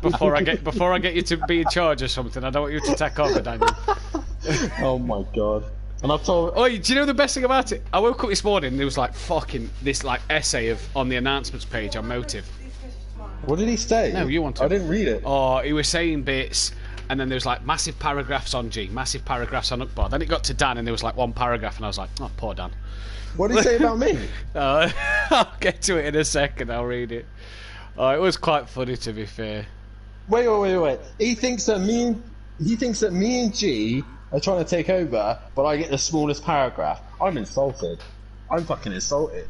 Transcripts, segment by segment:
Before I get you to be in charge or something, I don't want you to take over, Daniel. Oh my god. And I've told. Oh, do you know the best thing about it? I woke up this morning and there was like fucking this like essay of on the announcements page on Motive. What did he say? No, you want to. I didn't read it. Oh, he was saying bits, and then there was like massive paragraphs on G, massive paragraphs on Ukbar. Then it got to Dan, and there was like one paragraph, and I was like, oh, poor Dan. What did he say about me? I'll get to it in a second. I'll read it. Oh, it was quite funny, to be fair. Wait. He thinks that me and G are trying to take over, but I get the smallest paragraph. I'm insulted. I'm fucking insulted.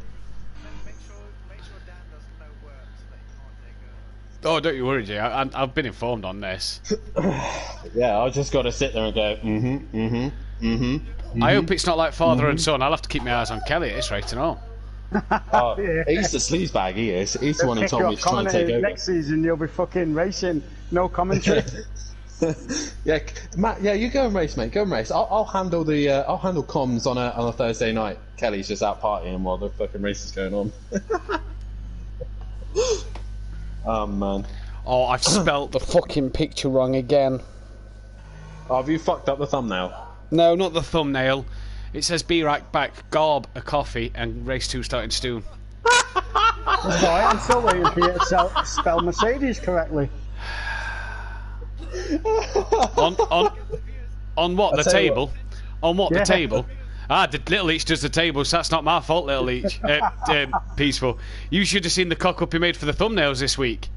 Oh, don't you worry, G. I've been informed on this. Yeah, I just got to sit there and go, I hope it's not like father and son. I'll have to keep my eyes on Kelly at this rate and all. He's the sleazebag, he is. He's the one who told me to try and take over. Next season, you'll be fucking racing. No commentary. Yeah, Matt. Yeah, you go and race, mate. Go and race. I'll handle the. I'll handle comms on a Thursday night. Kelly's just out partying while the fucking race is going on. Oh man. Oh, I've spelt the fucking picture wrong again. Oh, have you fucked up the thumbnail? No, not the thumbnail. It says be right back, garb a coffee, and race 2 starting soon. Right, I'm still waiting for you to spell Mercedes correctly. On what, the table? On what, the table? Ah, the Little Leech does the table, so that's not my fault, Little Leech. Peaceful. You should have seen the cock-up he made for the thumbnails this week.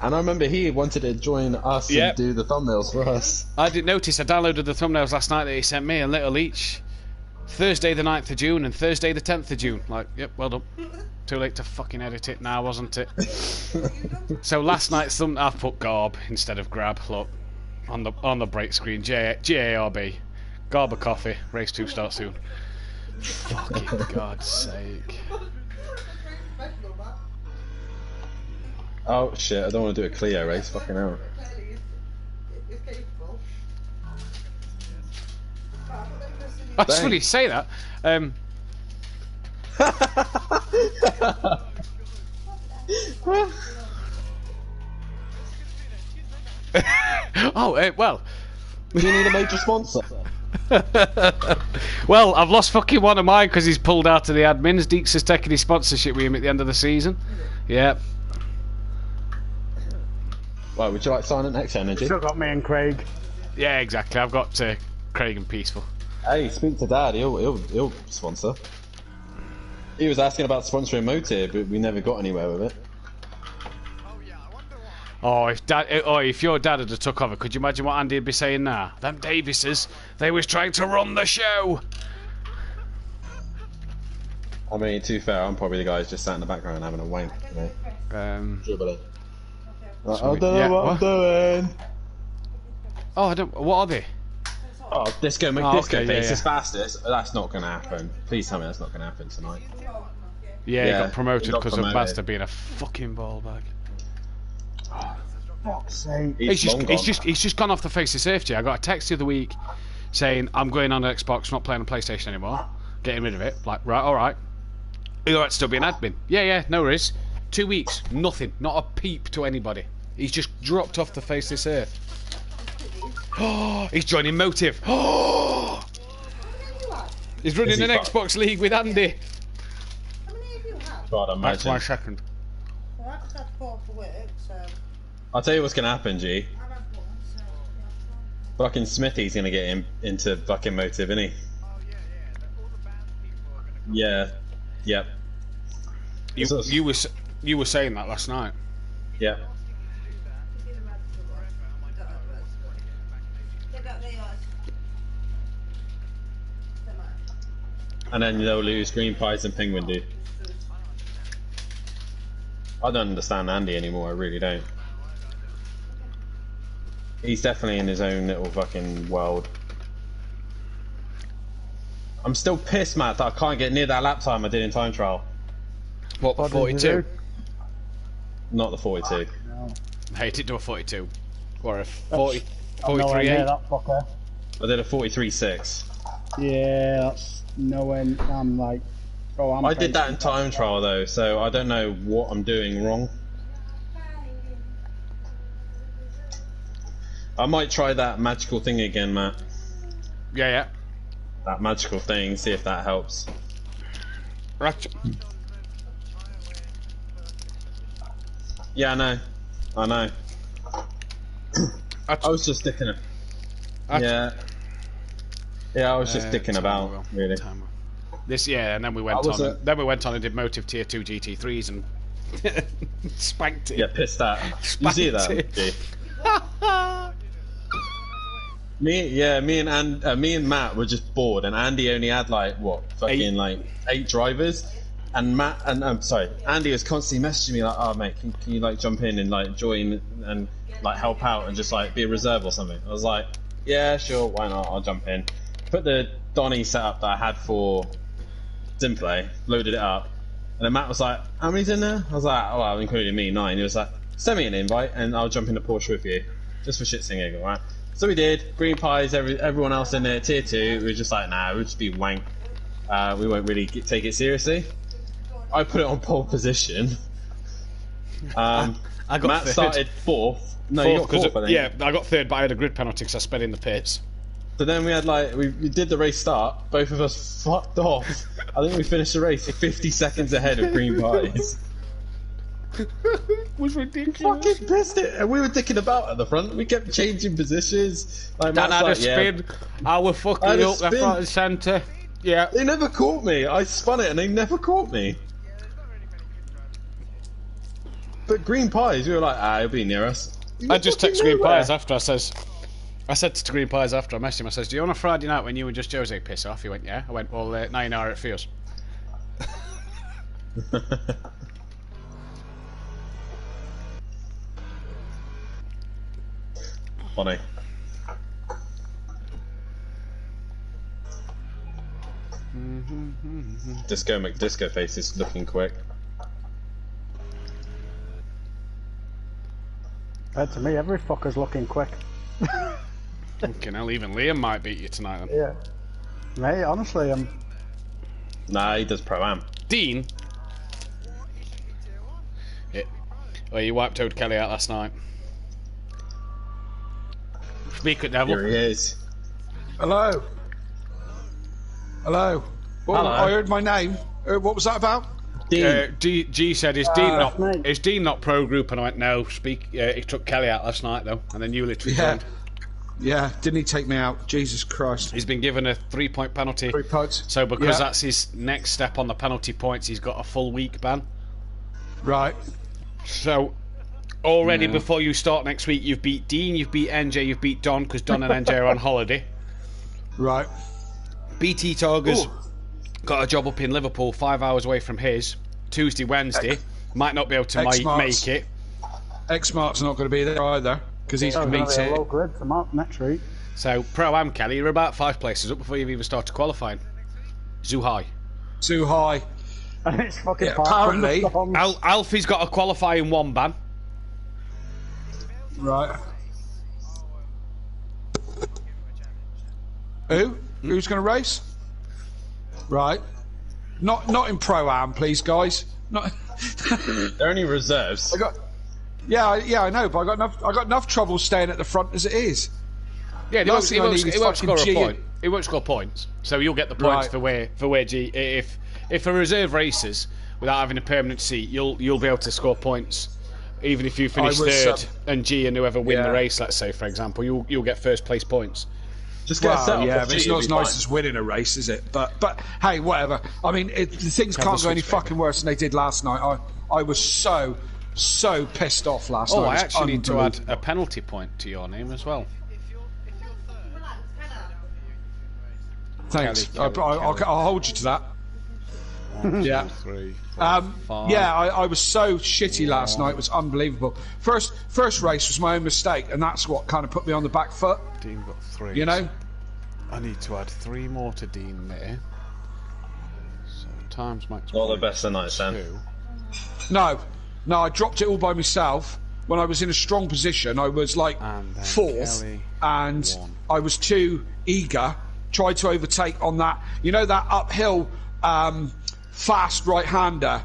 And I remember he wanted to join us and do the thumbnails for us. I didn't notice. I downloaded the thumbnails last night that he sent me, and Little Leech. Thursday the 9th of June and Thursday the 10th of June. Like, yep, well done. Too late to fucking edit it now, wasn't it? So last night's I've put garb instead of grab. Look, on the break screen, G-A-R-B. Garb a coffee. Race 2 starts soon. Fucking God's sake. Oh shit! I don't want to do a Clio race. Fucking hell. That's funny you say that. Well. Do you need a major sponsor? Well, I've lost fucking one of mine because he's pulled out of the admins. Deeks is taking his sponsorship with him at the end of the season. Yeah. Well, would you like Silent X Energy? Still got me and Craig. Yeah, exactly. I've got Craig and Peaceful. Hey, speak to Dad. He'll sponsor. He was asking about sponsoring Motive, but we never got anywhere with it. Oh, if your dad had took over, could you imagine what Andy would be saying now? Them Davises, they was trying to run the show. I mean, to be fair, I'm probably the guy who's just sat in the background having a wank. You know? Dribbling. I don't know what I'm doing. Oh, I don't. What are they? Oh, Disco McDisco face is fastest. That's not going to happen. Please tell me that's not going to happen tonight. Yeah, he got promoted because of Basta being a fucking ball bag. Fuck's sake. He's just gone off the face of safety. I got a text the other week saying I'm going on Xbox, not playing on PlayStation anymore, getting rid of it. Like, right, all right. Are you alright to still be an admin? Yeah, no worries. 2 weeks, nothing, not a peep to anybody. He's just dropped off the face of this earth. Oh, he's joining Motive. Oh, he's running an Xbox League with Andy. How many of you have? God, imagine. That's my second. Well, I just had to call for work, so... I'll tell you what's going to happen, G. I've had one, so... Fucking Smithy's going to get him into fucking Motive, isn't he? Oh, yeah. All the band people are going to... Yeah. Yep. You were saying that last night. Yeah. And then they'll lose Green Pies and Penguin, dude. I don't understand Andy anymore, I really don't. He's definitely in his own little fucking world. I'm still pissed, Matt, that I can't get near that lap time I did in time trial. What, the 42? Not the 42. No. I hate it to a 42. Or a 40, I'm nowhere 43 near 8. that fucker. I did a 43.6. Yeah, that's nowhere. I'm like, oh, I'm. I did that in time trial though, so I don't know what I'm doing wrong. I might try that magical thing again, Matt. Yeah. That magical thing, see if that helps. Right. Yeah, I know. I was just sticking it. Yeah, I was just sticking about, really. This, and then we went on. Then we went on and did Motive Tier 2 GT3s and spanked it. Yeah, pissed that. You see that? Me and Matt were just bored, and Andy only had like 8 drivers, and Andy was constantly messaging me like, "Oh mate, can you like jump in and like join and like help out and just like be a reserve or something?" I was like, "Yeah, sure, why not? I'll jump in." Put the Donny setup that I had for SimPlay, loaded it up, and then Matt was like, "How many's in there?" I was like, "Oh, well, including me, 9." He was like, "Send me an invite and I'll jump in the Porsche with you, just for shits and giggles, right?" So we did. Green pies, everyone else in there, tier 2. We were just like, nah, we'll just be wank. We won't really take it seriously. I put it on pole position. I got Matt third. Started 4th. No, you got 4th, I think. Yeah, I got 3rd, but I had a grid penalty because I sped in the pits. So then we had we did the race start. Both of us fucked off. I think we finished the race 50 seconds ahead of green pies. Was ridiculous. Fucking pissed it, and we were dicking about at the front. We kept changing positions. Like, Dan had a spin. I was fucking up left, right, and centre. Yeah. They never caught me. I spun it, and they never caught me. But green pies, we were like, he'll be near us. I just texted green pies after. I said to green pies after I messaged him. I says, "Do you want a Friday night when you and just Jose piss off?" He went, "Yeah." I went, "Well, now you know how it feels." Funny. Disco McDisco face is looking quick. To me, every fucker's looking quick. Fucking hell, even Liam might beat you tonight then. Yeah. Mate, honestly, Nah, he does Pro-Am. Dean? Yeah. Well, you wiped Toad Kelly out last night. Speak at Devil. Here he is. Hello. Hello. Well, Hello. I heard my name. What was that about? Dean. G said, is Dean not pro group? And I went, no. He took Kelly out last night though, and then you literally joined. Yeah, didn't he take me out? Jesus Christ. He's been given a 3-point penalty. 3 points. So because that's his next step on the penalty points, he's got a full week ban. Right. So already before you start next week, you've beat Dean, you've beat NJ, you've beat Don, because Don and NJ are on holiday. Right. BT Targa's got a job up in Liverpool, 5 hours away from his. Tuesday, Wednesday. Might not be able to make it. X-Mark's not going to be there either, because he's committed. Low grid for next week. So, Pro-Am, Kelly, you're about 5 places up before you've even started qualifying. Too high. Too high. And it's fucking apparently, Alfie's got a qualifying 1 ban. Right. Who's going to race? Right. Not in Pro-Am, please, guys. Not. They're only reserves. Yeah, I know, but I got enough trouble staying at the front as it is. Yeah, he won't score a point. He won't score points, so you'll get the points for where G. If a reserve races without having a permanent seat, you'll be able to score points, even if you finish third and G and whoever win the race. Let's say, for example, you'll get first place points. Just get set up. Yeah, but it's not as nice as winning a race, is it? But hey, whatever. I mean, the things can't go any fucking worse than they did last night. I was so pissed off last night. Oh, I actually need to add a penalty point to your name as well. Thanks. I'll hold you to that. 1, 2, 3, 4, 5. Yeah, I was so shitty last night. It was unbelievable. First race was my own mistake, and that's what kind of put me on the back foot. Dean got 3. You know? I need to add 3 more to Dean there. So times max. Not the best of nights, then. No, I dropped it all by myself. When I was in a strong position, I was like 4th, and 1. I was too eager. Tried to overtake on that, that uphill fast right-hander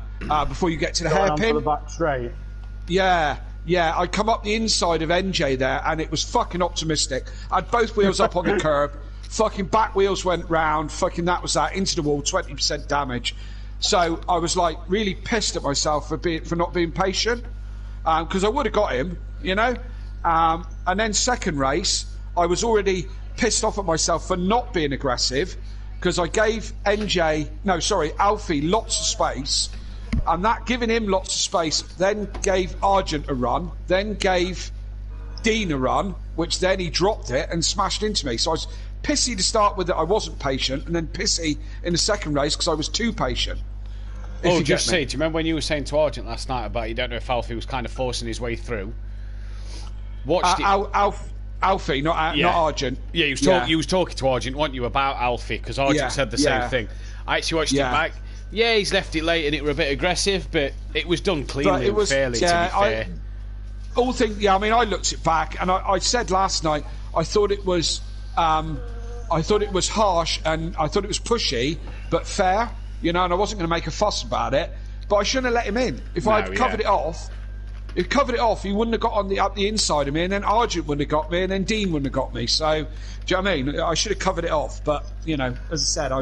before you get to the hairpin. The back straight. Yeah, Yeah, I come up the inside of NJ there, and it was fucking optimistic. I had both wheels up on the curb. Fucking back wheels went round. Fucking that was that. Into the wall, 20% damage. So I was like really pissed at myself for not being patient, because I would have got him, you know. And then second race, I was already pissed off at myself for not being aggressive, because I gave Alfie lots of space, and that giving him lots of space then gave Argent a run, then gave Dean a run, which then he dropped it and smashed into me. So I was pissy to start with that I wasn't patient, and then pissy in the second race because I was too patient. Oh, just say, do you remember when you were saying to Argent last night about you don't know if Alfie was kind of forcing his way through? Alfie, not Argent. Yeah, you was talking to Argent, weren't you, about Alfie, because Argent said the same thing. I actually watched it back. Yeah, he's left it late and it were a bit aggressive, but it was done cleanly and fairly, to be fair. I mean, I looked it back, and I said last night I thought it was harsh, and I thought it was pushy, but fair, you know, and I wasn't going to make a fuss about it. But I shouldn't have let him in. If I'd covered it off, he wouldn't have got up the inside of me, and then Argent wouldn't have got me, and then Dean wouldn't have got me. So, do you know what I mean? I should have covered it off, but you know, as I said,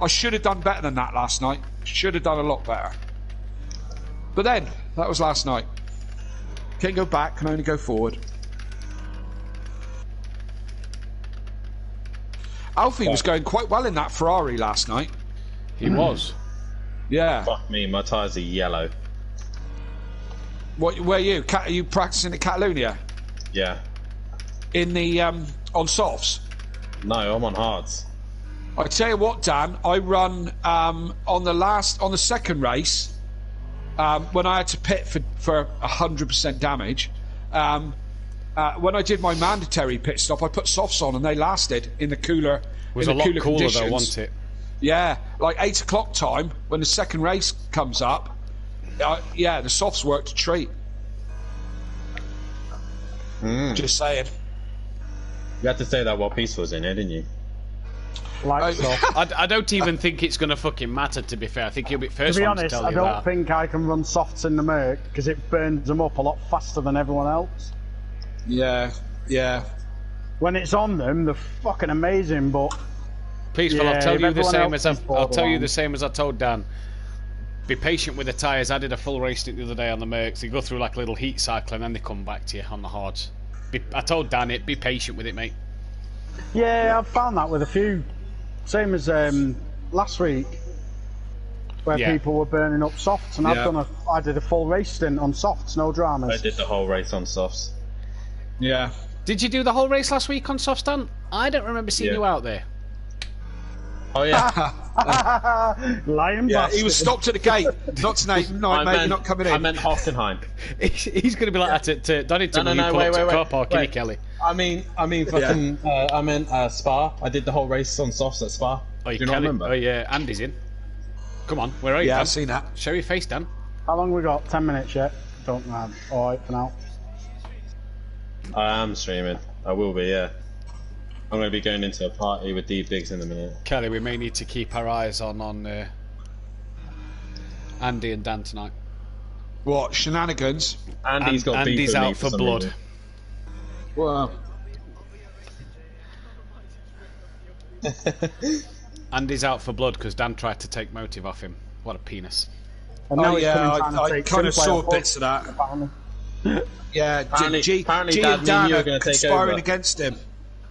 I should have done better than that last night. Should have done a lot better. But then, that was last night. Can't go back, can only go forward. Alfie was going quite well in that Ferrari last night. He was. Yeah. Fuck me, my tyres are yellow. Where are you? Are you practicing at Catalonia? Yeah. In the on softs? No, I'm on hards. I tell you what, Dan, I run on the second race when I had to pit for 100% damage. When I did my mandatory pit stop, I put softs on and they lasted in the cooler. It was a lot cooler though, wasn't it? Yeah, like 8 o'clock time when the second race comes up. The softs worked a treat. Just saying. You had to say that while Peace was in here, didn't you? Like so. I don't even think it's going to fucking matter, to be fair. I think he'll be first To be one honest, to tell I you don't that. think I can run softs in the Merc because it burns them up a lot faster than everyone else. Yeah. When it's on them, they're fucking amazing, but Peaceful, yeah, I'll tell you the everyone same else as is I'll tell you borderline. the same as I told Dan. Be patient with the tyres. I did a full race the other day on the Mercs. They go through like a little heat cycle and then they come back to you on the hards. I told Dan it. Be patient with it, mate. yeah, I've found that with a few. Same as last week, where people were burning up softs, and I did a full race stint on softs, no dramas. I did the whole race on softs. Yeah. Did you do the whole race last week on soft stand? I don't remember seeing you out there. Oh yeah. Lion bastard. He was stopped at the gate. Not tonight, mate, you're not coming in. I meant Hockenheim. He's going to be like that at Donington when you pull up to car park, innit, Kelly? I mean, fucking. I meant Spa. I did the whole race on softs at Spa. Oh, Do you not remember? Oh yeah, Andy's in. Come on, where are you? Yeah, Dan? I've seen that. Show your face, Dan. How long we got? 10 minutes yet? Don't know. Alright for now. I am streaming. I will be, yeah. I'm going to be going into a party with D Biggs in a minute. Kelly, we may need to keep our eyes on Andy and Dan tonight. What, shenanigans? Andy's got beef Andy's with me out for some blood. reason. Well, Andy's out for blood because Dan tried to take motive off him. What a penis. And now he's coming trying to I take kind of SimPlay saw off bits of that. apparently. Yeah, Apparently, G Dad, and me and Dan you are are going to take conspiring over. against him.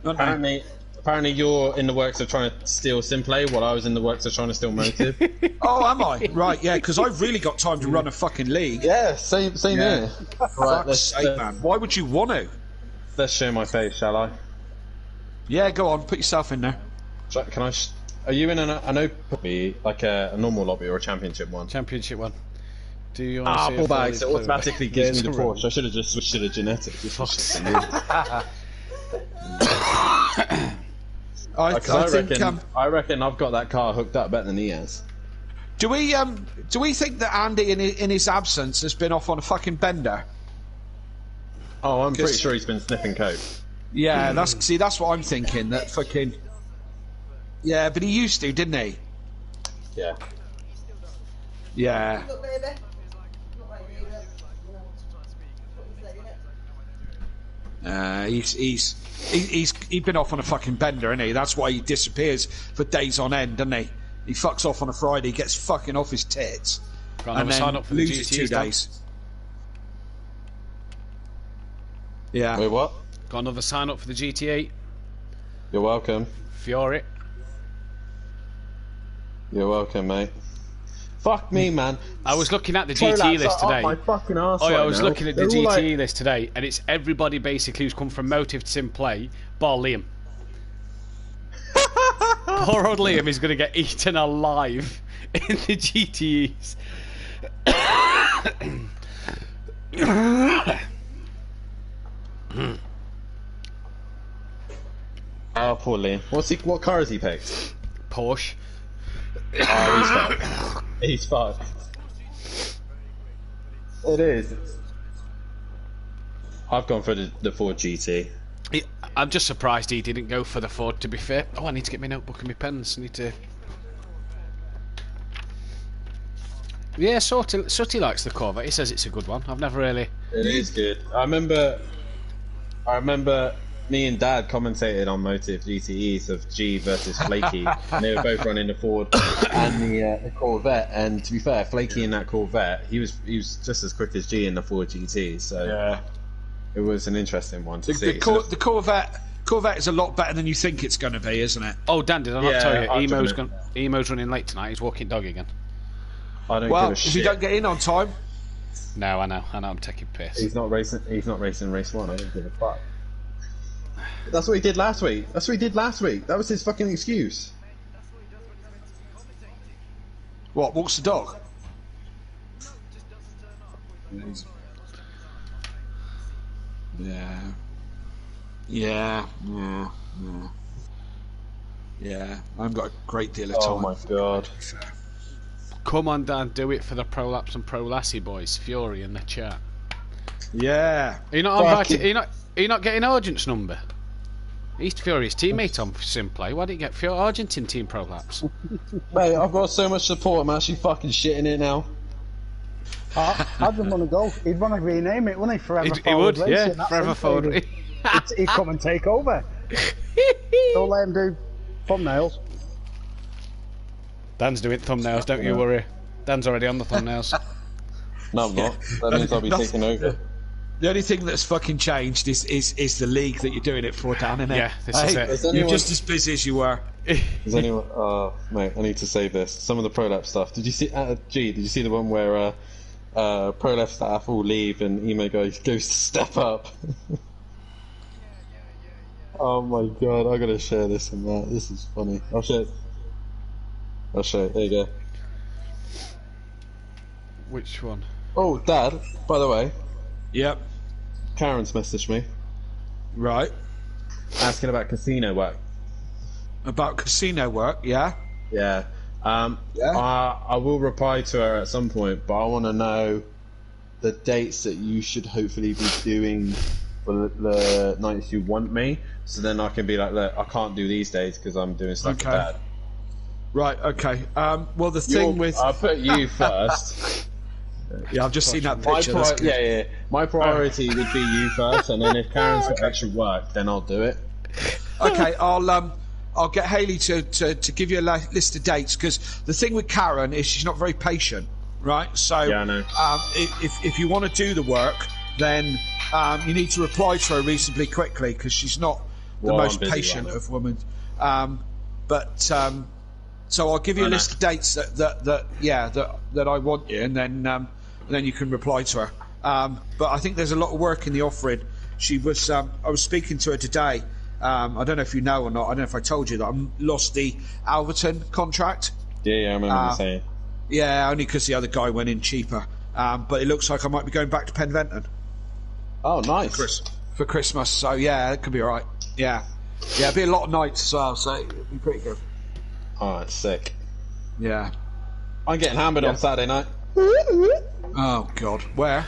aren't they? Apparently you're in the works of trying to steal SimPlay while I was in the works of trying to steal Motive. Oh, am I? Right, yeah, because I've really got time to run a fucking league. Yeah, same here. Right, Fuck's sake, man. Why would you want to? let's show my face, shall I? Yeah, go on, put yourself in there. Can I? Are you in an open lobby, like a normal lobby or a championship one? Championship one. Do you want to see Ball a fully bags. It fluid- automatically gives me the Porsche. I should have just switched to the genetics. I reckon I've got that car hooked up better than he has. Do we think that Andy, in his absence, has been off on a fucking bender? Oh, I'm pretty sure he's been sniffing coke. Yeah, that's what I'm thinking. That fucking. Yeah, but he used to, didn't he? Yeah. Yeah. Look, baby. Look like you need it. He's been off on a fucking bender, isn't he? That's why he disappears for days on end, doesn't he? He fucks off on a Friday, gets fucking off his tits, and then sign up for loses the 2 GTE days. Yeah. Wait, what? Got another sign up for the GT8. You're welcome. Fiore. You're welcome, mate. Fuck me, man. I was looking at the Prolapse GTE list are up today. my fucking arse Oh yeah, right I was now. looking at the They're all GTE like- list today, and it's everybody basically who's come from Motive to SimPlay, bar Liam. Poor old Liam is going to get eaten alive in the GTEs. Oh, poor Liam. What car has he picked? Porsche. Oh, he's fucked. He's fucked. It is. I've gone for the Ford GT. I'm just surprised he didn't go for the Ford, to be fair. Oh, I need to get my notebook and my pens. I need to... Yeah, Sooty likes the Corvette. He says it's a good one. I've never really... It is good. I remember me and Dad commentated on Motive GTEs of G versus Flaky, and they were both running the Ford and the Corvette. And to be fair, Flaky in that Corvette, he was just as quick as G in the Ford GT. So Yeah. it was an interesting one to see. The Corvette is a lot better than you think it's going to be, isn't it? Oh, Dan, did I not Yeah, tell you? I've Emo's running late tonight. He's walking dog again. I don't Well, give a if shit. you don't get in on time, No, I know. I'm taking piss. He's not racing race 1. I don't give a fuck. That's what he did last week. That was his fucking excuse. what? Walks the dog. Yeah. I haven't got a great deal of time. Oh my god. Come on, Dan, do it for the Prolapse and Pro Lassie boys. Fury in the chat. Yeah. Are you not invited? Are you not getting Argent's number? He's Fury's teammate on SimPlay. Why didn't you get Fury Argentine Team Prolapse? Mate, I've got so much support, I'm actually fucking shitting it now. I didn't want to go. He'd want to rename it, wouldn't he? Forever He would, Forward Racing. yeah. That's Forever him, Forward. baby. He'd come and take over. Don't let him do thumbnails. Dan's doing thumbnails, don't you worry. Dan's already on the thumbnails. No, I'm not. That means I'll be taking over. The only thing that's fucking changed is the league that you're doing it for, Dan, innit? Yeah, this is it. Is You're anyone, just as busy as you were. is anyone? Oh, mate, I need to save this. Some of the Prolapse stuff. Did you see? Did you see the one where Prolapse staff all leave and Emo goes to step up? Oh my god, I gotta share this and that. This is funny. I'll share it. There you go. Which one? Oh, Dad, by the way, Yep. Karen's messaged me Right. asking about casino work. About casino work, yeah? Yeah. Yeah. I will reply to her at some point, but I want to know the dates that you should hopefully be doing for the nights you want me, so then I can be like, look, I can't do these days because I'm doing stuff with Okay. Dad. Right, okay. Well, the thing with... I'll put you first. Yeah, I've just seen that picture. That's good. Yeah. My priority would be you first, and then if Karen's got extra work, then I'll do it. Okay, I'll get Hayley to give you a list of dates, because the thing with Karen is she's not very patient, right? So Yeah, I know. if you want to do the work, then you need to reply to her reasonably quickly, because she's not the Well, I'm most busy patient right now. of women. So I'll give you a list of dates that I want you, and then you can reply to her. But I think there's a lot of work in the offering. She was I was speaking to her today. I don't know if you know or not. I don't know if I told you that I lost the Alverton contract. Yeah, I remember you saying. Yeah, only because the other guy went in cheaper. But it looks like I might be going back to Penventon Oh, nice. for Christmas. So yeah, it could be all right. Yeah, it'll be a lot of nights as well, so it'll be pretty good. Oh, that's sick. Yeah. I'm getting hammered on Saturday night. Oh God, where?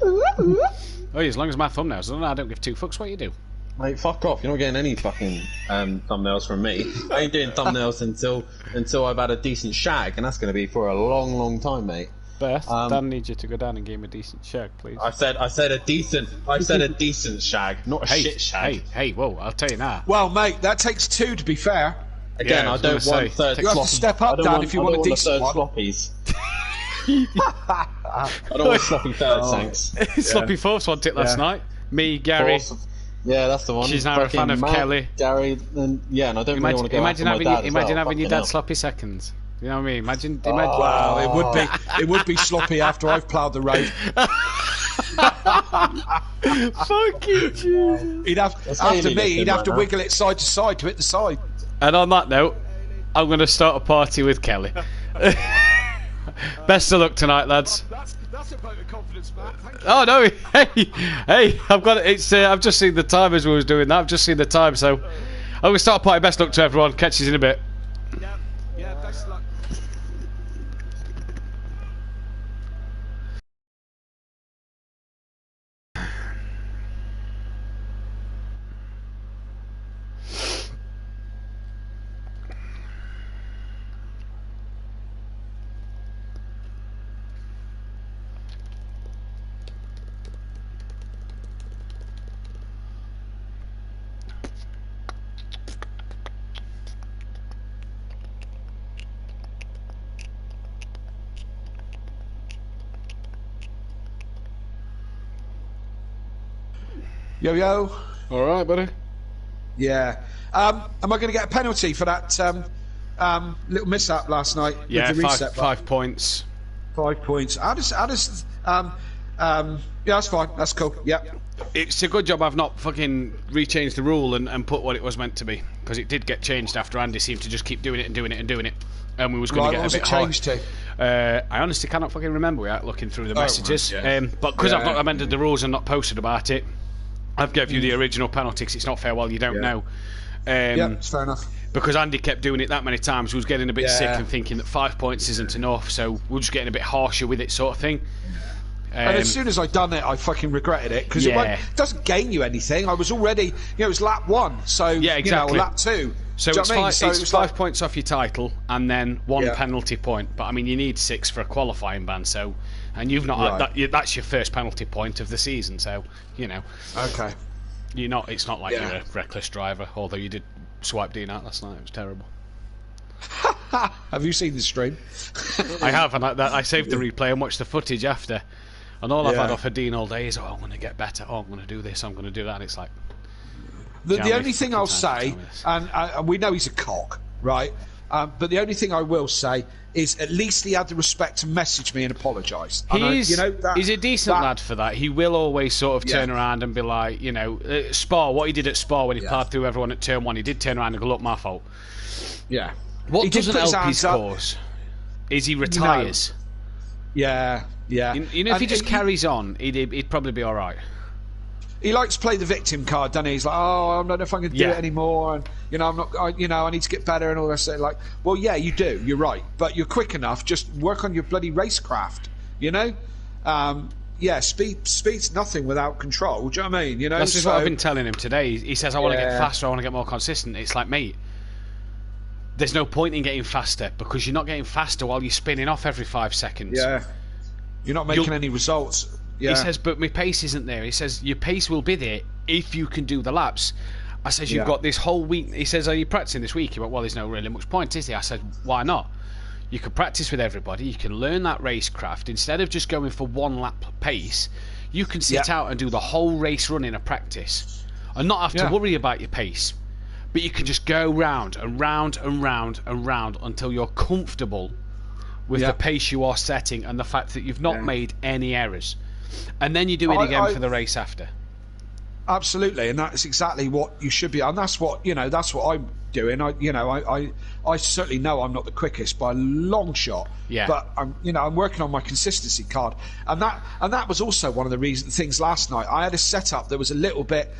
Oh, as long as my thumbnails, I don't give two fucks what you do. Mate, fuck off. You're not getting any fucking thumbnails from me. I ain't doing thumbnails until I've had a decent shag, and that's going to be for a long, long time, mate. Beth, Dan needs you to go down and give him a decent shag, please. I said a decent shag, not a shit shag. Hey, whoa! I'll tell you now. Well, mate, that takes 2 to be fair. Again, Yeah, I don't want third. You have to step up, Dan, if you want a decent one. Sloppies. I don't want sloppy thirds, thanks. Sloppy fourths want it last night. Me, Gary. Yeah, that's the one. She's now a fan of Matt, Kelly. Gary, and and I don't really want to go Imagine after my dad imagine as well. having your Fucking dad sloppy seconds. You know what I mean? Imagine. Well, it would be sloppy after I've ploughed the road. Fucking Jesus. He'd have to wiggle it side to side to hit the side. And on that note, I'm going to start a party with Kelly. Best of luck tonight, lads. That's a vote of confidence, Matt. Thank you. Oh no! Hey! I've got it. It's. I've just seen the time as we was doing that. I've just seen the time, so I'm going to start a party. Best luck to everyone. Catch you in a bit. Yeah, best of luck. Yo. All right, buddy. Yeah. Am I going to get a penalty for that little mishap last night? Yeah, with the reset 5 points. 5 points. How does yeah, that's fine. That's cool. Yeah. It's a good job I've not fucking rechanged the rule and put what it was meant to be, because it did get changed after Andy seemed to just keep doing it, and we was going to get a bit hard. What was it changed to? I honestly cannot fucking remember without looking through the messages. Right, yeah. But because I've not amended the rules and not posted about it, I've gave you the original penalty, because it's not fair while you don't know. Yeah, it's fair enough. Because Andy kept doing it that many times, we was getting a bit sick and thinking that 5 points isn't enough, so we're just getting a bit harsher with it, sort of thing. And as soon as I'd done it, I fucking regretted it, because it doesn't gain you anything. I was already, it was lap 1, so exactly. Lap 2. So it's 5 points off your title, and then 1 penalty point. But I mean, you need 6 for a qualifying ban. So, and you've not had that's your first penalty point of the season. So, Okay. You're not. It's not like you're a reckless driver. Although you did swipe Dean out last night. It was terrible. Have you seen the stream? I have, and I saved the replay and watched the footage after. And all I've had off of Dean all day is, I'm going to get better. I'm going to do this. I'm going to do that. And it's like. The only thing I'll say, and we know he's a cock, right? But the only thing I will say is at least he had the respect to message me and apologise. He's a decent lad for that. He will always sort of turn around and be like, Spa, what he did at Spa when he parred through everyone at turn 1, he did turn around and go, look, my fault. Yeah. What doesn't help his cause is he retires. Yeah. If he just carries on, he'd probably be all right. He likes to play the victim card, doesn't he? He's like, I don't know if I can do it anymore, and I'm not. I need to get better and all that. So like, well, yeah, you do. You're right, but you're quick enough. Just work on your bloody racecraft. Speed's nothing without control. Do you know what I mean? That's just what I've been telling him today. He says, I want to get faster. I want to get more consistent. It's like, mate, there's no point in getting faster because you're not getting faster while you're spinning off every 5 seconds. Yeah, you're not making any results. Yeah. He says, but my pace isn't there. He says, your pace will be there if you can do the laps. I says, you've got this whole week. He says, are you practicing this week? He went, well, there's no really much point, is there? I said, why not? You can practice with everybody. You can learn that racecraft. Instead of just going for 1 lap pace, you can sit out and do the whole race run in a practice and not have to worry about your pace. But you can just go round and round and round and round until you're comfortable with the pace you are setting and the fact that you've not made any errors. And then you do it again for the race after. Absolutely, and that's exactly what you should be. And that's what that's what I'm doing. I certainly know I'm not the quickest by a long shot. Yeah. But I'm working on my consistency card, and that was also one of the things last night. I had a setup that was a little bit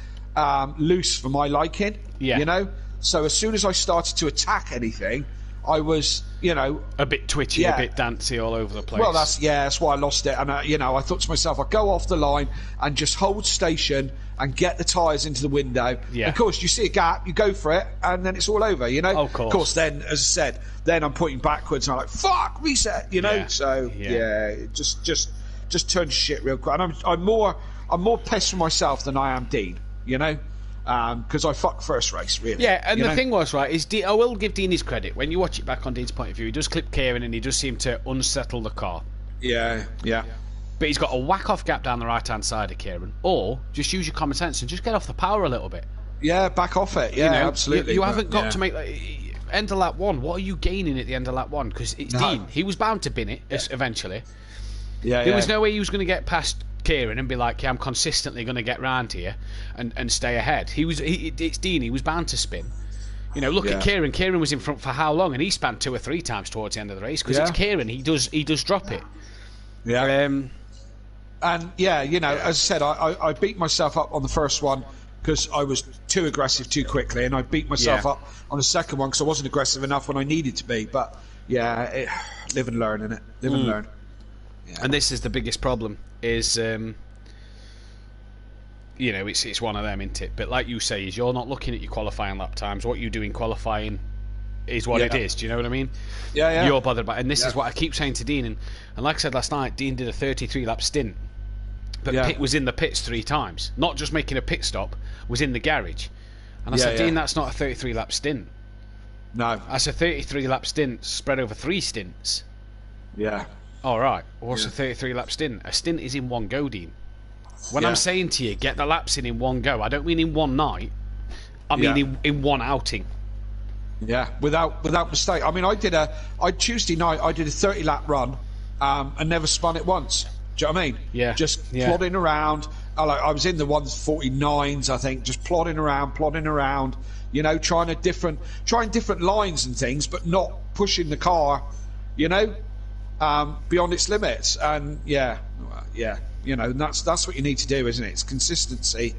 loose for my liking. Yeah. So as soon as I started to attack anything, I was, you know, a bit twitchy, a bit dancey all over the place. Well, that's why I lost it. And you know, I thought to myself, I'll go off the line and just hold station and get the tyres into the window. Yeah. Of course, you see a gap, you go for it, and then it's all over. You know. Of course. Then, as I said, then I'm pointing backwards, and I'm like, "Fuck, reset." You know. Yeah. So just turn shit real quick. And I'm more pissed with myself than I am Dean. You know. Because I fucked first race, really. Yeah, and the thing was, right, is I will give Dean his credit. When you watch it back on Dean's point of view, he does clip Kieran and he does seem to unsettle the car. Yeah. But he's got a whack-off gap down the right-hand side of Kieran. Or just use your common sense and just get off the power a little bit. Yeah, back off it. Yeah, absolutely. You haven't got to make... end of lap 1, what are you gaining at the end of lap 1? Because it's Dean. He was bound to bin it eventually. Yeah, There was no way he was going to get past Kieran and be like, I'm consistently going to get round here and stay ahead. It's Dean. He was bound to spin. You know, look at Kieran. Kieran was in front for how long? And he spanned 2 or 3 times towards the end of the race because it's Kieran. He does drop it. Yeah. And yeah, you know, as I said, I beat myself up on the first one because I was too aggressive too quickly, and I beat myself up on the second one because I wasn't aggressive enough when I needed to be. But yeah, live and learn, innit? Live and learn. Yeah. And this is the biggest problem is, you know, it's one of them, isn't it? But like you say, is you're not looking at your qualifying lap times. What you do in qualifying is what it is. Do you know what I mean? Yeah. You're bothered about it. And this is what I keep saying to Dean. And like I said last night, Dean did a 33-lap stint. But Pitt was in the pits 3 times. Not just making a pit stop, was in the garage. And I said, Dean, that's not a 33-lap stint. No. That's a 33-lap stint spread over 3 stints. Yeah. All right. What's a 33-lap stint? A stint is in one go, Dean. When I'm saying to you, get the laps in one go, I don't mean in one night. I mean in one outing. Yeah, without mistake. I mean, Tuesday night I did a 30-lap run and never spun it once. Do you know what I mean? Yeah. Just plodding around. I was in the 149s, I think, just plodding around. You know, trying different lines and things, but not pushing the car. You know. Beyond its limits, and you know, that's what you need to do, isn't it? It's consistency.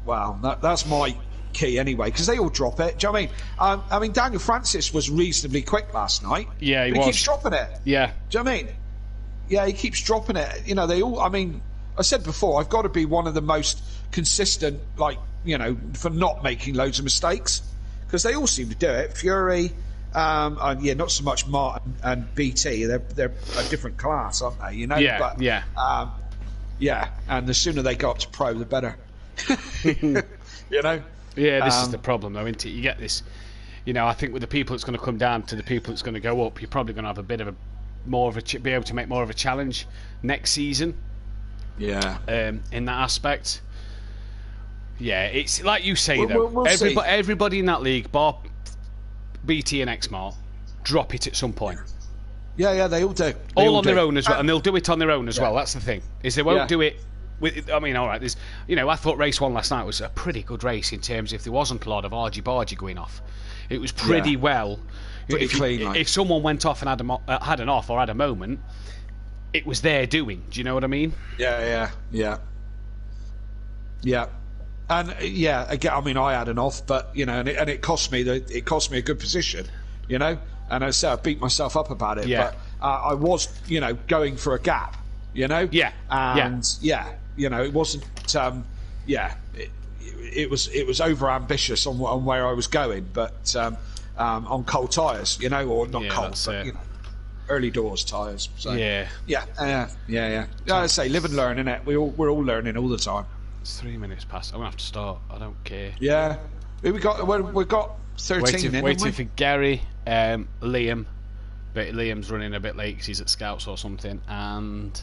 Well, that's my key anyway, because they all drop it. Do you know what I mean? Daniel Francis was reasonably quick last night. Yeah, he was. He keeps dropping it. Yeah. Do you know what I mean? Yeah, he keeps dropping it. You know, they all. I mean, I said before, I've got to be one of the most consistent, like, you know, for not making loads of mistakes, because they all seem to do it. Fury. Not so much Martin and BT. They're a different class, aren't they? You know. Yeah. But, and the sooner they go up to pro, the better. You know. Yeah, this is the problem, though, isn't it? You get this. You know, I think with the people that's going to come down to the people that's going to go up, you're probably going to have a bit of be able to make more of a challenge next season. Yeah. In that aspect. Yeah, it's like you say though. We'll everybody in that league, bar BT and Xmart, drop it at some point. Yeah, they all do. All on their own as well, and they'll do it on their own as well. That's the thing, is they won't do it with. I mean, all right, there's, you know, I thought race 1 last night was a pretty good race in terms if there wasn't a lot of argy-bargy going off. It was pretty well. Pretty clean. If someone went off and had an off or had a moment, it was their doing. Do you know what I mean? Yeah. And again, I mean, I had an off, but you know, and it cost me a good position, you know. And as I said, I beat myself up about it. Yeah. But I was, you know, going for a gap, you know. Yeah. And you know, it wasn't. It was over ambitious on where I was going, but on cold tyres, you know, or not cold, but you know, early doors tyres. So yeah. I say, live and learn, innit? We're all learning all the time. It's 3 minutes past. I'm gonna have to start. I don't care. Yeah, we got 13. Waiting for Gary, Liam, but Liam's running a bit late because he's at Scouts or something, and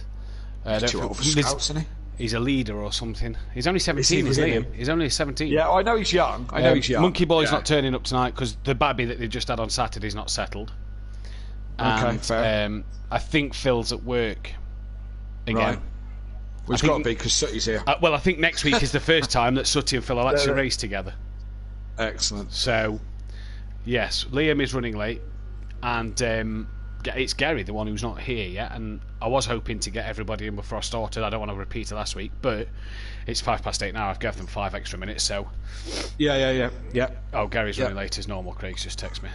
too old for Scouts, isn't he? He's a leader or something. He's only 17, is Liam. He's only 17. Yeah, I know he's young. He's young. Monkey Boy's not turning up tonight because the babby that they just had on Saturday's not settled. Okay, fair. I think Phil's at work again. Right. Well, it's got to be because Sooty's here. Well, I think next week is the first time that Sooty and Phil will actually race together. Excellent. So, yes, Liam is running late, and it's Gary, the one who's not here yet. And I was hoping to get everybody in before I started. I don't want to repeat it last week, but it's 8:05 now. I've given them 5 extra minutes, so. Yeah. Oh, Gary's running late as normal. Craig's just texted me.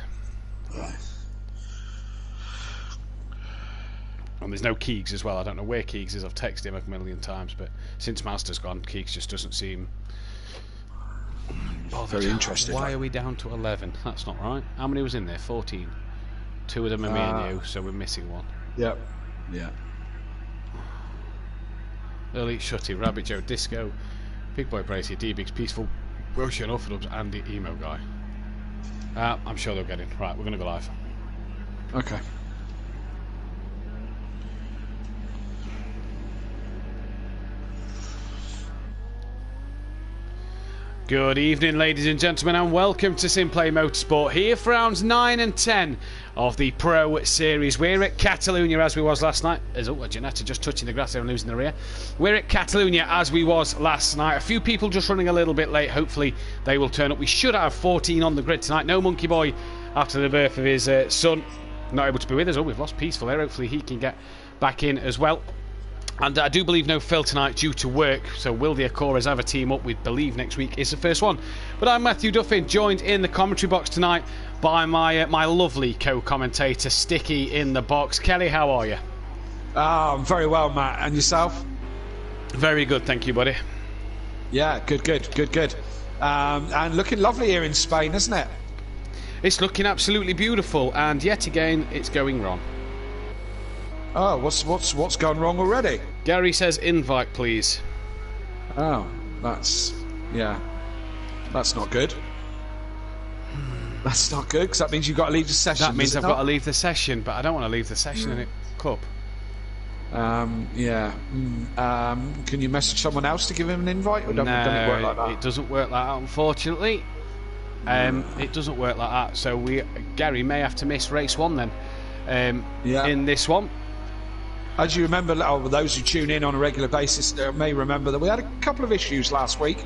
And there's no Keegs as well. I don't know where Keegs is. I've texted him a million times, but since Master's gone, Keegs just doesn't seem bothered. Very interesting. Why are we down to 11? That's not right. How many was in there? 14. 2 of them are me and you, so we're missing one. Yep. Yeah. Early Shutty, Rabbit Joe, Disco, Big Boy Bracey, D-Bigs, Peaceful, Roshi and Orphanubs, and the Emo Guy. I'm sure they'll get in. Right, we're going to go live. Okay. Good evening, ladies and gentlemen, and welcome to SimPlay Motorsport here for rounds 9 and 10 of the Pro Series. We're at Catalonia as we was last night. Janetta just touching the grass there and losing the rear. We're at Catalonia as we was last night. A few people just running a little bit late. Hopefully they will turn up. We should have 14 on the grid tonight. No Monkey Boy after the birth of his son. Not able to be with us. Oh, we've lost Peaceful there. Hopefully he can get back in as well. And I do believe no Phil tonight due to work, so will the Acoras have a team up? We believe next week is the first one. But I'm Matthew Duffin, joined in the commentary box tonight by my lovely co-commentator, Sticky in the box. Kelly, how are you? I'm very well, Matt. And yourself? Very good, thank you, buddy. Yeah, good. And looking lovely here in Spain, isn't it? It's looking absolutely beautiful, and yet again, it's going wrong. Oh, what's gone wrong already? Gary says invite, please. Oh, that's not good. That's not good, because that means you've got to leave the session. That means I've got to leave the session, but I don't want to leave the session in a cup. Can you message someone else to give him an invite? Or doesn't it work like that? It doesn't work like that, unfortunately. It doesn't work like that, so Gary may have to miss race 1 then. In this one. As you remember, those who tune in on a regular basis may remember that we had a couple of issues last week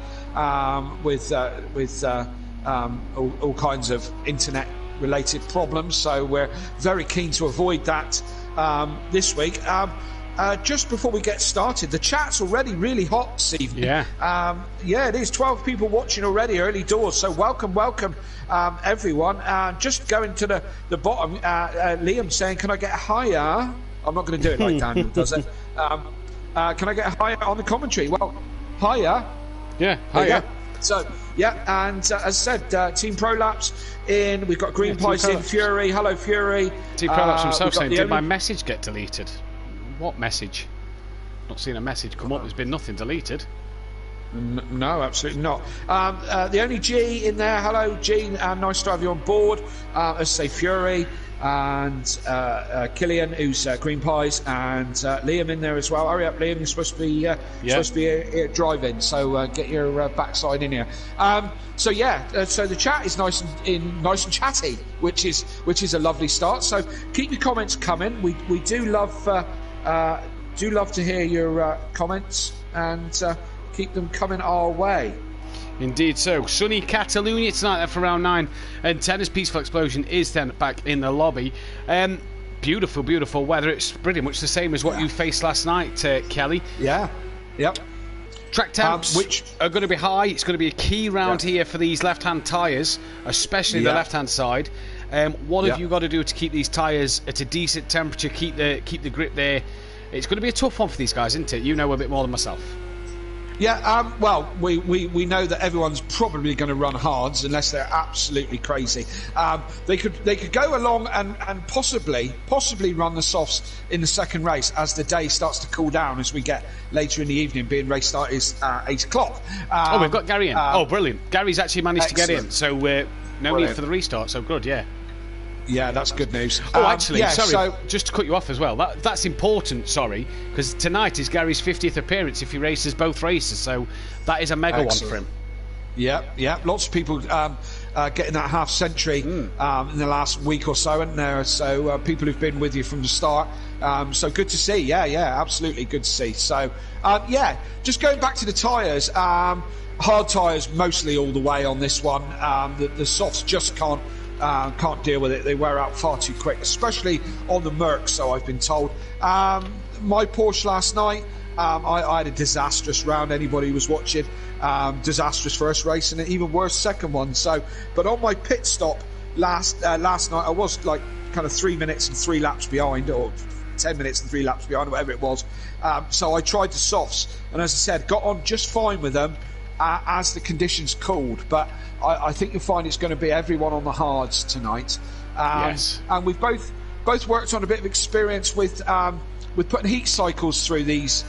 with all kinds of internet-related problems. So we're very keen to avoid that this week. Just before we get started, the chat's already really hot this evening. Yeah. It is 12 people watching already, early doors. So welcome, everyone. Just going to the bottom, Liam saying, "Can I get higher?" I'm not going to do it like Daniel does it. Can I get higher on the commentary? Well, higher. Yeah, higher. So, and as I said, Team Prolapse in. We've got Green Pies in. Fury. Hello, Fury. Team Prolapse himself saying, did my message get deleted? What message? Not seen a message come up. There's been nothing deleted. No, absolutely not. The only G in there. Hello, G. Nice to have you on board. As I say, Fury. And Killian, who's Green Pies, and Liam in there as well. Hurry up, Liam! You're supposed to be driving, so get your backside in here. So the chat is nice and chatty, which is a lovely start. So keep your comments coming. We do love to hear your comments, and keep them coming our way. Indeed so. Sunny Catalonia tonight for round 9 and 10 as Peaceful Explosion is then back in the lobby. Beautiful weather. It's pretty much the same as what you faced last night, Kelly. Yeah. Yep. Track temps which are going to be high. It's going to be a key round here for these left-hand tyres, especially the left-hand side. What have you got to do to keep these tyres at a decent temperature, keep the grip there? It's going to be a tough one for these guys, isn't it? You know a bit more than myself. Yeah, well, we know that everyone's probably going to run hards unless they're absolutely crazy. They could go along and possibly run the softs in the second race as the day starts to cool down as we get later in the evening, being race start is 8 o'clock. We've got Gary in. Brilliant. Gary's actually managed to get in, so no need for the restart, so good, yeah. Yeah, that's good news. Sorry, just to cut you off as well. That's important, sorry, because tonight is Gary's 50th appearance if he races both races, so that is a mega one for him. Yeah. Lots of people getting that half century in the last week or so, haven't there? So people who've been with you from the start. So good to see. Yeah, absolutely good to see. So, just going back to the tyres. Hard tyres mostly all the way on this one. The softs just can't deal with it. They wear out far too quick, especially on the Mercs, so I've been told. My Porsche last night, I had a disastrous round. Anybody who was watching, disastrous first race and an even worse second one. But on my pit stop last night, I was like kind of 3 minutes and 3 laps behind, or 10 minutes and 3 laps behind, whatever it was. So I tried the softs, and as I said, got on just fine with them as the conditions cooled. But I think you'll find it's going to be everyone on the hards tonight. Yes. And we've both worked on a bit of experience with putting heat cycles through these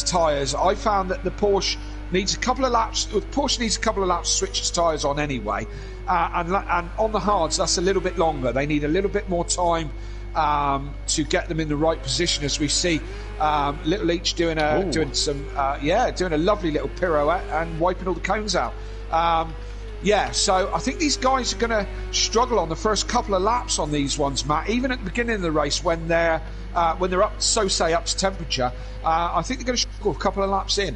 tyres. I found that the Porsche needs a couple of laps. The Porsche needs a couple of laps to switch its tyres on anyway, and on the hards that's a little bit longer. They need a little bit more time to get them in the right position. As we see, Little Leach doing a lovely little pirouette and wiping all the cones out. So I think these guys are going to struggle on the first couple of laps on these ones, Matt. Even at the beginning of the race, when they're up to temperature, I think they're going to struggle a couple of laps in.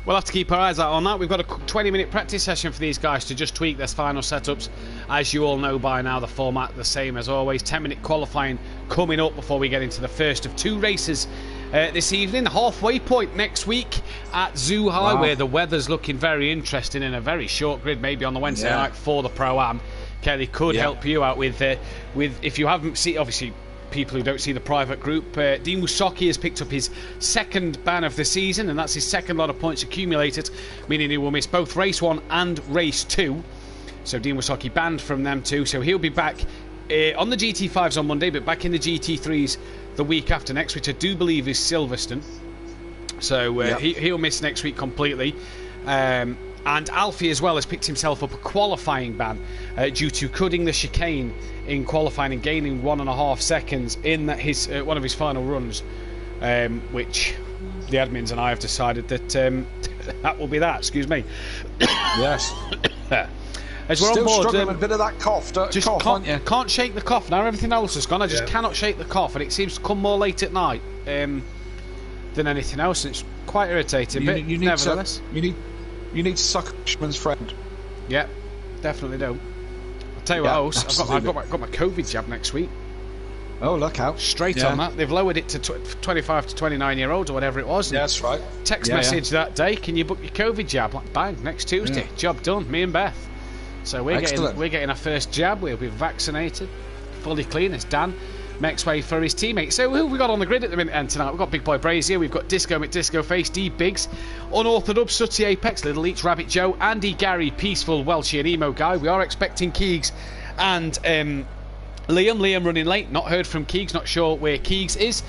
We'll have to keep our eyes out on that. We've got a 20-minute practice session for these guys to just tweak their final setups. As you all know by now, the format the same as always. 10-minute qualifying coming up before we get into the first of 2 races this evening. Halfway point next week at Zhuhai, where the weather's looking very interesting in a very short grid, maybe on the Wednesday night for the Pro-Am. Kelly could help you out with if you haven't seen, obviously, people who don't see the private group, Dean Wusocki has picked up his 2nd ban of the season, and that's his 2nd lot of points accumulated, meaning he will miss both race 1 and race 2. So Dean Wusocki banned from them too, so he'll be back on the GT5s on Monday, but back in the GT3s the week after next, which I do believe is Silverstone. So he'll miss next week completely. And Alfie as well has picked himself up a qualifying ban due to cutting the chicane in qualifying and gaining 1.5 seconds in his one of his final runs, which the admins and I have decided that that will be that. Excuse me. Yes. As we're Still on board, struggling with a bit of that cough. Can't shake the cough. Now everything else has gone. I just cannot shake the cough, and it seems to come more late at night than anything else. It's quite irritating. But nevertheless, you need to suck a fisherman's friend. Yeah, definitely do. I'll tell you what else. I've got my COVID jab next week. Oh, look out. Straight on that. They've lowered it to 25 to 29-year-olds or whatever it was. Yeah, that's right. Text message that day, can you book your COVID jab? Like, bang, next Tuesday. Yeah. Job done, me and Beth. So we're getting our first jab. We'll be vaccinated, fully clean as Dan makes way for his teammate. So who have we got on the grid at the minute and tonight? We've got Big Boy Brazier, we've got Disco McDisco Face, D Biggs, Unorthodox, Sutty Apex, Little Leech, Rabbit Joe, Andy, Gary, Peaceful, Welshie and Emo Guy. We are expecting Keegs and Liam running late. Not heard from Keegs, not sure where Keegs is.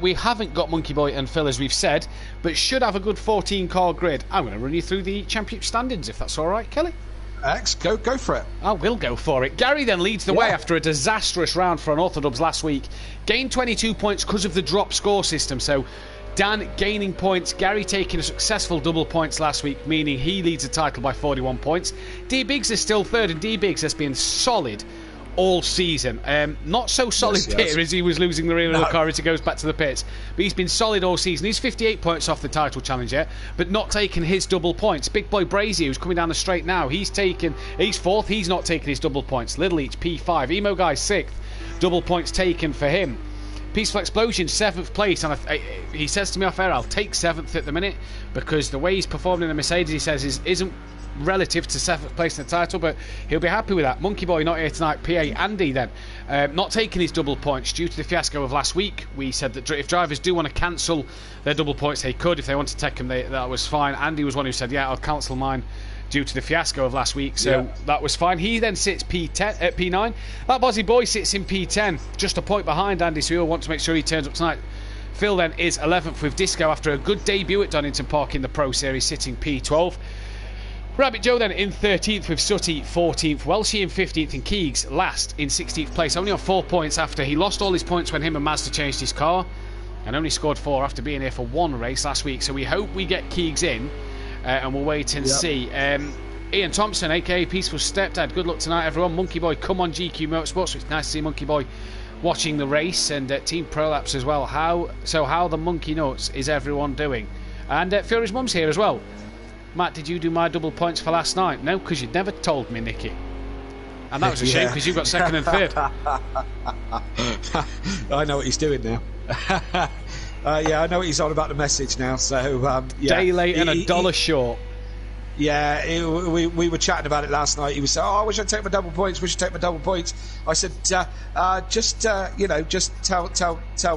We haven't got Monkey Boy and Phil as we've said, but should have a good 14-car grid. I'm going to run you through the championship standings if that's alright, Kelly. X, go for it. I will go for it. Gary then leads the way after a disastrous round for Unorthodox last week. Gained 22 points because of the drop score system. So Dan gaining points, Gary taking a successful double points last week, meaning he leads the title by 41 points. D Biggs is still 3rd, and D Biggs has been solid all season. Not so solid here as he was losing the rear of the car as he goes back to the pits, but he's been solid all season. He's 58 points off the title challenge yet, but not taking his double points. Big Boy Brazier, who's coming down the straight now, he's 4th, he's not taking his double points. Little Each P5, Emo Guy 6th, double points taken for him. Peaceful Explosion 7th place, and he says to me off air, I'll take 7th at the minute, because the way he's performed in the Mercedes, he says, isn't relative to 7th place in the title, but he'll be happy with that. Monkey Boy not here tonight. PA Andy then not taking his double points due to the fiasco of last week. We said that if drivers do want to cancel their double points, they could. If they want to take them, that was fine. Andy was one who said, I'll cancel mine due to the fiasco of last week, so that was fine. He then sits P9. That Bozzy Boy sits in P10, just a point behind Andy, so he'll want to make sure he turns up tonight. Phil then is 11th with Disco after a good debut at Donington Park in the Pro Series, sitting P12. Rabbit Joe then in 13th with Sutty 14th, Welshie in 15th, and Keegs last in 16th place, only on 4 points after he lost all his points when him and Mazda changed his car, and only scored 4 after being here for 1 race last week. So we hope we get Keegs in, and we'll wait and see. Ian Thompson, aka Peaceful Stepdad, good luck tonight everyone. Monkey Boy, come on GQ Motorsports. It's nice to see Monkey Boy watching the race, and Team Prolapse as well. How the monkey nuts is everyone doing? And Fury's mum's here as well. Matt, did you do my double points for last night? No, because you'd never told me, Nicky. And that was a shame, because you got 2nd and 3rd. I know what he's doing now. I know what he's on about the message now. So day late and $1 short. Yeah, we were chatting about it last night. He was saying, "Oh, I wish I'd take my double points. Wish I'd take my double points." I said, "Just tell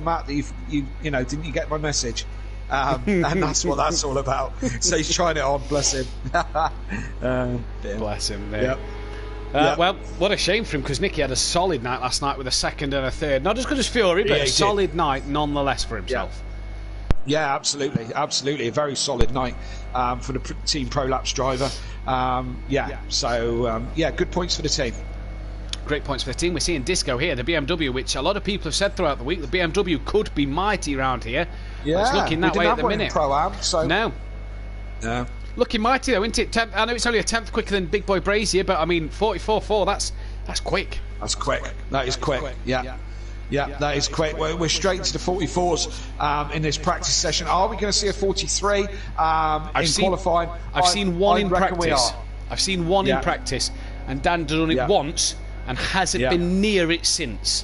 Matt that you didn't you get my message?" And that's what that's all about. So he's trying it on, bless him. Bless him, mate. Yep. Well, what a shame for him, because Nicky had a solid night last night with a second and a third. Not as good as Fury, but a solid night nonetheless for himself. Yeah, absolutely. A very solid night for the Team ProLapse driver. So good points for the team. Great points for the team. We're seeing Disco here, the BMW, which a lot of people have said throughout the week, the BMW could be mighty around here. Yeah, it's looking that way at the minute. Pro-Am, so No. Looking mighty though, isn't it? I know it's only a tenth quicker than Big Boy Brazier, but I mean 44.4. That's quick. That's quick. That is quick. Yeah, that is quick. We're straight into the 44s in this practice session. Are we going to see a 43 in qualifying? I've seen one in practice. I've seen one in practice, and Dan done it once and hasn't been near it since.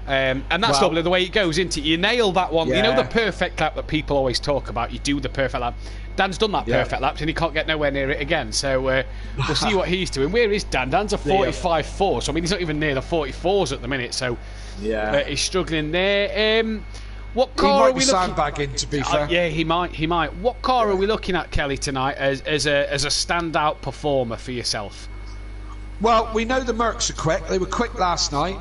And that's probably the way it goes, isn't it? You nail that one. You know the perfect lap that people always talk about. You do the perfect lap. Dan's done that perfect lap, and he can't get nowhere near it again. So we'll see what he's doing. Where is Dan? Dan's a 45.4. So I mean, he's not even near the 44s at the minute. So he's struggling there. What car are we looking? Sandbagging, to be fair. Yeah, he might. What car are we looking at, Kelly, tonight as a standout performer for yourself? Well, we know the Mercs are quick. They were quick last night.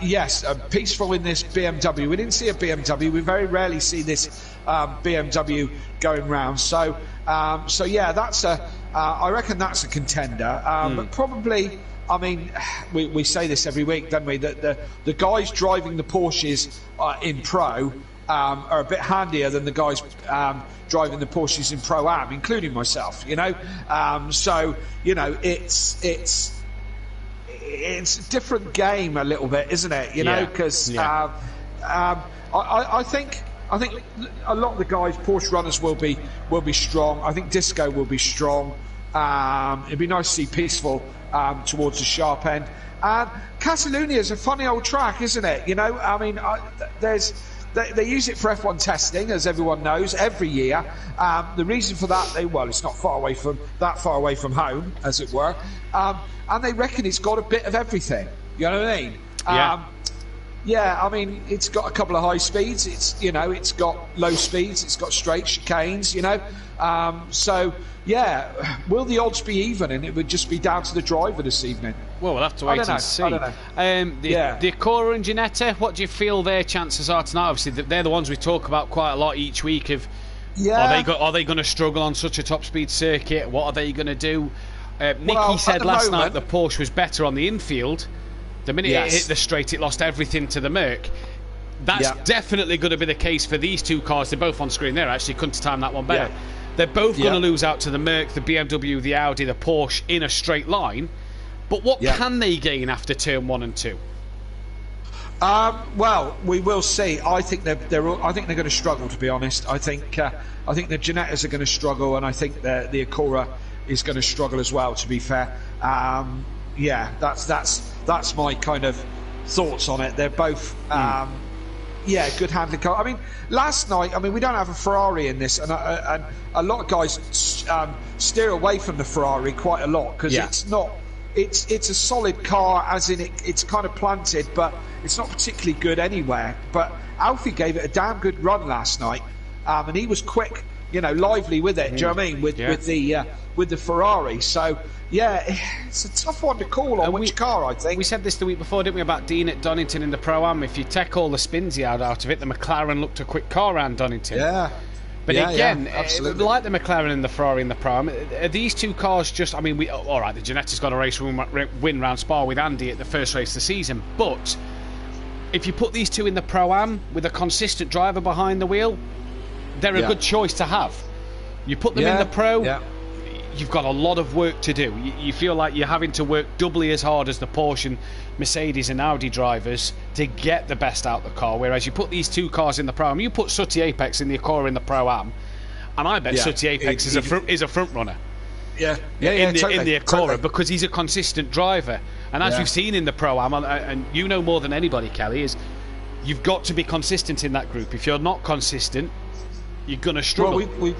Yes, peaceful in this BMW. We didn't see a BMW. We very rarely see this BMW going round. So yeah, that's I reckon that's a contender. But probably, I mean, we say this every week, don't we? That the guys driving the Porsches in Pro are a bit handier than the guys driving the Porsches in Pro-Am, including myself, so it's a different game a little bit, isn't it, because I think a lot of the guys, Porsche runners, will be strong. I think Disco will be strong. It'd be nice to see Peaceful towards the sharp end, and Catalunya is a funny old track, isn't it? I mean, They use it for F1 testing, as everyone knows, every year. The reason for that, it's not that far away from home, as it were. And they reckon it's got a bit of everything. You know what I mean? I mean, it's got a couple of high speeds. It's got low speeds. It's got straight chicanes. So yeah, will the odds be even? And it would just be down to the driver this evening. Well, we'll have to wait and see. I don't know. The Acura and Ginetta, what do you feel their chances are tonight? Obviously, they're the ones we talk about quite a lot each week. Are they going to struggle on such a top speed circuit? What are they going to do? Nicky said last night the Porsche was better on the infield. The minute it hit the straight, it lost everything to the Merc. That's definitely going to be the case for these two cars. They're both on screen there. Actually, couldn't have timed that one better. They're both going to lose out to the Merc, the BMW, the Audi, the Porsche in a straight line. But what can they gain after turn 1 and 2? Well, we will see. I think they're going to struggle, to be honest. I think the Ginettas are going to struggle, and I think the Acura is going to struggle as well, to be fair. That's my kind of thoughts on it. They're both good handling car. I mean, last night, we don't have a Ferrari in this, and a lot of guys steer away from the Ferrari quite a lot, because it's not. It's a solid car, as in it's kind of planted, but it's not particularly good anywhere. But Alfie gave it a damn good run last night, and he was quick, lively with it. Do you know what I mean? With the Ferrari. So yeah, it's a tough one to call on which car, I think. We said this the week before, didn't we, about Dean at Donington in the Pro-Am? If you take all the spins he had out of it, the McLaren looked a quick car around Donington. Yeah. But again, like the McLaren and the Ferrari and the Pro-Am, are these two cars just... all right, the Ginetta's got a race win round Spa with Andy at the first race of the season, but if you put these two in the Pro-Am with a consistent driver behind the wheel, they're a good choice to have. You put them in the Pro, you've got a lot of work to do. You feel like you're having to work doubly as hard as the Porsche and Mercedes and Audi drivers to get the best out of the car, whereas you put these two cars in the Pro-Am, you put Sooty Apex in the Acura in the Pro-Am, and I bet Sooty Apex is a front runner in the Acura, because he's a consistent driver. And as you've seen in the Pro-Am, and you know more than anybody, Kelly, is you've got to be consistent in that group. If you're not consistent, you're going to struggle. Well,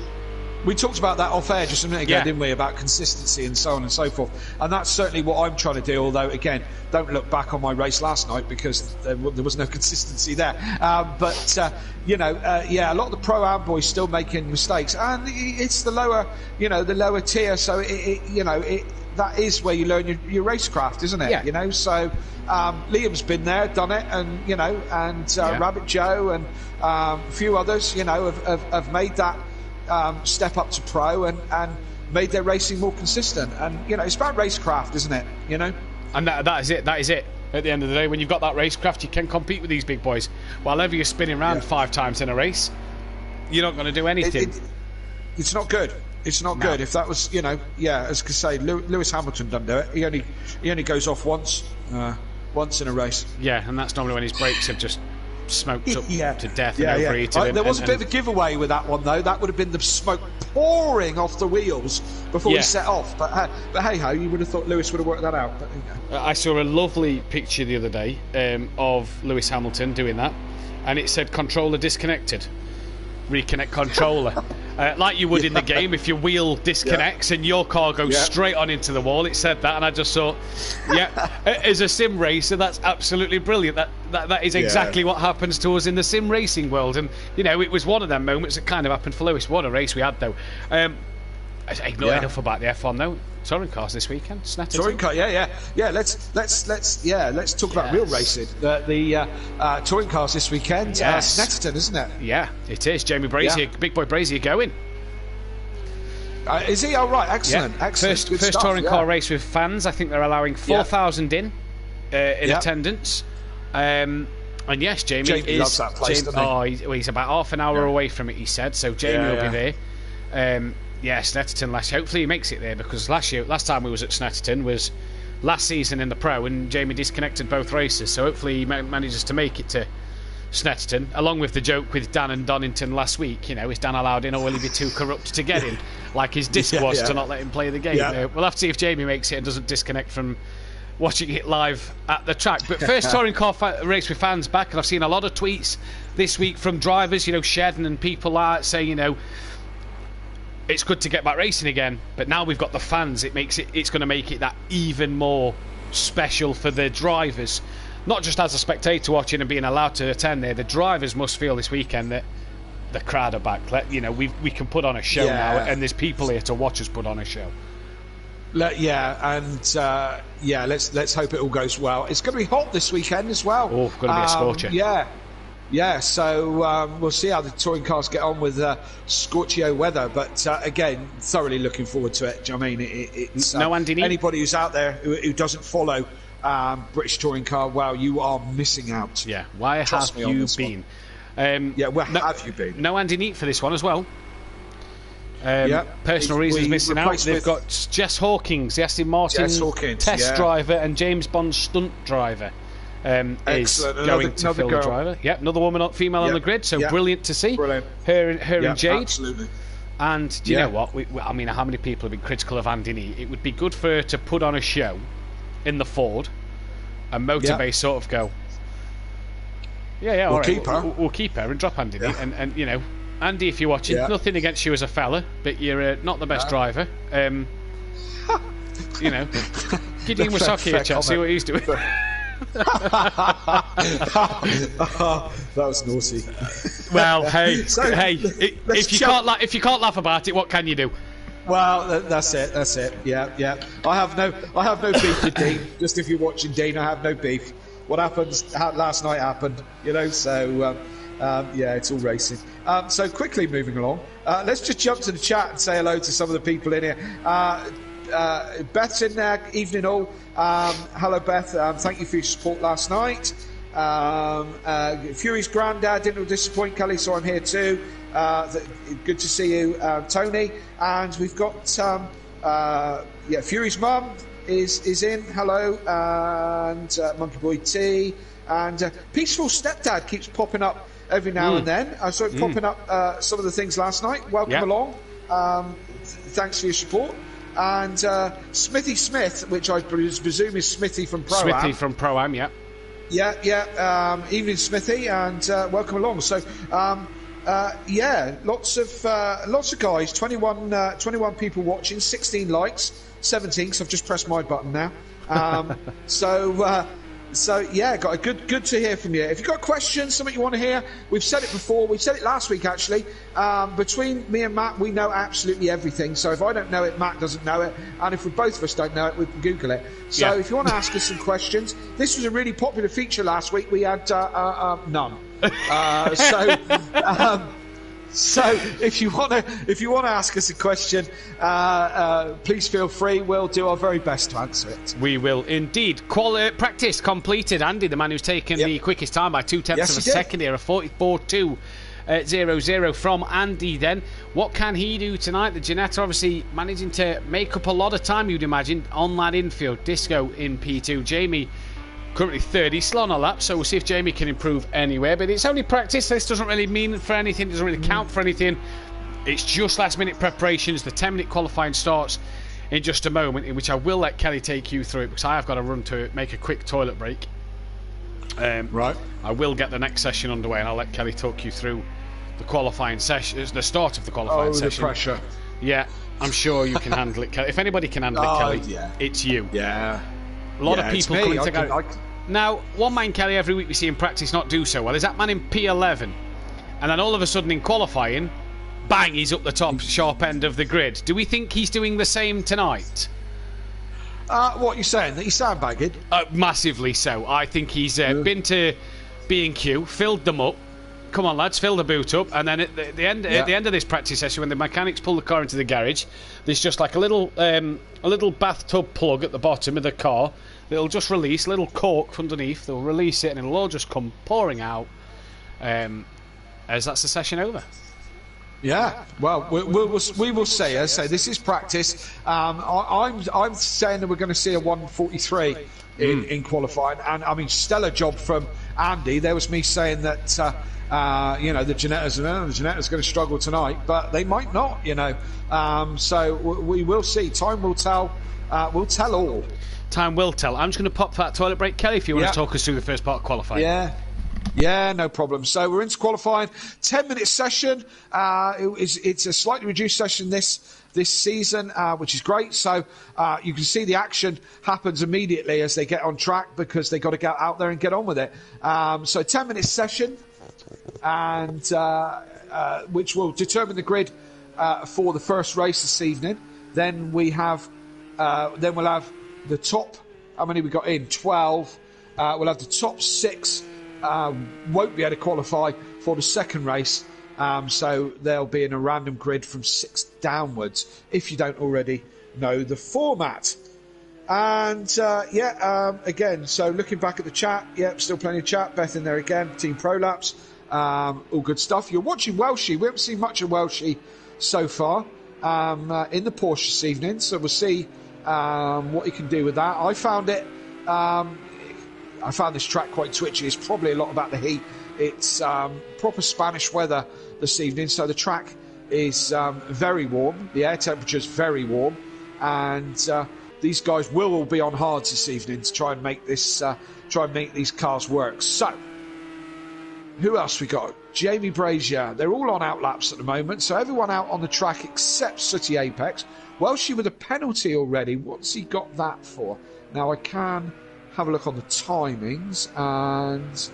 We talked about that off air just a minute ago, Yeah. didn't we? About consistency and so on and so forth. And that's certainly what I'm trying to do. Although, again, don't look back on my race last night because there was no consistency there. But a lot of the pro-am boys still making mistakes, and it's the lower tier. So that is where you learn your racecraft, isn't it? Yeah. So Liam's been there, done it, and Rabbit Joe and a few others, have made that step up to pro and made their racing more consistent. And it's about racecraft, isn't it? And that is it. That is it. At the end of the day, when you've got that racecraft, you can compete with these big boys. While ever you're spinning around 5 times in a race, you're not going to do anything. It's not good. It's not good. If that was, as I say, Lewis Hamilton doesn't do it. He only goes off once in a race. Yeah, and that's normally when his brakes have just smoked up to death and Yeah. overheated him. There was a bit of a giveaway with that one, though. That would have been the smoke pouring off the wheels before he set off. But hey ho, you would have thought Lewis would have worked that out. But, I saw a lovely picture the other day of Lewis Hamilton doing that, and it said controller disconnected. Reconnect controller. Like you would in the game if your wheel disconnects and your car goes straight on into the wall. It said that, and I just thought, as a sim racer, that's absolutely brilliant. That is exactly what happens to us in the sim racing world. And it was one of them moments that kind of happened for Lewis. What a race we had, though. Ignore enough about the F1 though. Touring cars this weekend. Snetterton. Touring car, yeah. Let's talk about real racing. The touring cars this weekend. Snetterton, isn't it? Yeah, it is. Jamie Brazier, Big Boy Brazier, going. Is he? Oh, right. Excellent. Yeah. Excellent. First touring car race with fans. I think they're allowing 4,000 in attendance. And yes, Jamie loves that place, doesn't he? He's about half an hour away from it, he said. So Jamie will be there. Snetterton last year. Hopefully he makes it there, because last time we was at Snetterton was last season in the Pro, and Jamie disconnected both races. So hopefully he manages to make it to Snetterton, along with the joke with Dan and Donington last week. Is Dan allowed in, or will he be too corrupt to get in, like his disc was to not let him play the game? We'll have to see if Jamie makes it and doesn't disconnect from watching it live at the track. But first touring car race with fans back, and I've seen a lot of tweets this week from drivers, Shedden and people saying, it's good to get back racing again, but now we've got the fans. It's going to make it that even more special for the drivers, not just as a spectator watching and being allowed to attend there. The drivers must feel this weekend that the crowd are back. We can put on a show now, and there's people here to watch us put on a show. Let's hope it all goes well. It's going to be hot this weekend as well. Oh, going to be a scorcher. So we'll see how the touring cars get on with scorchio weather. But again, thoroughly looking forward to it. Do you know what I mean? It's no Andy Neat? Anybody who's out there who doesn't follow British touring car, well, you are missing out. Yeah, where have you been? Where have you been? No Andy Neat for this one as well. Personal reasons missing out. They've got Jess Hawkins, the Aston Martin test driver, and James Bond stunt driver. Is going to fill the driver. Another female on the grid, so brilliant to see. Brilliant. Her and Jade. Absolutely. And do you know what? How many people have been critical of Andy Neat? It would be good for her to put on a show in the Ford and Motorbase sort of go, all right, keep her. We'll keep her and drop Andy Neat. And Andy, if you're watching, nothing against you as a fella, but you're not the best driver. Gideon Wasaki here, chat, see what he's doing. That was naughty. Well, if you can't laugh about it, what can you do? Well, that's it. Yeah. I have no beef with Dean. Just if you're watching Dean, I have no beef. What happens last night happened, So it's all racing. So quickly moving along. Let's just jump to the chat and say hello to some of the people in here. Beth's in there. Evening all. Hello, Beth. Thank you for your support last night. Fury's granddad didn't disappoint, Kelly, so I'm here too. Good to see you, Tony. And we've got Fury's mum is in. Hello, and Monkey Boy T, and Peaceful Stepdad keeps popping up every now and then. I saw it popping up some of the things last night. Welcome along. Thanks for your support. And Smithy Smith, which I presume is Smithy from Pro-Am. Smithy from Pro-Am, Evening, Smithy, and welcome along. So, Yeah, lots of guys. 21 people watching, 16 likes, 17 because I've just pressed my button now. So yeah, got a good to hear from you. If you've got questions, something you want to hear, we've said it before. We've said it last week actually. Between me and Matt, we know absolutely everything. So if I don't know it, Matt doesn't know it, and if both of us don't know it, we can Google it. So if you want to ask us some questions, this was a really popular feature last week. We had none. So if you want to ask us a question, please feel free. We'll do our very best to answer it. We will indeed. Practice completed. Andy, the man who's taken the quickest time by 2/10 of a second here, a 44.200 from Andy. Then what can he do tonight? The Ginetta obviously managing to make up a lot of time, you'd imagine, on that infield. Disco in P2. Jamie currently 30, still on a lap, so we'll see if Jamie can improve anywhere. But it's only practice. This doesn't really mean for anything. It doesn't really count for anything. It's just last-minute preparations. The 10-minute qualifying starts in just a moment, in which I will let Kelly take you through it, because I have got to run to make a quick toilet break. Right. I will get the next session underway, and I'll let Kelly talk you through the qualifying session, the start of the qualifying session. The pressure. Yeah, I'm sure you can handle it, Kelly. If anybody can handle it, Kelly, it's you. Yeah. A lot of people coming together. Now, one man, Kelly, every week we see in practice not do so well. Is that man in P11? And then all of a sudden in qualifying, bang, he's up the top sharp end of the grid. Do we think he's doing the same tonight? What are you saying? That he's sandbagging? Massively so. I think he's been to B&Q, filled them up. Come on, lads, fill the boot up. And then at the end of this practice session, when the mechanics pull the car into the garage, there's just like a little bathtub plug at the bottom of the car. It'll just release a little cork underneath. They'll release it, and it'll all just come pouring out as that's the session over. Yeah, well, we will see. As I say, this is practice. I'm saying that we're going to see a 1:43 in qualifying, and I mean, stellar job from Andy. There was me saying that the Ginetta's going to struggle tonight, but they might not. So we will see. Time will tell. Will tell all. Time will tell. I'm just going to pop for that toilet break, Kelly, if you want to talk us through the first part of qualifying. Yeah, no problem. So we're into qualifying. 10-minute session. It's a slightly reduced session this season, which is great. So you can see the action happens immediately as they get on track, because they got to get out there and get on with it. So 10-minute session, and which will determine the grid for the first race this evening. Then we'll have the top. How many we got in? 12. We'll have the top 6. Won't be able to qualify for the second race, so they'll be in a random grid from 6 downwards, if you don't already know the format. And again, so looking back at the chat, still plenty of chat. Beth in there again, Team Prolapse, all good stuff. You're watching Welshie. We haven't seen much of Welshie so far in the Porsche this evening, so we'll see what he can do with that. I found this track quite twitchy. It's probably a lot about the heat. It's proper Spanish weather this evening, so the track is very warm. The air temperature is very warm, and these guys will all be on hards this evening to try and make these cars work. So, who else we got? Jamie Brazier. They're all on outlaps at the moment, so everyone out on the track except Sooty Apex. Welshie with a penalty already. What's he got that for? Now I can have a look on the timings, and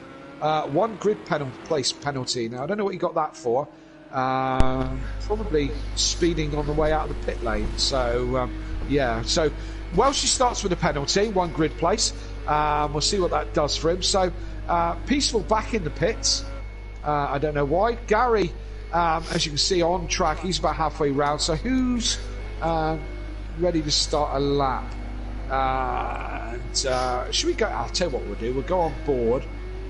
1 grid place penalty. Now I don't know what he got that for. Probably speeding on the way out of the pit lane. So so Welshie starts with a penalty, 1 grid place. We'll see what that does for him. So Peaceful back in the pits. I don't know why. Gary, as you can see on track, he's about halfway round. So who's ready to start a lap? Should we go? I'll tell you what we'll do. We'll go on board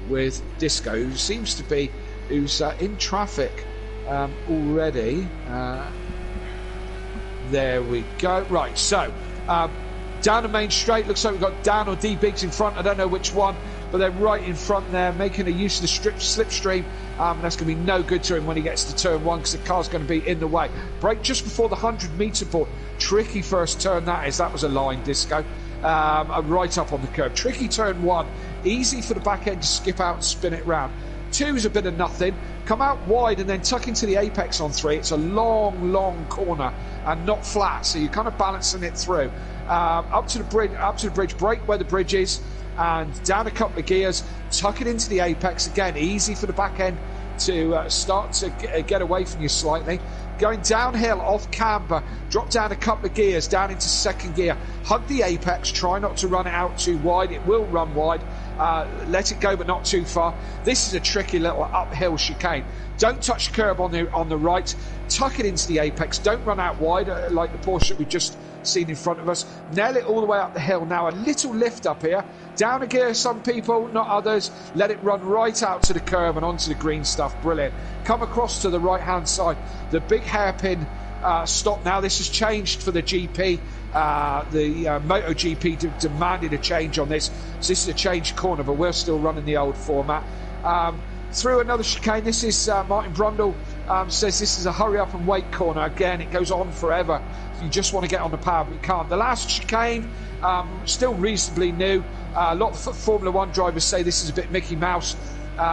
with Disco, who seems to be who's in traffic already. There we go. Right, so down the main straight, looks like we've got Dan or D Biggs in front. I don't know which one, but they're right in front there, making a use of the slipstream. That's going to be no good to him when he gets to turn 1, because the car's going to be in the way. Brake just before the 100-metre board. Tricky first turn that is. That was a line, Disco. Right up on the curb. Tricky turn 1. Easy for the back end to skip out and spin it round. 2 is a bit of nothing. come out wide and then tuck into the apex on 3. It's a long corner and not flat, so you're kind of balancing it through. Up to the bridge, brake where the bridge is, and down a couple of gears, tuck it into the apex. Again, easy for the back end to start to get away from you slightly. Going downhill off camber, drop down a couple of gears, down into second gear, hug the apex, try not to run it out too wide. It will run wide. Let it go, but not too far. This is a tricky little uphill chicane. Don't touch the curb on the right. Tuck it into the apex. Don't run out wide like the Porsche that we've just seen in front of us. Nail it all the way up the hill. Now a little lift up here. Down a gear, some people, not others. Let it run right out to the curb and onto the green stuff. Brilliant. Come across to the right-hand side. The big hairpin stop now. This has changed for the GP. The MotoGP demanded a change on this. So this is a change corner, but we're still running the old format. Through another chicane. This is Martin Brundle says this is a hurry up and wait corner. Again, it goes on forever. You just want to get on the power, but you can't. The last chicane, still reasonably new. A lot of Formula 1 drivers say this is a bit Mickey Mouse.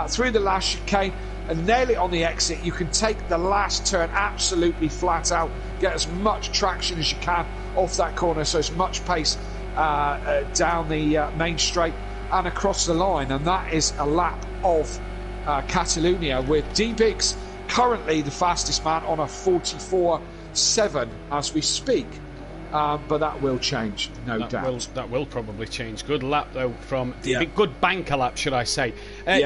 Through the last chicane and nail it on the exit. You can take the last turn absolutely flat out. Get as much traction as you can off that corner, so as much pace down the main straight and across the line. And that is a lap of Catalonia, with D-Biggs currently the fastest man on a 44.7 as we speak. But that will change, no doubt. That will probably change. Good lap, though, from good banker lap, should I say.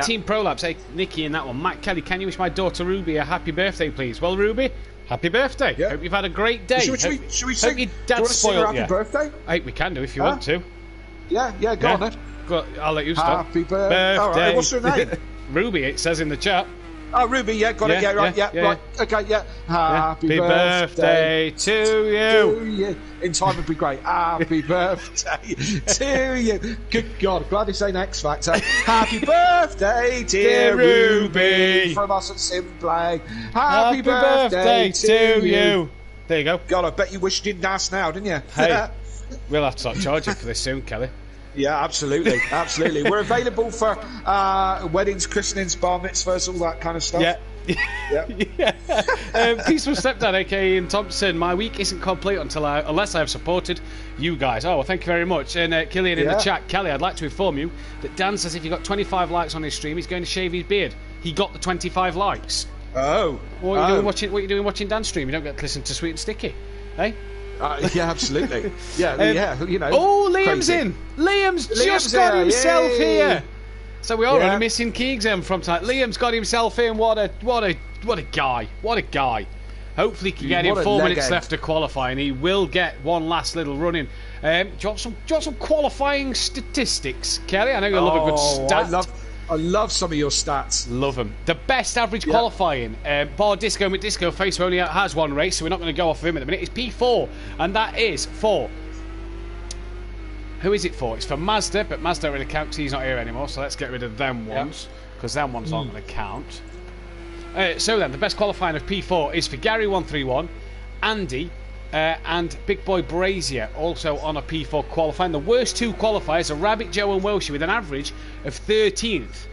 Team Pro Labs, hey, Nicky in that one. Matt Kelly, can you wish my daughter Ruby a happy birthday, please? Well, Ruby, happy birthday. Yeah. Hope you've had a great day. Should we sing? Hope your dad spoiled you. Happy birthday? Hey, we can do if you want to. Yeah, go on then. Go, I'll let you start. Happy birthday. All right, what's her name? Ruby, it says in the chat. Oh, Ruby, yeah, got it, right, right, okay, yeah. Happy birthday to you. In time would be great. Happy birthday to you. Good God, glad this ain't X Factor. Happy birthday, dear Ruby. From us at SimPlay. Happy birthday to you. There you go. God, I bet you wish you didn't ask now, didn't you? Hey, we'll have to start charging for this soon, Kelly. Yeah, absolutely. We're available for weddings, christenings, bar mitzvahs, all that kind of stuff. Yeah. Peaceful Stepdad, aka Ian Thompson. My week isn't complete unless I have supported you guys. Oh, well, thank you very much. And Killian in the chat, Kelly, I'd like to inform you that Dan says if he got 25 likes on his stream, he's going to shave his beard. He got the 25 likes. Oh. What are you doing watching Dan's stream? You don't get to listen to Sweet and Sticky, eh? Yeah, absolutely. You know. Oh, Liam's crazy. In. Liam's just got himself here. So we are only missing Keegsem from tonight. Liam's got himself in. What a guy. What a guy. Hopefully he can get in 4 minutes left to qualify, and he will get one last little run in. Do you want some qualifying statistics, Kelly? I know you love a good stat. I love some of your stats. Love them. The best average qualifying, bar Disco McDisco Face only has one race, so we're not going to go off of him at the minute. It's P4, and that is for... Who is it for? It's for Mazda, but Mazda don't really count because he's not here anymore, so let's get rid of them ones, because them ones aren't going to count. So then, the best qualifying of P4 is for Gary131, Andy, and Big Boy Brazier, also on a P4 qualifying. The worst two qualifiers are Rabbit Joe and Welshie with an average of 13th.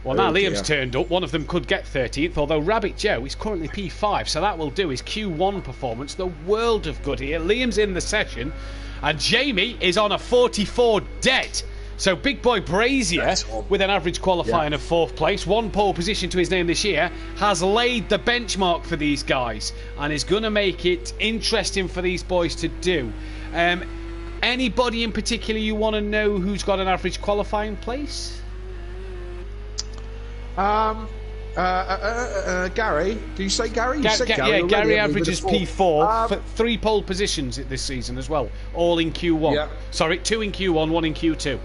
Well, now Liam's turned up. One of them could get 13th, although Rabbit Joe is currently P5, so that will do his Q1 performance the world of good here. Liam's in the session, and Jamie is on a 44 dead. So Big Boy Brazier, with an average qualifying of 4th place, one pole position to his name this year, has laid the benchmark for these guys and is going to make it interesting for these boys to do. Anybody in particular you want to know who's got an average qualifying place? Gary. Did you say Gary? You said Gary. Yeah, Gary averages P4 for 3 pole positions this season as well, all in Q1. Yeah. Sorry, 2 in Q1, 1 in Q2.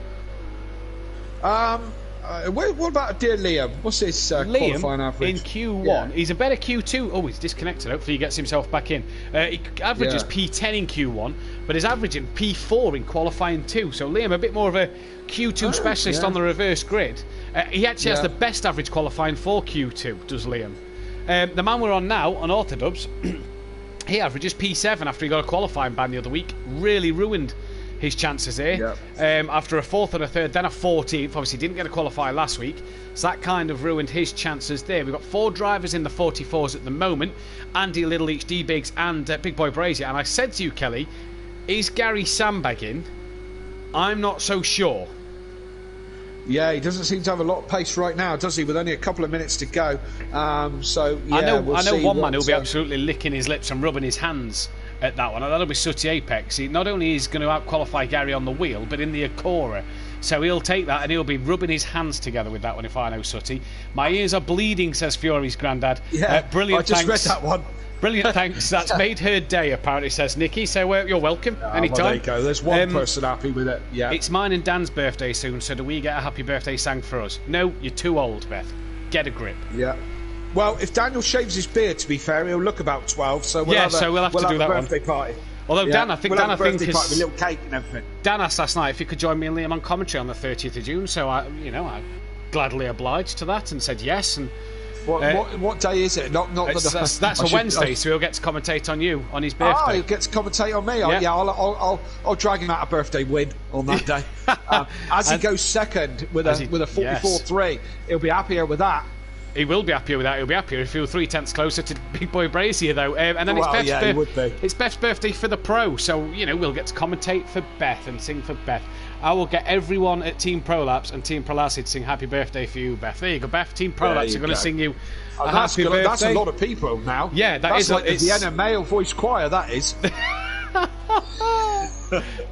What about dear Liam? What's his qualifying average? In Q1, he's a better Q2. Oh, he's disconnected. Hopefully he gets himself back in. He averages P10 in Q1, but is averaging P4 in qualifying too. So Liam, a bit more of a Q2 specialist on the reverse grid. He actually has the best average qualifying for Q2, does Liam. The man we're on now, on Orthodubs, he averages P7 after he got a qualifying ban the other week. Really ruined his chances here. After a 4th and a 3rd, then a 14th. Obviously, didn't get a qualifier last week, so that kind of ruined his chances there. We've got 4 drivers in the 44s at the moment: Andy, Little Each, D Biggs, and Big Boy Brazier. And I said to you, Kelly, is Gary sandbagging? I'm not so sure. Yeah, he doesn't seem to have a lot of pace right now, does he? With only a couple of minutes to go. So yeah, I know we'll one man who'll be absolutely licking his lips and rubbing his hands at that one, and that'll be Sooty Apex. He not only is going to out-qualify Gary on the wheel, but in the Acora. So he'll take that and he'll be rubbing his hands together with that one if I know Sooty. My ears are bleeding, says Fury's granddad. Yeah, brilliant, I just thanks. read that one. Brilliant, thanks. That's made her day, apparently, says Nikki. So you're welcome, anytime. Well, there you go. There's one person happy with it. Yeah. It's mine and Dan's birthday soon, so do we get a happy birthday sang for us? No, you're too old, Beth. Get a grip. Yeah. Well, if Daniel shaves his beard, to be fair, he'll look about 12. So we'll have to do that birthday party. Although Dan, I think we'll Dan, have a birthday party with a little cake and everything. Dan asked last night if he could join me and Liam on commentary on the 30th of June. So I gladly obliged to that and said yes. And what day is it? Not that's a Wednesday, so he'll get to commentate on you on his birthday. Oh, he'll get to commentate on me. Yeah. I'll drag him out a birthday win on that day. As he goes second with a 44.3, he'll be happier with that. He will be happier with that. He'll be happier if he was 3/10 closer to Big Boy Brazier, though. And then it's Beth's birthday for the pro, so we'll get to commentate for Beth and sing for Beth. I will get everyone at Team Prolapse and Team Prolacid to sing happy birthday for you, Beth. There you go, Beth. Team Prolapse are going to sing you a happy birthday. That's a lot of people now. Yeah, that's like the Vienna male voice choir, that is.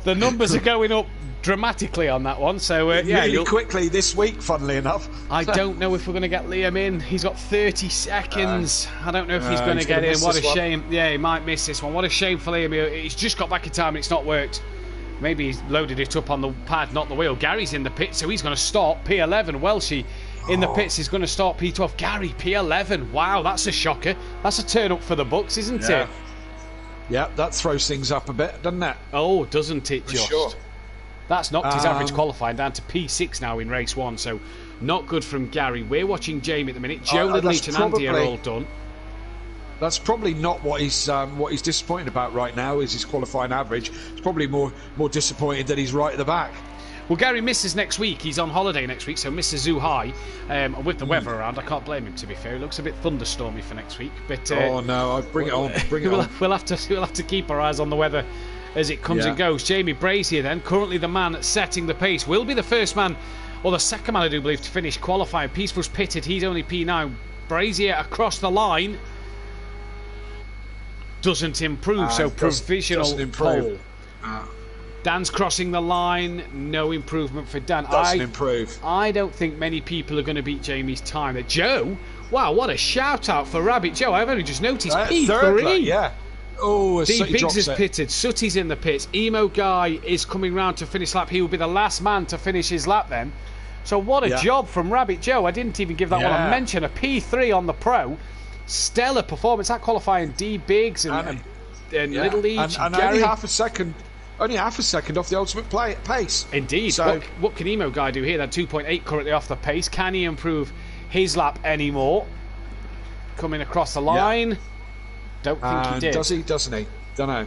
The numbers are going up dramatically on that one, so really quickly this week, funnily enough. I don't know if we're going to get Liam in. He's got 30 seconds. I don't know if he's going to get in. What a shame. Yeah, he might miss this one. What a shame for Liam. He's just got back in time and it's not worked. Maybe he's loaded it up on the pad, not the wheel. Gary's in the pit, so he's going to start P11. Welshie in the pits is going to start P12. Gary, P11. Wow, that's a shocker. That's a turn up for the books, isn't it? Yeah, that throws things up a bit, doesn't it? Oh, doesn't it just? Sure. That's knocked his average qualifying down to P6 now in race 1, so not good from Gary. We're watching Jamie at the minute. Joe, Little Each and Andy are all done. That's probably not what he's disappointed about right now, is his qualifying average. He's probably more disappointed that he's right at the back. Well, Gary misses next week. He's on holiday next week, so misses Zoo High. With the weather around, I can't blame him, to be fair. It looks a bit thunderstormy for next week. But oh no, bring it on. We'll have to keep our eyes on the weather as it comes and goes. Jamie Brazier, then, currently the man setting the pace, will be the first man, or the second man, I do believe, to finish qualifying. Peaceful's pitted. He's only P9. Brazier across the line. Doesn't improve, so provisional pole. Dan's crossing the line, no improvement for Dan. Doesn't improve. I don't think many people are going to beat Jamie's time. Joe, wow, what a shout out for Rabbit Joe. I've only just noticed P3. Yeah. Oh, D Biggs is pitted. Sooty's in the pits. Emo Guy is coming round to finish lap. He will be the last man to finish his lap then. So what a job from Rabbit Joe. I didn't even give that one a mention. A P3 on the pro. Stellar performance. That qualifying D Biggs and Little Each and Gary. Only half a second off the ultimate pace. Indeed. So what can Emo Guy do here? That 2.8 currently off the pace. Can he improve his lap anymore? Coming across the line. Don't think he did. Does he? Doesn't he? Don't know.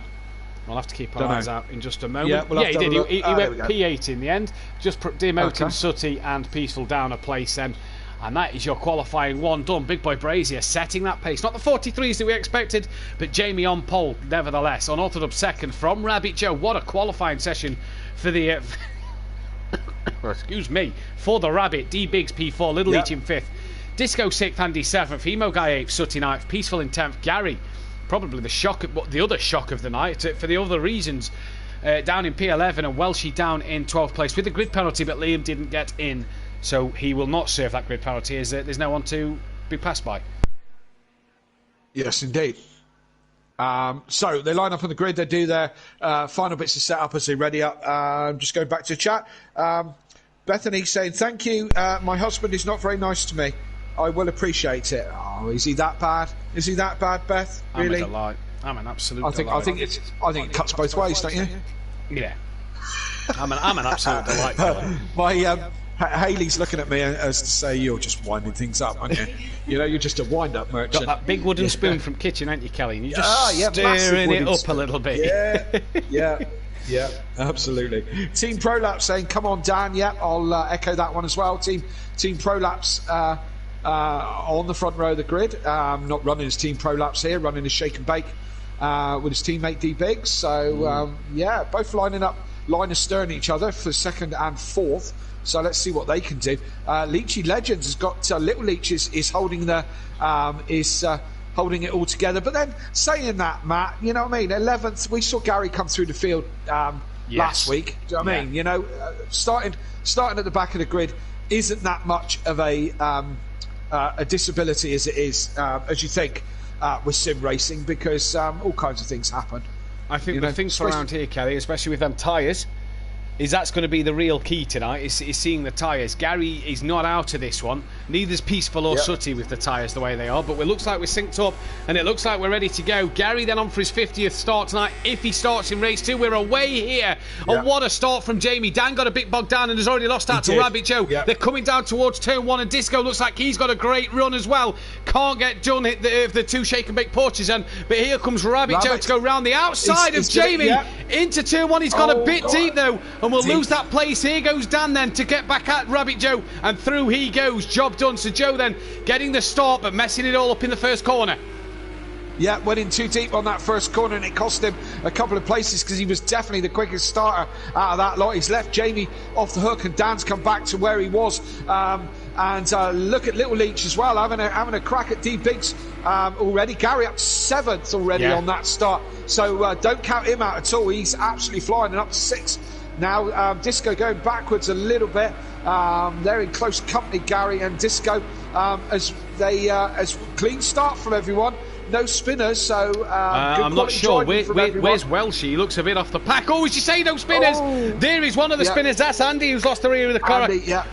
We'll have to keep our eyes out in just a moment. Yeah, he did. He went P8 in the end. Just demoting Sooty and Peaceful down a place then. And that is your qualifying one done. Big Boy Brazier setting that pace. Not the 43s that we expected, but Jamie on pole nevertheless. Unorthodox second from Rabbit Joe. What a qualifying session for the... excuse me. For the Rabbit. D Biggs P4. Little Each in 5th. Disco 6th. Andy 7th. Emo Guy 8th. Sooty 9th. Peaceful in 10th. Gary, probably the other shock of the night for the other reasons. Down in P11 and Welshie down in 12th place with a grid penalty, but Liam didn't get in. So he will not serve that grid penalty as there's no one to be passed by. Yes, indeed. So they line up on the grid. They do their final bits of setup as they ready up. Just going back to chat. Bethany saying, thank you. My husband is not very nice to me. I will appreciate it. Oh, is he that bad? Is he that bad, Beth? Really? I'm a delight. I'm an absolute delight. I think it cuts both ways, don't you? Yeah. I'm an absolute delight. My Hayley's looking at me as to say, you're just winding things up, aren't you? You're just a wind-up merchant. Got that big wooden spoon from kitchen, ain't you, Kelly? And you're just stirring it up a little bit. Yeah. Yeah, absolutely. Team Prolapse saying, "Come on, Dan." Yep, I'll echo that one as well. Team Prolapse on the front row of the grid, not running his Team Prolapse here, running his shake and bake with his teammate D Biggs. So yeah, both lining up, line astern each other for second and fourth. So let's see what they can do. Leachy Legends has got Little Leach is holding the holding it all together. But then saying that, Matt, you know what I mean? 11th, we saw Gary come through the field last week. Do you know what I mean? You know, starting at the back of the grid isn't that much of a disability as it is as you think with sim racing, because all kinds of things happen. I think the things around here, Kelly, especially with them tyres, is that's going to be the real key tonight, is seeing the tyres. Gary is not out of this one. Neither's Peaceful or Sooty with the tyres the way they are, but it looks like we're synced up, and it looks like we're ready to go. Gary then on for his 50th start tonight. If he starts in race 2, we're away here. And what a start from Jamie. Dan got a bit bogged down and has already lost out to Rabbit Joe. They're coming down towards turn 1, and Disco looks like he's got a great run as well. Can't get done hit the 2 shake and bake Porsches, but here comes Rabbit Joe to go round the outside of Jamie into turn 1. He's got a bit deep though, and we'll lose that place. Here goes Dan then to get back at Rabbit Joe, and through he goes. Job done. So Joe then getting the start, but messing it all up in the first corner. Yeah, went in too deep on that first corner, and it cost him a couple of places because he was definitely the quickest starter out of that lot. He's left Jamie off the hook, and Dan's come back to where he was. And look at Little Leach as well, having a crack at D Biggs already. Gary up to 7th already on that start. So don't count him out at all. He's absolutely flying, and up to 6th. Now Disco going backwards a little bit. They're in close company, Gary and Disco, as clean start from everyone. No spinners, so good I'm not sure. Where's Welshie? He looks a bit off the pack. Oh, as you say, no spinners. There is one of the spinners. That's Andy, who's lost the rear of the car.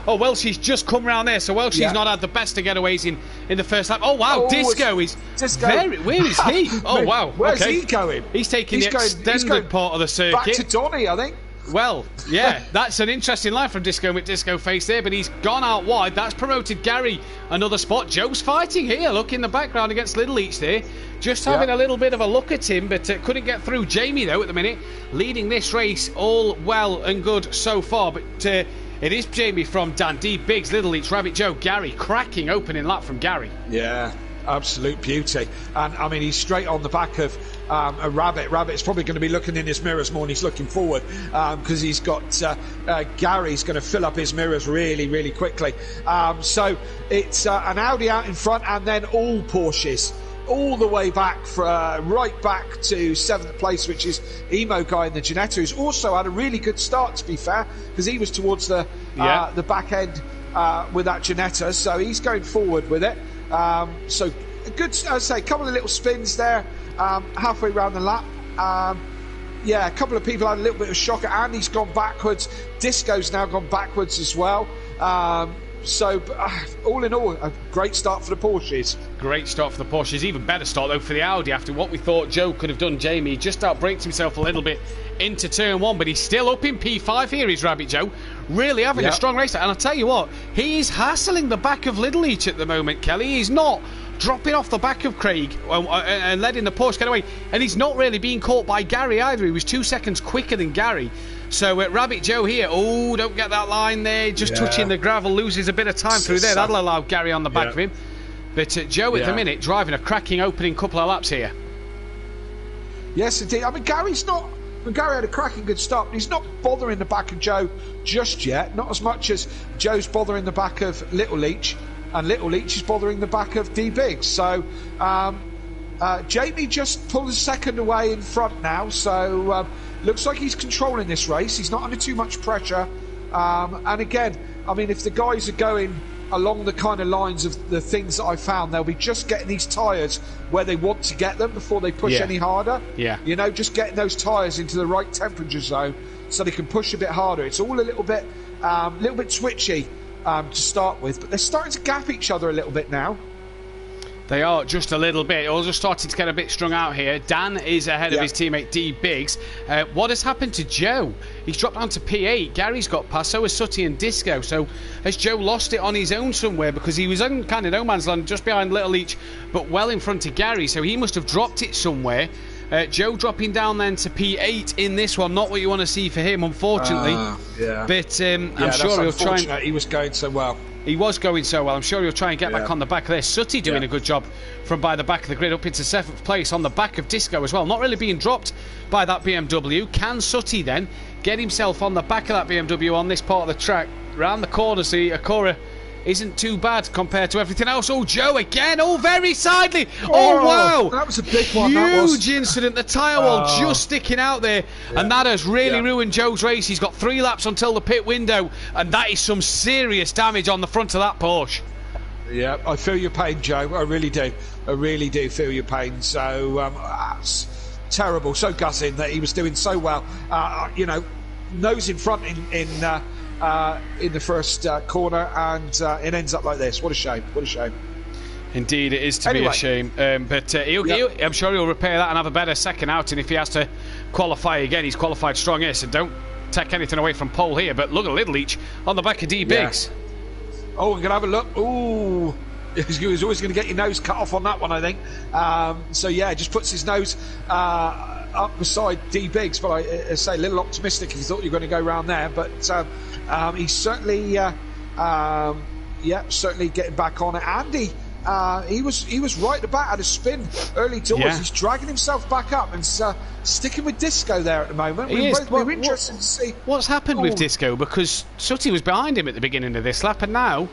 Oh, Welshie's just come round there, so Welshie's not had the best of getaways in the first lap. Oh wow, Disco is very. Where is he? Oh wow, where's he going? He's taking the extended part of the circuit. Back to Donny, I think. Well, yeah, that's an interesting line from Disco with Disco face there, but he's gone out wide. That's promoted Gary another spot. Joe's fighting here. Look in the background against Little Leach there. Just having a little bit of a look at him, but couldn't get through. Jamie, though, at the minute, leading this race all well and good so far. But it is Jamie from Dan, D Biggs, Little Leach, Rabbit Joe, Gary. Cracking opening lap from Gary. Yeah, absolute beauty. And, I mean, he's straight on the back of a Rabbit. Rabbit's probably going to be looking in his mirrors more than he's looking forward, because he's got Gary's going to fill up his mirrors really, really quickly. So it's an Audi out in front, and then all Porsches all the way back right back to 7th place, which is Emo Guy in the Ginetta, who's also had a really good start, to be fair, because he was towards the back end with that Ginetta, so he's going forward with it. So good, I say, a couple of little spins there halfway around the lap. A couple of people had a little bit of shock. Andy's gone backwards. Disco's now gone backwards as well. So all in all, a great start for the Porsches. Great start for the Porsches. Even better start though for the Audi after what we thought Joe could have done. Jamie just outbraked himself a little bit into turn 1, but he's still up in P5 here. He's Rabbit Joe, really having a strong race. And I'll tell you what, he's hassling the back of Little Leach at the moment, Kelly. He's not dropping off the back of Craig and letting the Porsche get away, and he's not really being caught by Gary either. He was 2 seconds quicker than Gary. So Rabbit Joe here, don't get that line there, just touching the gravel, loses a bit of time through there. That'll allow Gary on the back of him. But Joe at the minute driving a cracking opening couple of laps here. Yes, indeed. I mean, Gary had a cracking good start, but he's not bothering the back of Joe just yet, not as much as Joe's bothering the back of Little Leach, and Little Leach is bothering the back of D Biggs. So Jamie just pulled a second away in front now, so looks like he's controlling this race. He's not under too much pressure, and again, I mean, if the guys are going along the kind of lines of the things that I found, they'll be just getting these tyres where they want to get them before they push any harder. You know, just getting those tyres into the right temperature zone so they can push a bit harder. It's all a little bit twitchy to start with, but they're starting to gap each other a little bit now. They are just a little bit. Also starting to get a bit strung out here. Dan is ahead of his teammate D Biggs. What has happened to Joe? He's dropped down to P8. Gary's got past, so has Sooty and Disco. So has Joe lost it on his own somewhere, because he was in kind of no man's land just behind Little Leach, but well in front of Gary, so he must have dropped it somewhere. Joe dropping down then to P8 in this one. Not what you want to see for him, unfortunately. Yeah. But I'm sure he'll try. He was going so well. He was going so well. I'm sure he'll try and get back on the back of this. Sutty doing a good job from by the back of the grid up into 7th place on the back of Disco as well. Not really being dropped by that BMW. Can Sutty then get himself on the back of that BMW on this part of the track? Round the corner, see Akura isn't too bad compared to everything else. Oh, Joe again. Oh, very sidely. Oh, wow. That was a big one. Huge incident. The tyre wall just sticking out there. Yeah. And that has really ruined Joe's race. He's got 3 laps until the pit window. And that is some serious damage on the front of that Porsche. Yeah, I feel your pain, Joe. I really do. I really do feel your pain. So, it's terrible. So gutting that he was doing so well. You know, nose in front in the first corner, and it ends up like this. What a shame. What a shame. Indeed, it is to be a shame. But I'm sure he'll repair that and have a better second outing if he has to qualify again. He's qualified strong here, so don't take anything away from Pole here. But look at Little Leach on the back of D Biggs. Oh, we're going to have a look. Ooh. He's always going to get your nose cut off on that one, I think. So, yeah, just puts his nose up beside D Biggs. But I say a little optimistic if you thought you were going to go round there. But he's certainly, certainly getting back on it. Andy, he was right at the back, had a spin early doors. Yeah. He's dragging himself back up and sticking with Disco there at the moment. We're interested to see what's happened with Disco, because Sutty was behind him at the beginning of this lap, and now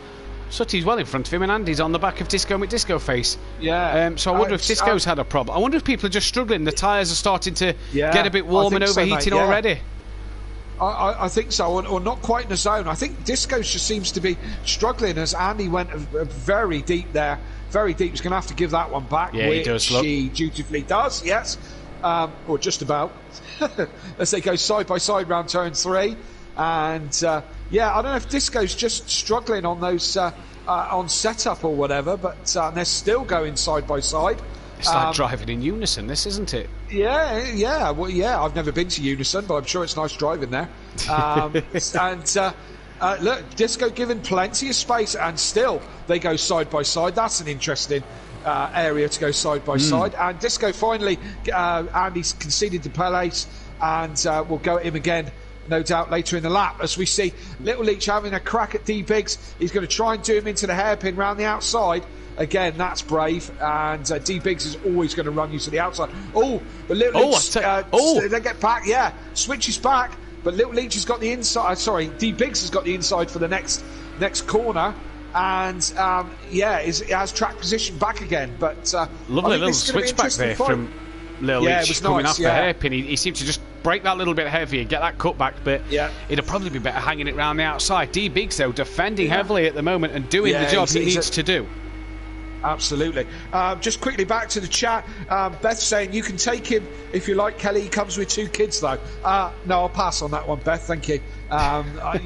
Sutty's well in front of him, and Andy's on the back of Disco with Disco face. Yeah. So I wonder if Disco's had a problem. I wonder if people are just struggling. The tyres are starting to get a bit warm and overheating already. I think so, or not quite in the zone. I think Disco just seems to be struggling as Andy went very deep there. Very deep. He's going to have to give that one back, which he does, he dutifully does, yes. Or just about. As they go side by side round turn 3. And, I don't know if Disco's just struggling on those on setup or whatever, but they're still going side by side. It's like driving in unison, this, isn't it? Yeah. Well, yeah, I've never been to unison, but I'm sure it's nice driving there. Look, Disco given plenty of space, and still they go side by side. That's an interesting area to go side by side. And Disco finally, Andy's conceded to Palace, and we'll go at him again, no doubt, later in the lap, as we see Little Leach having a crack at D Biggs. He's going to try and do him into the hairpin round the outside. Again, that's brave, and D Biggs is always going to run you to the outside. Oh, but Little Leach, they get back, switches back, but Little Leach has got the inside. Sorry, D Biggs has got the inside for the next corner, and has track position back again. But lovely little switch back there from Little Leach coming off the hairpin. He seemed to just break that little bit heavier, get that cut back, but it'd probably be better hanging it round the outside. D Biggs, though, defending heavily at the moment and doing the job he needs to do. Absolutely. Just quickly back to the chat. Beth saying you can take him if you like, Kelly. He comes with 2 kids, though. No, I'll pass on that one, Beth. Thank you. I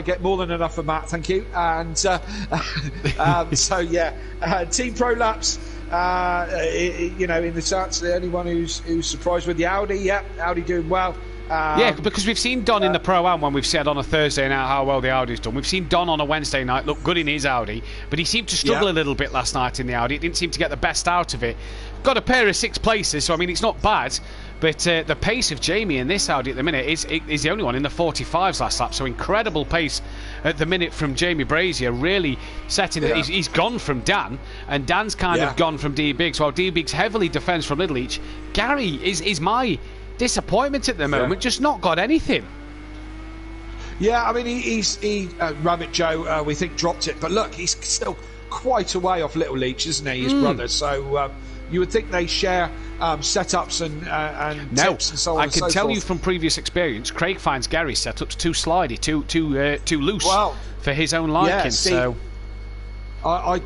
get more than enough for Matt. Thank you. And Team Pro Laps. In the charts, the only one who's surprised with the Audi. Yeah, Audi doing well. Because we've seen Don in the Pro-Am when we've said on a Thursday night how well the Audi's done. We've seen Don on a Wednesday night look good in his Audi, but he seemed to struggle a little bit last night in the Audi. It didn't seem to get the best out of it. Got a pair of 6 places, so I mean it's not bad, but the pace of Jamie in this Audi at the minute is the only one in the 45s last lap, so incredible pace at the minute from Jamie Brazier, really setting it. He's gone from Dan, and Dan's kind of gone from D Biggs, while D Biggs heavily defends from Little Leach. Gary is my disappointment at the moment, just not got anything. I mean he's Rabbit Joe we think dropped it, but look, he's still quite a way off Little Leach, isn't he, his brother? So you would think they share setups and tips and so on. I can tell you from previous experience, Craig finds Gary's setups too slidey, too loose for his own liking. So I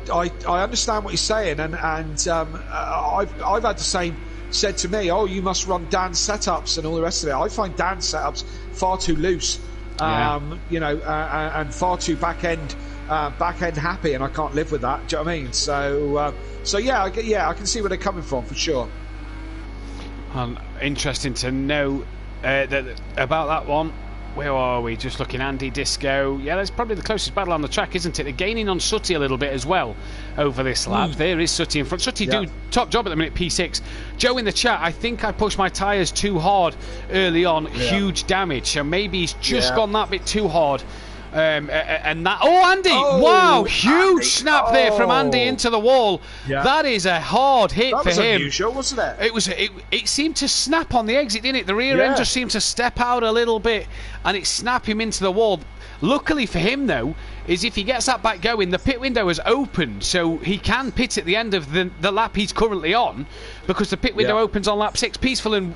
understand what he's saying, and I've had the same said to me, you must run Dan's setups and all the rest of it. I find Dan's setups far too loose, and far too back end happy, and I can't live with that. Do you know what I mean? So I can see where they're coming from for sure. Interesting to know about that one. Where are we? Just looking. Andy, Disco. Yeah, that's probably the closest battle on the track, isn't it? They're gaining on Sutty a little bit as well over this lap. There is Sutty in front. Sutty do top job at the minute, P6. Joe in the chat, I think I pushed my tyres too hard early on. Huge damage. So maybe he's just gone that bit too hard. And that. Oh, Andy! Wow, huge snap there from Andy into the wall. That is a hard hit for him. That was unusual, wasn't it? It seemed to snap on the exit, didn't it? The rear end just seemed to step out a little bit, and it snapped him into the wall. Luckily for him, though, is if he gets that back going, the pit window has opened, so he can pit at the end of the lap he's currently on, because the pit window opens on lap 6. Peaceful and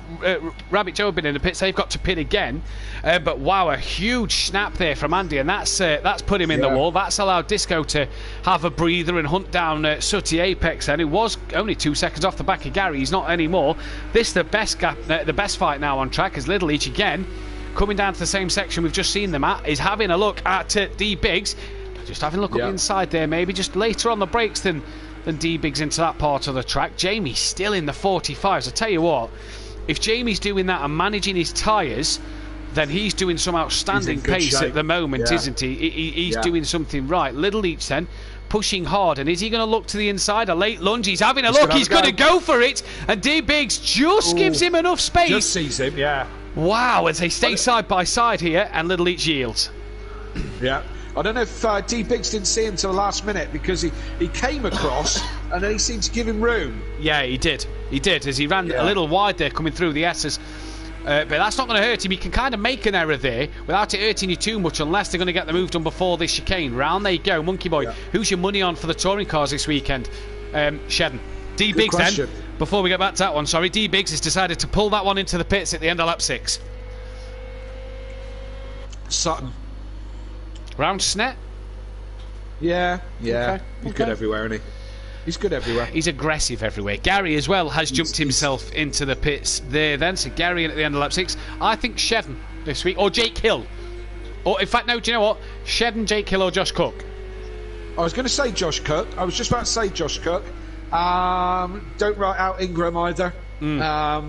Rabbit Joe have been in the pits. They've got to pit again. But wow, a huge snap there from Andy, and that's put him in the wall. That's allowed Disco to have a breather and hunt down Sutty Apex, and it was only 2 seconds off the back of Gary. He's not anymore. This the best gap, the best fight now on track, as Little Each again coming down to the same section we've just seen them at, is having a look at D-Biggs. Just having a look up the inside there, maybe just later on the brakes than D-Biggs into that part of the track. Jamie's still in the 45s. I tell you what, if Jamie's doing that and managing his tyres, then he's doing some outstanding pace at the moment, isn't he? He's doing something right. Little Each then pushing hard, and is he going to look to the inside? A late lunge. He's having a look. He's going to go for it, and D-Biggs just gives him enough space. Just sees him, Wow, as they stay side by side here, and Little Each yields. I don't know if D-Biggs didn't see him till the last minute, because he came across and then he seemed to give him room. Yeah, he did. He did, as he ran a little wide there coming through the S's. But that's not going to hurt him. He can kind of make an error there without it hurting you too much, unless they're going to get the move done before this chicane. Round they go. Monkey Boy, who's your money on for the touring cars this weekend? Shedden. D-Biggs then. Before we get back to that one, sorry, D-Biggs has decided to pull that one into the pits at the end of lap 6. Sutton. Round Snet? Yeah. He's good everywhere, isn't he? He's good everywhere. He's aggressive everywhere. Gary as well has jumped himself into the pits there then. So Gary in at the end of lap 6. I think Shedden this week, or Jake Hill. Or in fact, no, do you know what? Shedden, Jake Hill or Josh Cook. I was going to say Josh Cook. I was just about to say Josh Cook. Don't write out Ingram either. Yeah.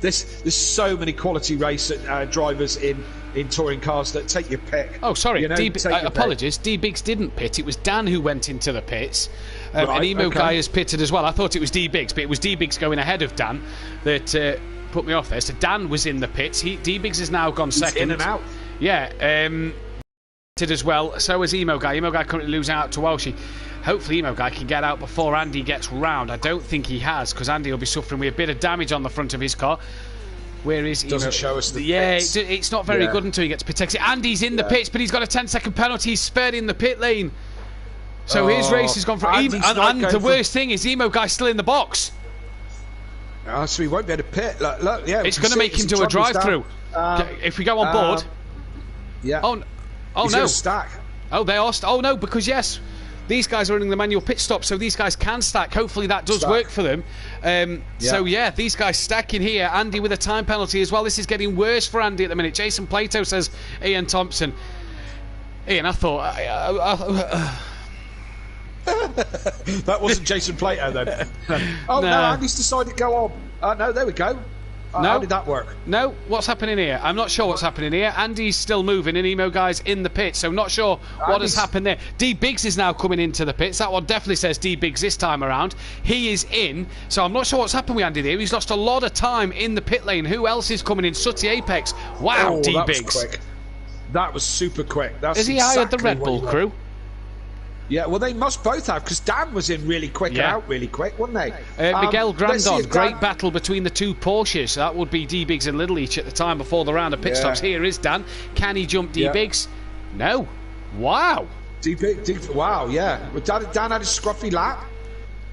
There's so many quality race drivers in touring cars that take your pick. Oh, sorry. Apologies. D-Biggs didn't pit. It was Dan who went into the pits. And Emo Guy has pitted as well. I thought it was D-Biggs, but it was D-Biggs going ahead of Dan that put me off there. So Dan was in the pits. D-Biggs has now gone second. In and out. Yeah. As well. So is Emo Guy. Emo Guy currently losing out to Welshie. Hopefully Emo Guy can get out before Andy gets round. I don't think he has, because Andy will be suffering with a bit of damage on the front of his car. Where is Emo? Doesn't show us the pits. It's not very good until he gets pit exit. Andy's in the pits, but he's got a 10-second penalty. He's spared in the pit lane. So his race has gone for and the worst thing is Emo Guy's still in the box. So he won't be able to pit. Look, it's going to make him do a drive-through. If we go on board. Oh he's no! Stack. Oh, they are. Oh no, because yes, these guys are running the manual pit stop, so these guys can stack. Hopefully that does work for them. So yeah, these guys stacking here. Andy with a time penalty as well. This is getting worse for Andy at the minute. Jason Plato says, Ian Thompson. Ian, I thought. That wasn't Jason Plato then. No, Andy's decided to go on. No, there we go. How did that work? No, what's happening here? I'm not sure what's happening here. Andy's still moving and Emo Guy's in the pits, so not sure what has happened there. D-Biggs is now coming into the pits. That one definitely says D-Biggs this time around. He is in, so I'm not sure what's happened with Andy there. He's lost a lot of time in the pit lane. Who else is coming in? Sutty Apex. Wow, D-Biggs. That was super quick. Has he hired the Red Bull crew? Yeah, well, they must both have, because Dan was in really quick and out really quick, wasn't they? Miguel Grandon, great battle between the two Porsches. That would be D-Biggs and Little Each at the time before the round of pit stops. Here is Dan. Can he jump D-Biggs? No. Wow. Wow, yeah. Well, Dan had a scruffy lap.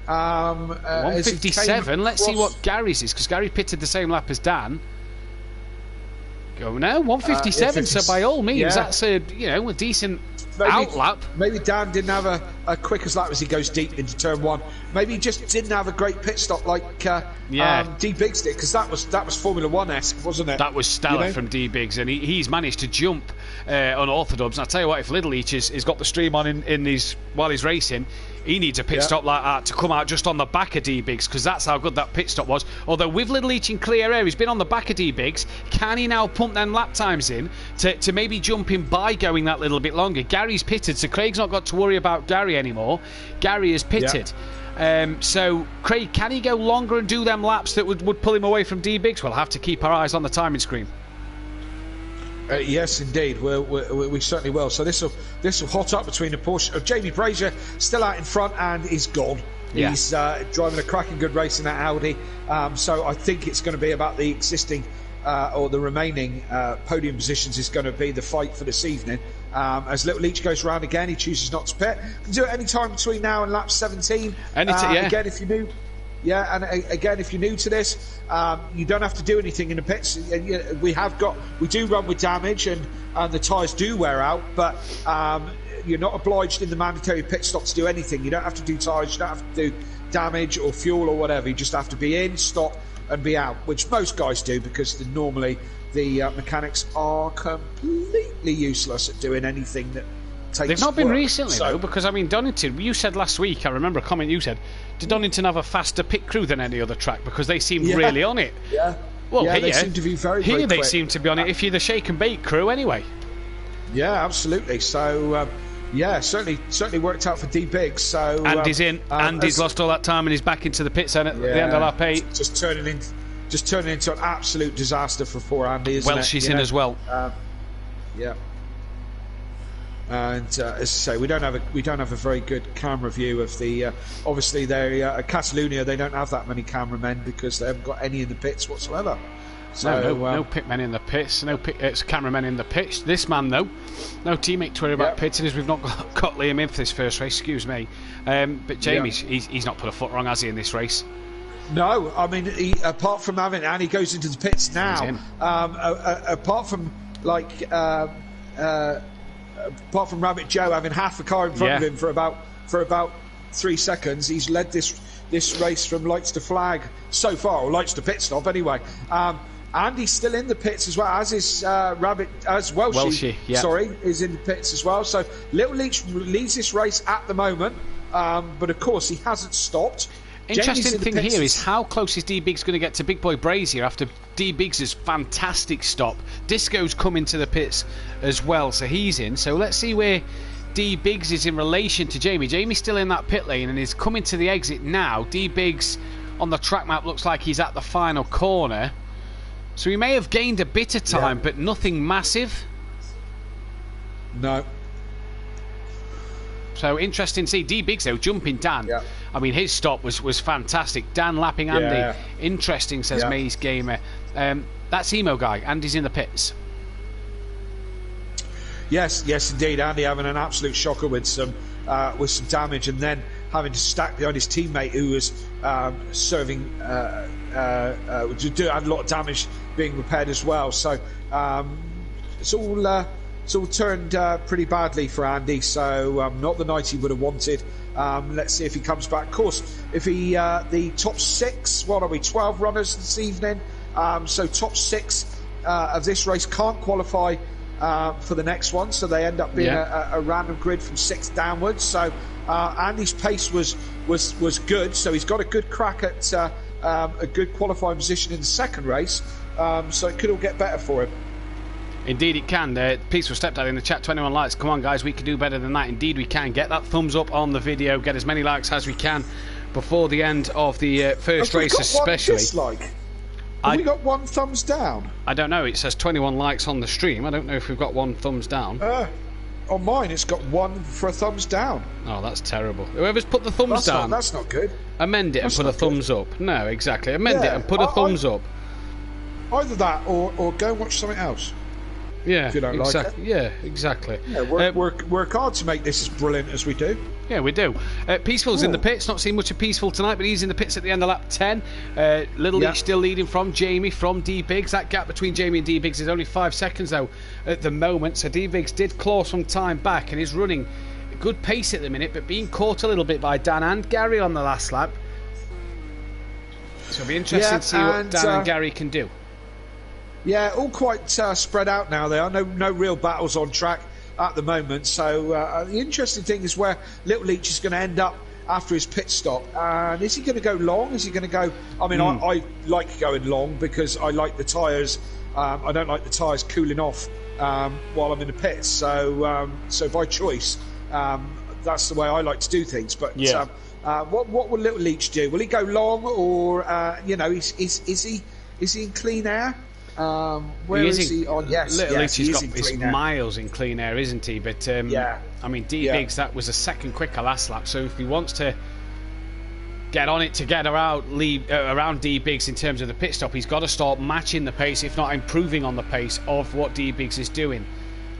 157. Let's see what Gary's is, because Gary pitted the same lap as Dan. Go now, 157. So by all means, that's a decent outlap. Maybe Dan didn't have a quick as lap as he goes deep into turn 1. Maybe he just didn't have a great pit stop like D-Biggs did, because that was Formula 1-esque, wasn't it? That was stellar from D-Biggs, and he's managed to jump on orthodubs. And I'll tell you what, if Little Each has got the stream on in his while he's racing, He needs a pit stop like that to come out just on the back of D-Biggs, because that's how good that pit stop was. Although with Little Leach in clear air, he's been on the back of D-Biggs. Can he now pump them lap times in to maybe jump in by going that little bit longer? Gary's pitted, so Craig's not got to worry about Gary anymore. Gary is pitted. So Craig, can he go longer and do them laps that would pull him away from D-Biggs? We'll have to keep our eyes on the timing screen. Yes, indeed, we certainly will. So this will hot up between the Porsche. Jamie Brazier still out in front and is gone. Yeah. He's driving a cracking good race in that Audi. So I think it's going to be about the existing or the remaining podium positions is going to be the fight for this evening. As Little Leach goes round again, he chooses not to pit. Can do it any time between now and lap 17. Again, if you do. Yeah, and again, if you're new to this, you don't have to do anything in the pits. We do run with damage, and the tyres do wear out, but you're not obliged in the mandatory pit stop to do anything. You don't have to do tyres, you don't have to do damage or fuel or whatever. You just have to be in, stop, and be out, which most guys do, because normally the mechanics are completely useless at doing anything that takes They've not been work. recently, though, because, I mean, Donington, you said last week, I remember a comment you said, did Donington have a faster pit crew than any other track? Because they seemed really on it. Yeah. Well, yeah, here, they seem to be very here they quick. seem to be on it if you're the shake and bake crew anyway. Yeah, absolutely. So, certainly worked out for D-Biggs. So, Andy's in. Andy's lost all that time and he's back into the pit zone at the end of lap 8. Just turning into an absolute disaster for poor Andy, isn't Welsh it? is in as well. Yeah. And as I say, we don't have a very good camera view of the. Obviously, they at Catalonia they don't have that many cameramen because they haven't got any in the pits whatsoever. So no pitmen in the pits, it's cameramen in the pits. This man though, no teammate to worry about pitting as we've not got Liam in for this first race. Excuse me, but Jamie's he's not put a foot wrong, has he, in this race? No, I mean apart from having, and he goes into the pits now. Apart from apart from Rabbit Joe having half the car in front of him for about 3 seconds, he's led this race from lights to flag so far, or lights to pit stop anyway. Andy's still in the pits as well, as is Welshie. Sorry, is in the pits as well. So Little Leach leads this race at the moment, but of course he hasn't stopped. Interesting thing here is how close is D-Biggs going to get to Big Boy Brazier after D-Biggs' fantastic stop. Disco's come into the pits as well, so he's in. So let's see where D-Biggs is in relation to Jamie. Jamie's still in that pit lane and is coming to the exit now. D-Biggs on the track map looks like he's at the final corner. So he may have gained a bit of time, but nothing massive. No. So interesting to see D-Biggs though jumping Dan. Yeah. I mean, his stop was fantastic. Dan lapping Andy. Yeah. Interesting, says Maze Gamer. That's Emo Guy. Andy's in the pits. Yes, indeed. Andy having an absolute shocker with some damage, and then having to stack behind his teammate who was serving. Had a lot of damage being repaired as well. So it's all turned pretty badly for Andy. So not the night he would have wanted. Let's see if he comes back. Of course, if he the top 6, what are we, 12 runners this evening? So top 6 of this race can't qualify for the next one, so they end up being a random grid from 6 downwards. So Andy's pace was good, so he's got a good crack at a good qualifying position in the second race. So it could all get better for him. Indeed it can. Peaceful Stepdad in the chat, 21 likes. Come on guys, we can do better than that. Indeed we can. Get that thumbs up on the video, get as many likes as we can before the end of the first race especially. Have we got 1 thumbs down? I don't know, it says 21 likes on the stream. I don't know if we've got 1 thumbs down. On mine it's got 1 for a thumbs down. Oh, that's terrible. Whoever's put the thumbs down, that's not good. Amend it and put a thumbs up. No, exactly. Amend it and put a thumbs up. Either that or go and watch something else. Yeah, if you don't like it. Yeah, exactly. Yeah, work hard to make this as brilliant as we do. Yeah, we do. Peaceful's in the pits. Not seen much of Peaceful tonight, but he's in the pits at the end of lap 10. Little Leach still leading from Jamie, from D-Biggs. That gap between Jamie and D-Biggs is only 5 seconds, though, at the moment. So D-Biggs did claw some time back and is running a good pace at the minute, but being caught a little bit by Dan and Gary on the last lap. So it'll be interesting to see what Dan and Gary can do. Yeah, all quite spread out now. There are no real battles on track at the moment. So the interesting thing is where Little Leach is going to end up after his pit stop. And is he going to go long? Is he going to go? I mean, I like going long because I like the tyres. I don't like the tyres cooling off while I'm in the pits. So by choice, that's the way I like to do things. But what will Little Leach do? Will he go long, or is he in clean air? Where is he on? Yes, Little Leach has got his miles in clean air, isn't he? But I mean, D-Biggs, that was a second quicker last lap. So if he wants to get on it to get around D-Biggs in terms of the pit stop, he's got to start matching the pace, if not improving on the pace of what D-Biggs is doing.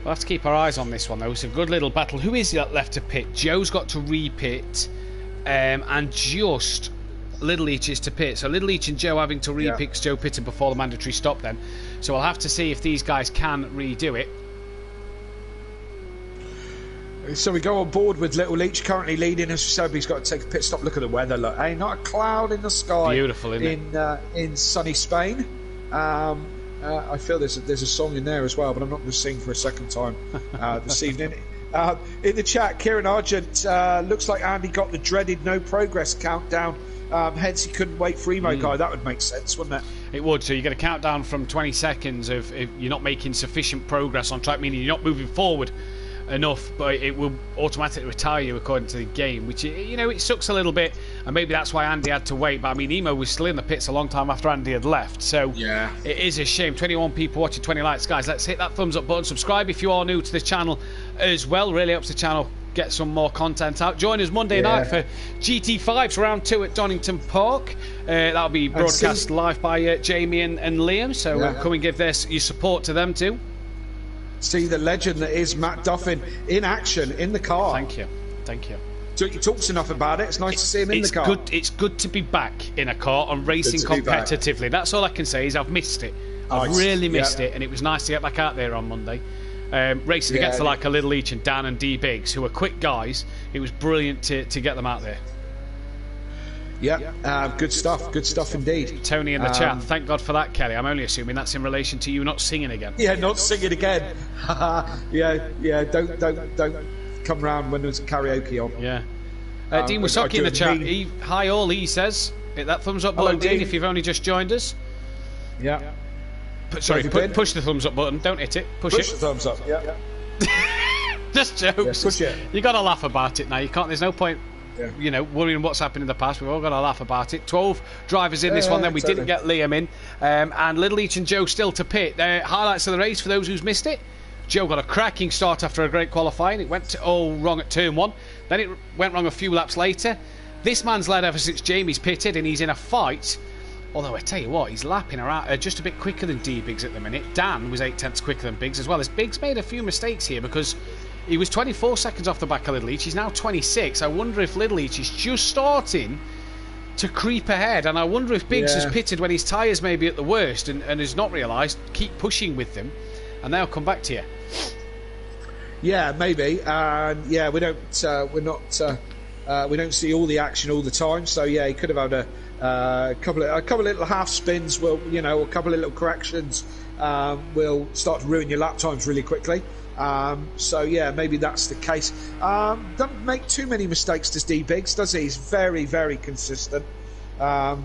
We'll have to keep our eyes on this one, though. It's a good little battle. Who is left to pit? Joe's got to re-pit, and just Little Leach is to pit. So Little Leach and Joe having to re-pit. Joe pitted before the mandatory stop then. So we'll have to see if these guys can redo it. So we go on board with Little Leach currently leading. As we said, he's got to take a pit stop. Look at the weather. Look, hey, not a cloud in the sky. Beautiful, isn't it? In sunny Spain. I feel there's a song in there as well, but I'm not going to sing for a second time this evening. In the chat, Kieran Argent, looks like Andy got the dreaded no progress countdown. Hence he couldn't wait for Emo Guy. That would make sense, wouldn't it? It would. So you get a countdown from 20 seconds if you're not making sufficient progress on track, meaning you're not moving forward enough, but it will automatically retire you according to the game, which, it sucks a little bit, and maybe that's why Andy had to wait. But I mean, Emo was still in the pits a long time after Andy had left, so it is a shame. 21 people watching, 20 likes. Guys, let's hit that thumbs up button. Subscribe if you are new to this channel as well. Really helps the channel get some more content out. Join us Monday night for GT5's round 2 at Donington Park. That'll be broadcast live by Jamie and Liam, so come and give your support to them too. See the legend that is Matt Duffin in action in the car. Thank you. He talks enough about it. It's nice to see him in the car. It's good to be back in a car and racing competitively. That's all I can say is I've missed it. I've really missed it, and it was nice to get back out there on Monday. Racing against the like a Little Leach and Dan and D-Biggs, who are quick guys. It was brilliant to get them out there. Good stuff indeed. Tony in the chat, thank God for that, Kelly. I'm only assuming that's in relation to you not singing again. Not singing again. Don't come round when there's karaoke on. Dean Wasocki in the chat. Hi all, he says. Hit that thumbs up button, Dean, if you've only just joined us. Push the thumbs up button, don't hit it. Push the thumbs up. Just jokes. Push it. You got to laugh about it now. You can't. There's no point worrying what's happened in the past. We've all got to laugh about it. 12 drivers in this one, then we didn't get Liam in. And Little Leach and Joe still to pit. Highlights of the race for those who's missed it. Joe got a cracking start after a great qualifying. It went all wrong at turn 1. Then it went wrong a few laps later. This man's led ever since Jamie's pitted, and he's in a fight. Although I tell you what, he's lapping around just a bit quicker than D-Biggs at the minute. Dan was 8/10 quicker than Biggs as well. As Biggs made a few mistakes here because he was 24 seconds off the back of Little Leach. He's now 26. I wonder if Little Leach is just starting to creep ahead. And I wonder if Biggs has pitted when his tyres may be at the worst and has not realised. Keep pushing with them and they'll come back to you. Yeah, maybe. We don't see all the action all the time. So he could have had a couple of little half spins. A couple of little corrections will start to ruin your lap times really quickly. Maybe that's the case. Doesn't make too many mistakes, does D-Biggs, does he? He's very, very consistent. But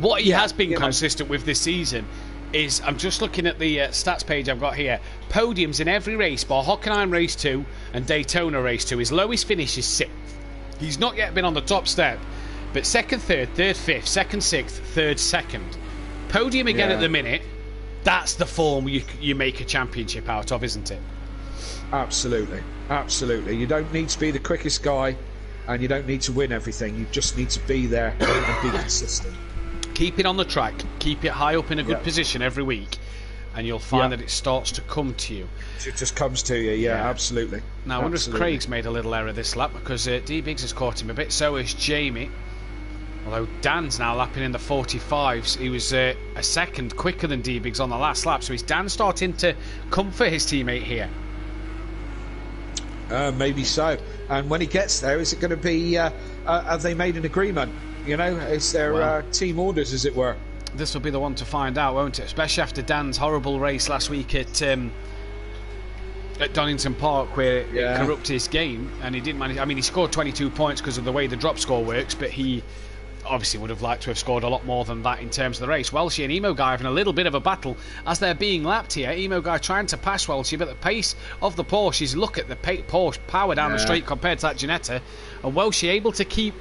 what he has been consistent with this season is, I'm just looking at the stats page I've got here, podiums in every race bar Hockenheim Race 2 and Daytona Race 2. His lowest finish is 6th. He's not yet been on the top step, but 2nd, 3rd, 3rd, 5th, 2nd, 6th, 3rd, 2nd. Podium again at the minute. That's the form you make a championship out of, isn't it? Absolutely. You don't need to be the quickest guy, and you don't need to win everything. You just need to be there and be consistent. Keep it on the track, keep it high up in a good position every week, and you'll find that it starts to come to you. It just comes to you, absolutely. Now, I wonder if Craig's made a little error this lap, because D-Biggs has caught him a bit, so has Jamie. Although Dan's now lapping in the 45s. He was a second quicker than D-Biggs on the last lap, so is Dan starting to comfort his teammate here? Maybe so. And when he gets there, is it going to be, have they made an agreement? Is there team orders, as it were? This will be the one to find out, won't it? Especially after Dan's horrible race last week at at Donington Park where it corrupted his game, and he didn't manage. I mean, he scored 22 points because of the way the drop score works, but he obviously would have liked to have scored a lot more than that in terms of the race. Welshie and Emo Guy having a little bit of a battle as they're being lapped here. Emo Guy trying to pass Welshie, but the pace of the Porsches, look at the Porsche power down the straight compared to that Ginetta, and Welshie able to keep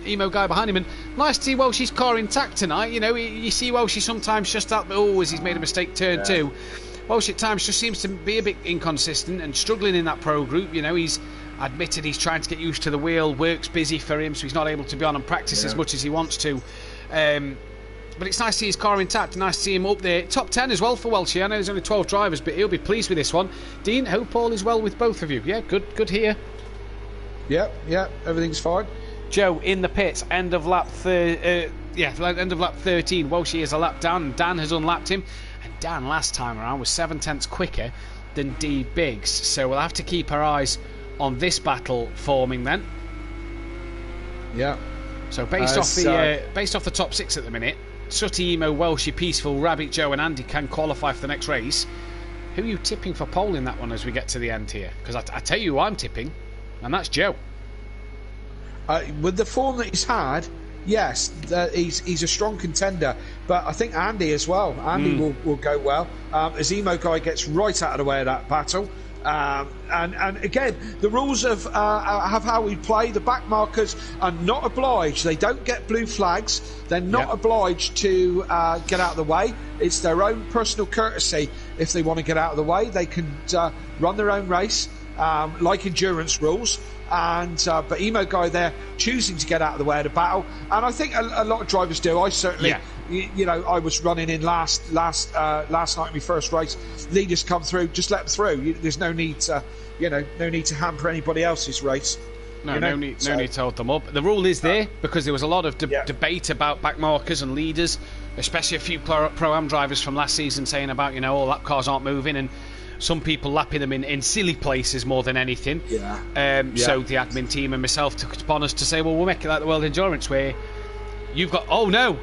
Emo Guy behind him. And nice to see Welshie's car intact tonight. You know, you see Welshie sometimes just out, as he's made a mistake turn two. Welsh at times just seems to be a bit inconsistent and struggling in that pro group. You know, he's admitted he's trying to get used to the wheel, work's busy for him, so he's not able to be on and practice as much as he wants to. But it's nice to see his car intact, nice to see him up there. Top 10 as well for Welshie. I know there's only 12 drivers, but he'll be pleased with this one. Dean, hope all is well with both of you. Yeah, good here. Yeah, everything's fine. Joe, in the pits, end of lap 13. Welshie is a lap down, and Dan has unlapped him. Dan last time around was 7 tenths quicker than D Biggs, so we'll have to keep our eyes on this battle forming then. Yeah. So based off the top 6 at the minute, Sutty, Emo, Welshie, Peaceful, Rabbit, Joe and Andy can qualify for the next race. Who are you tipping for pole in that one as we get to the end here? Because I tell you who I'm tipping, and that's Joe. With the form that he's had, yes, he's a strong contender, but I think Andy as well. Andy will go well as Emo Guy gets right out of the way of that battle. And again, the rules of how we play. The back markers are not obliged. They don't get blue flags. They're not obliged to get out of the way. It's their own personal courtesy. If they want to get out of the way, they can run their own race, like endurance rules. And but Emo Guy there choosing to get out of the way of the battle, and I think a lot of drivers do. I certainly, you know, I was running in last night in my first race. Leaders come through, just let them through. There's no need to, no need to hamper anybody else's race. No need to hold them up. The rule is there because there was a lot of debate about back markers and leaders, especially a few Pro-Am drivers from last season saying about, all lap cars aren't moving, and some people lapping them in silly places more than anything. So the admin team and myself took it upon us to say, well, we'll make it like the World Endurance where you've got... Oh, no,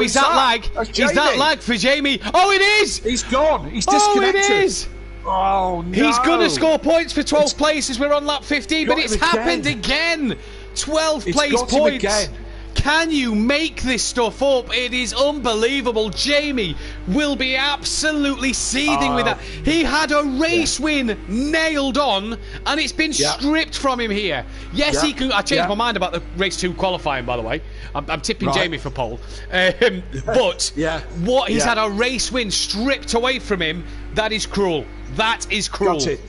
is that lag? Is that lag for Jamie? Oh, it is! He's gone. He's disconnected. Oh, it is! Oh, no. He's going to score points for 12th place as we're on lap 15, but it's happened again. 12th place points. Again. Can you make this stuff up? It is unbelievable. Jamie will be absolutely seething with that. He had a race win nailed on, and it's been stripped from him here. Yes, he can. I changed my mind about the race 2 qualifying, by the way. I'm tipping Jamie for pole. But he's had a race win stripped away from him. That is cruel. That is cruel. Gutted.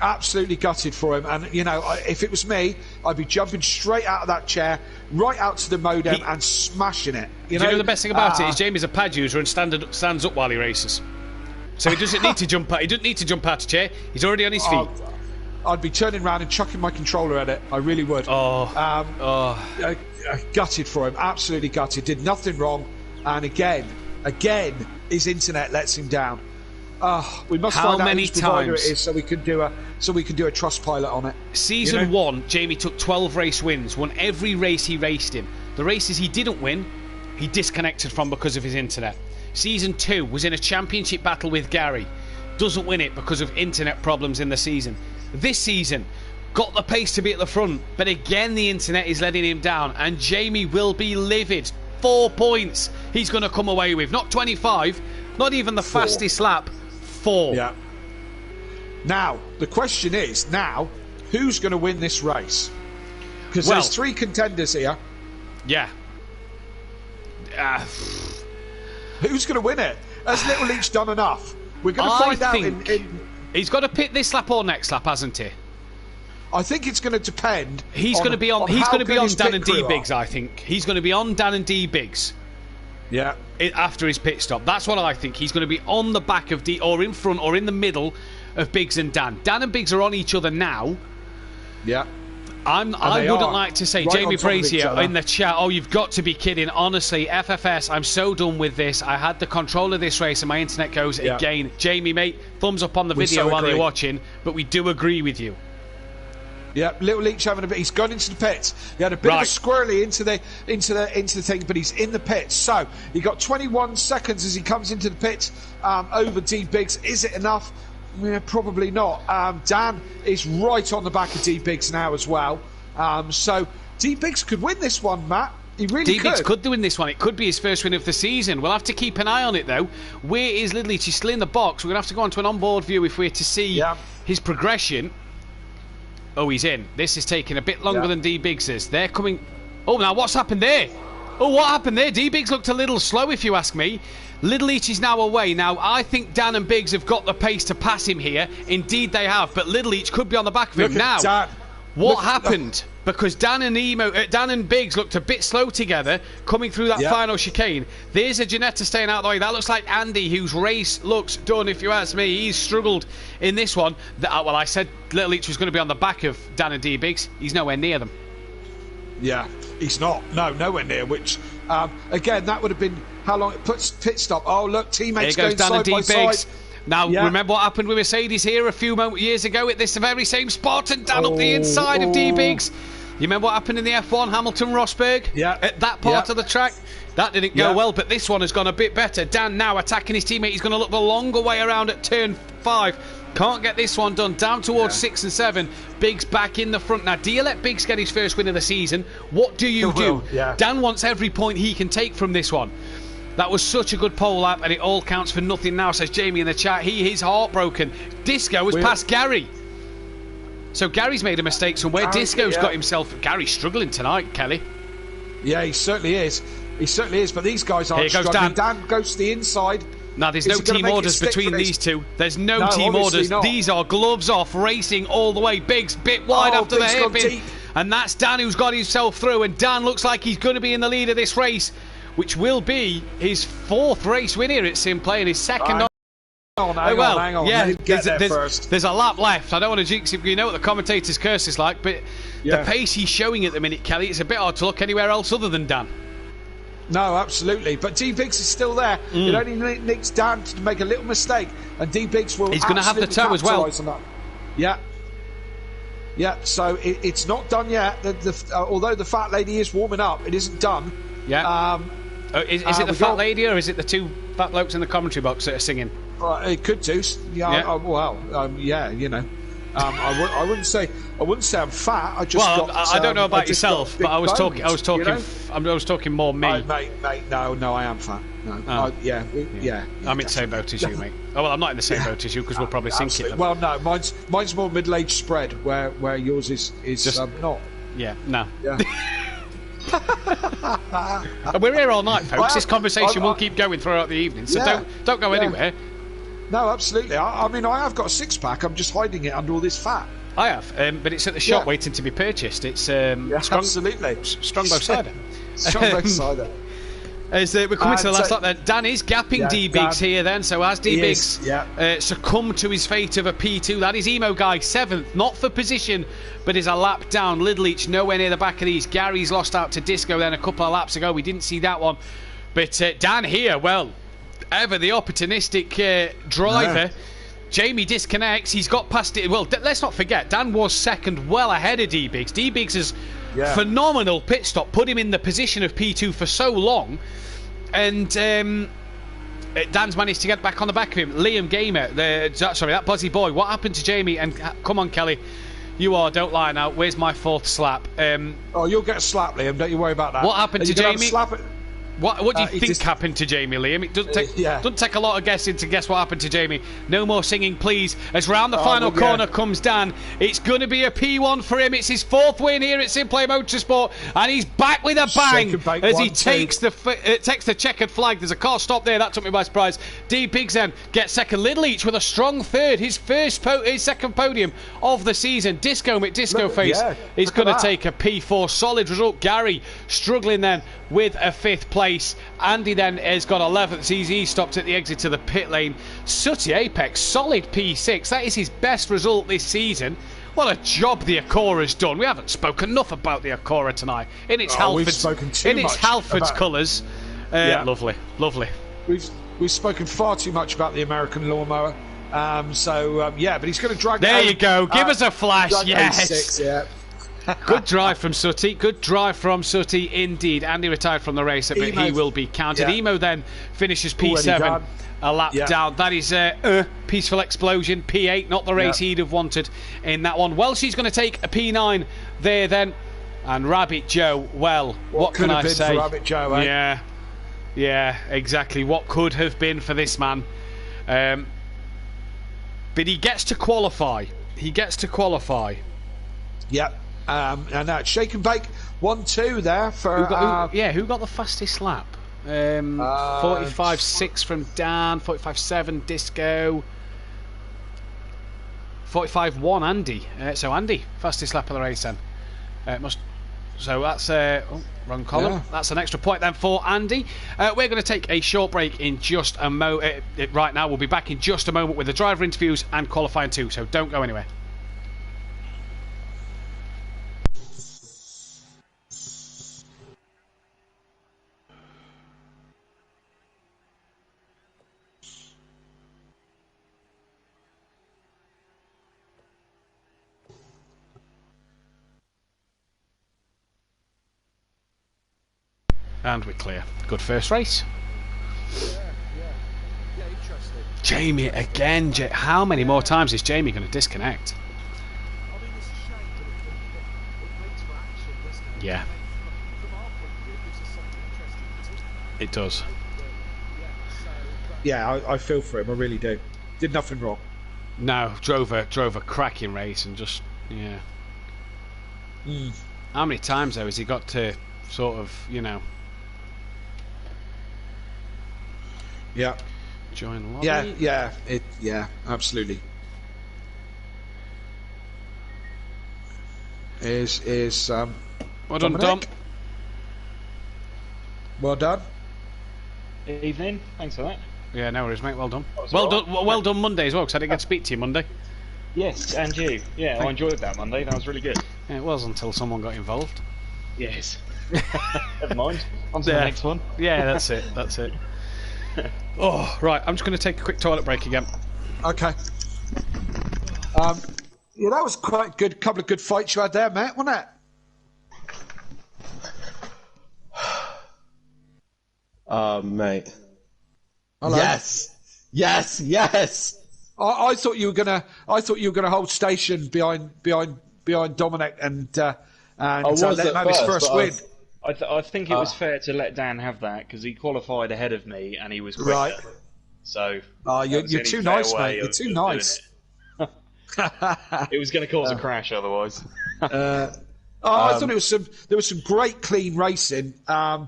Absolutely gutted for him. And, if it was me, I'd be jumping straight out of that chair, right out to the modem and smashing it. You know the best thing about it is Jamie's a pad user and stands up while he races. So he doesn't need to jump out. He doesn't need to jump out of chair. He's already on his feet. I'd be turning around and chucking my controller at it. I really would. Gutted for him. Absolutely gutted. Did nothing wrong. And again, his internet lets him down. We must find out whose provider it is so we can do a trust pilot on it. Season 1, Jamie took 12 race wins, won every race he raced in. The races he didn't win, he disconnected from because of his internet. Season 2 was in a championship battle with Gary, doesn't win it because of internet problems in the season. This season, got the pace to be at the front, but again the internet is letting him down, and Jamie will be livid. 4 points he's going to come away with, not 25, not even the fastest lap. 4. Yeah. Now, the question is, who's going to win this race? Because there's 3 contenders here. Yeah. Who's going to win it? Has Little Leach done enough? We're going to find out in... He's got to pit this lap or next lap, hasn't he? I think it's going to depend. He's going to be on Dan and D Biggs, I think. He's going to be on Dan and D Biggs. Yeah. After his pit stop. That's what I think. He's going to be on the back of or in front or in the middle of Biggs and Dan. Dan and Biggs are on each other now. Yeah. I wouldn't like to say, Jamie Brazier in the chat, oh, you've got to be kidding. Honestly, FFS, I'm so done with this. I had the control of this race and my internet goes again. Jamie, mate, thumbs up on the video while you're watching, but we do agree with you. Yeah, Little Leach having a bit. He's gone into the pits. He had a bit of a squirrely into the thing, but he's in the pits. So he got 21 seconds as he comes into the pits over D Biggs. Is it enough? Yeah, probably not. Dan is right on the back of D-Biggs now as well. So D-Biggs could win this one, Matt. He really D-Biggs could win this one. It could be his first win of the season. We'll have to keep an eye on it, though. Where is Lidlich? He's still in the box. We're going to have to go onto an onboard view if we're to see his progression. Oh, he's in. This is taking a bit longer than D-Biggs is. They're coming... Oh, now what's happened there? Oh, what happened there? D-Biggs looked a little slow, if you ask me. Lidlich is now away. Now, I think Dan and Biggs have got the pace to pass him here. Indeed, they have. But Lidlich could be on the back of him. Now, what happened? Because Dan and Biggs looked a bit slow together coming through that final chicane. There's a Janetta staying out of the way. That looks like Andy, whose race looks done, if you ask me. He's struggled in this one. Well, I said Lidlich was going to be on the back of Dan and D-Biggs. He's nowhere near them. Yeah, he's not. No, nowhere near. Which, again, that would have been how long it puts pit stop. Oh, look, teammates going Dan and side by side. Now, remember what happened with Mercedes here a few years ago at this very same spot, and Dan up the inside of D-Biggs. You remember what happened in the F1, Hamilton-Rosberg? Yeah. At that part of the track? That didn't go well, but this one has gone a bit better. Dan now attacking his teammate. He's going to look the longer way around at turn 5. Can't get this one done. Down towards 6 and 7. Biggs back in the front. Now, do you let Biggs get his first win of the season? What do you do? Dan wants every point he can take from this one. That was such a good pole lap, and it all counts for nothing now, says Jamie in the chat. He is heartbroken. Disco has passed Gary. So Gary's made a mistake somewhere. Disco's got himself... Gary's struggling tonight, Kelly. Yeah, he certainly is. He certainly is, but these guys aren't struggling. Dan goes to the inside. Now, there's no team orders between these two. There's no team orders. Not. These are gloves off, racing all the way. Biggs, bit wide after the hairpin. And that's Dan who's got himself through. And Dan looks like he's going to be in the lead of this race, which will be his 4th race win here at SimPlay and his second... Hang on. Yeah, first. There's a lap left. I don't want to jinx it. You know what the commentator's curse is like, but the pace he's showing at the minute, Kelly, it's a bit hard to look anywhere else other than Dan. No, absolutely. But D-Biggs is still there. It only needs Dan to make a little mistake, and D-Biggs will. He's going to have the toe as well. Yeah. So it's not done yet. Although the fat lady is warming up, it isn't done. Yeah. Is it the fat lady or is it the 2 fat blokes in the commentary box that are singing? It could do. Yeah. You know. I wouldn't say I'm fat. I just I don't know about yourself, but I was talking. You know? I was talking more me. Mate, no, I am fat. No, yeah. I'm in the same boat as you, mate. Oh well, I'm not in the same boat as you because we'll probably sink it. Well, no, mine's more middle-aged spread, where yours is just not. Yeah, no. Yeah. We're here all night, folks. This conversation will keep going throughout the evening, so don't go anywhere. No, absolutely. I mean, I have got a 6-pack. I'm just hiding it under all this fat. I have, but it's at the shop waiting to be purchased. It's absolutely Strongbow cider. Strongbow cider. As we're coming to the last lap, then Dan is gapping D-Biggs here. Then, so as D-Biggs succumbed to his fate of a P2, that is Emo Guy 7th, not for position, but is a lap down. Lidlich nowhere near the back of these. Gary's lost out to Disco then a couple of laps ago. We didn't see that one, but Dan here, well, ever the opportunistic driver. Jamie disconnects. He's got past it. Well, let's not forget, Dan was second, well ahead of D-Biggs. D-Biggs' phenomenal pit stop put him in the position of P2 for so long, and Dan's managed to get back on the back of him. Liam Gamer, that Buzzy boy. What happened to Jamie? And come on, Kelly, don't lie now. Where's my 4th slap? You'll get a slap, Liam. Don't you worry about that. What happened to Jamie? What do you think happened to Jamie, Liam? It doesn't take a lot of guessing to guess what happened to Jamie. No more singing, please. As round the final corner comes Dan, it's going to be a P1 for him. It's his 4th win here at SimPlay Motorsport, and he's back with a bang as he takes the checkered flag. There's a car stop there. That took me by surprise. D-Biggs then gets second. Lidlich with a strong 3rd. His second podium of the season. Disco Face is going to take a P4. Solid result. Gary struggling then with a 5th place. Andy then has got 11th. He stopped at the exit to the pit lane. Sooty Apex, solid P6. That is his best result this season. What a job the Acora's done. We haven't spoken enough about the Acora tonight. In its Halfords colours. Lovely. We've spoken far too much about the American lawnmower. But he's going to drag. There you go. Give us a flash. Yes. Good drive from Sutty. Good drive from Sutty indeed. Andy retired from the race, but he will be counted. Yeah. Emo then finishes Already P7 done. a lap Yeah. down. That is Peaceful Explosion, P8, not the race he'd have wanted in that one. Well, she's going to take a P9 there then. And Rabbit Joe, well, what could can have I been say? for Rabbit Joe, eh? Yeah, exactly. What could have been for this man? But he gets to qualify. Yep. And that shake and bake 1-2 there for. Who got the fastest lap? 45.6 from Dan, 45.7 Disco, 45.1 Andy. So Andy, fastest lap of the race then. So that's wrong column. Yeah. That's an extra point then for Andy. We're going to take a short break in just a moment. Right now, we'll be back in just a moment with the driver interviews and qualifying too. So don't go anywhere. And we're clear. Good first race. Yeah, interesting. Jamie again. How many more times is Jamie going to disconnect? I mean, it's a shame, but it makes for action, doesn't it? Yeah, From our point of view, it gives us something interesting to do. it does. Yeah, I feel for him. I really do. Did nothing wrong. No, drove a cracking race and just How many times though has he got to sort of Yeah. join lobby? Yeah, absolutely. Is Well done, Dominic? Dom. Well done. Evening, thanks for that. Yeah, no worries, mate. Well done. was Well all done. Well done Monday as well, because I didn't get to speak to you Monday. Yes, and you. Yeah, I enjoyed that Monday. That was really good. Yeah, it was until someone got involved. Yes. Never mind. On to Yeah. the next one. Yeah, that's it. That's it. Oh, right. I'm just going to take a quick toilet break again. Okay. Yeah, that was quite good. Couple of good fights you had there, Matt, wasn't it? Mate. Hello. Yes. I thought you were gonna. I thought you were gonna hold station behind Dominic and was let him at have his first, first but win. I think it was fair to let Dan have that because he qualified ahead of me and he was quicker. Right. So. Oh, that was the you're only too fair nice, way mate. You're of too doing nice. It was going to cause a crash otherwise. I thought there was some great clean racing. Yeah,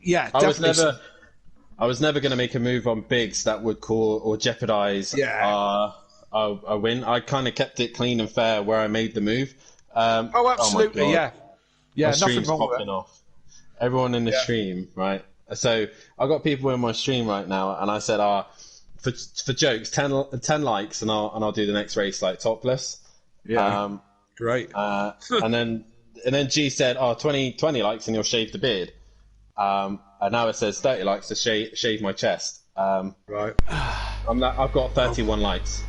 definitely. I was never going to make a move on Biggs that would cause or jeopardize a win. I kind of kept it clean and fair where I made the move. Absolutely, oh my God. yeah, My nothing stream's wrong with popping it. off. Everyone in the stream, right? So I got people in my stream right now, and I said, for jokes, 10 likes, and I'll do the next race like topless. Yeah, great. And then G said, 20 likes, and you'll shave the beard. And now it says 30 likes to shave my chest. Right. I've got 31 likes.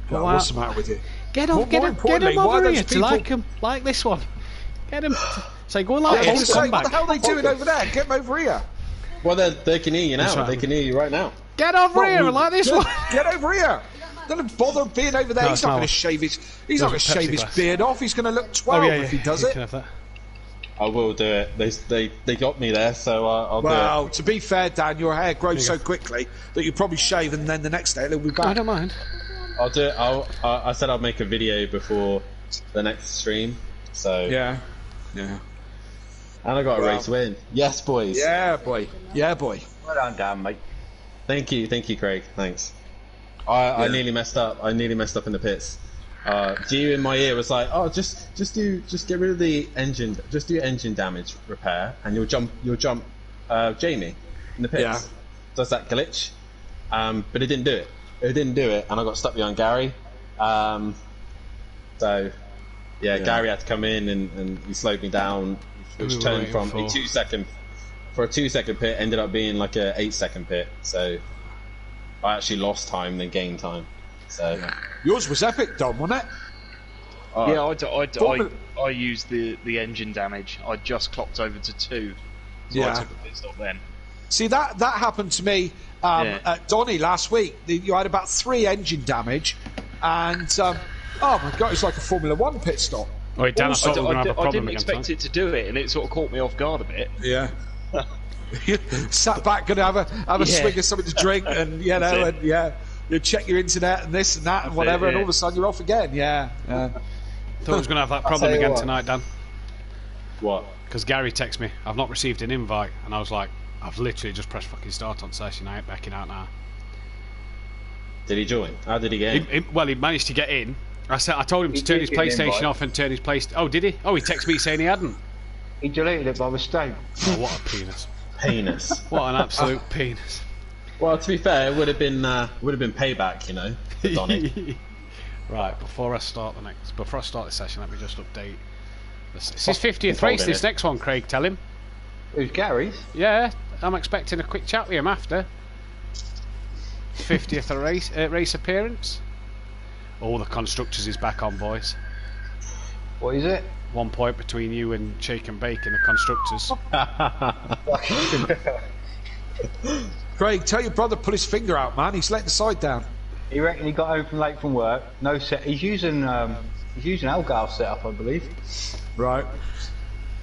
God, what's the matter with you? Get him importantly, why over those here to people- like him, like this one. Get him. Say, go like I was this. gonna say, Come what the back. hell are they doing over there? Get them over here. Well, they can hear you now. That's right. They can hear you right now. Get over here and like this one. Get over here. Don't bother being over there. No, He's it's not not. going to shave his. He's not going to Pepsi shave his glass. beard off. He's going to look 12 if he does you it. can have that. I will do it. They got me there, so I'll do it. Well, to be fair, Dan, your hair grows so quickly that you probably shave and then the next day it'll be I back. don't mind. I'll do it. I said I'll make a video before the next stream. So Yeah. and I got a race win. Yes, boys. Yeah, boy. Yeah, boy. Well done, Dan, mate. Thank you, Craig. Thanks. I nearly messed up. I nearly messed up in the pits. G in my ear was like, just get rid of the engine. Just do engine damage repair, and you'll jump Jamie in the pits. Yeah. Does that glitch? But it didn't do it. It didn't do it, and I got stuck behind Gary. So Gary had to come in and he slowed me down, which We were turned waiting from for- a 2-second pit ended up being like a 8-second pit. So I actually lost time then gained time. So Yours was epic, Dom, wasn't it? Yeah, I used the engine damage. I just clocked over to 2. So I took a pit stop then. See, that happened to me at Donny last week. You had about 3 engine damage, and oh my god, it's like a Formula 1 pit stop. Wait, Dan, I didn't expect it to do it, and it sort of caught me off guard a bit. Yeah. Sat back, gonna have a swig of something to drink, and you check your internet and this and that and whatever, and all of a sudden you're off again. Yeah. Thought I was going to have that problem again tonight, Dan. What? Because Gary texted me, I've not received an invite, and I was like, I've literally just pressed fucking start on session. I ain't backing out now. Did he join? How did he get in? Well, he managed to get in. I told him to turn his PlayStation off and turn his PlayStation. Oh, did he? Oh, he texted me saying he hadn't. He deleted it by mistake. Oh, what a penis! Penis. What an absolute penis. Well, to be fair, it would have been payback, you know, for Donny. Right, before I start the session, let me just update. It's his 50th race. This next one, Craig. Tell him. Who's Gary's? Yeah, I'm expecting a quick chat with him after. 50th race appearance. All the constructors is back on, boys. What is it? 1 point between you and Shake and Bake in the constructors. Craig, tell your brother pull his finger out, man. He's letting the side down. He reckon he got home from late from work. No set. He's using Algarve setup, I believe. Right.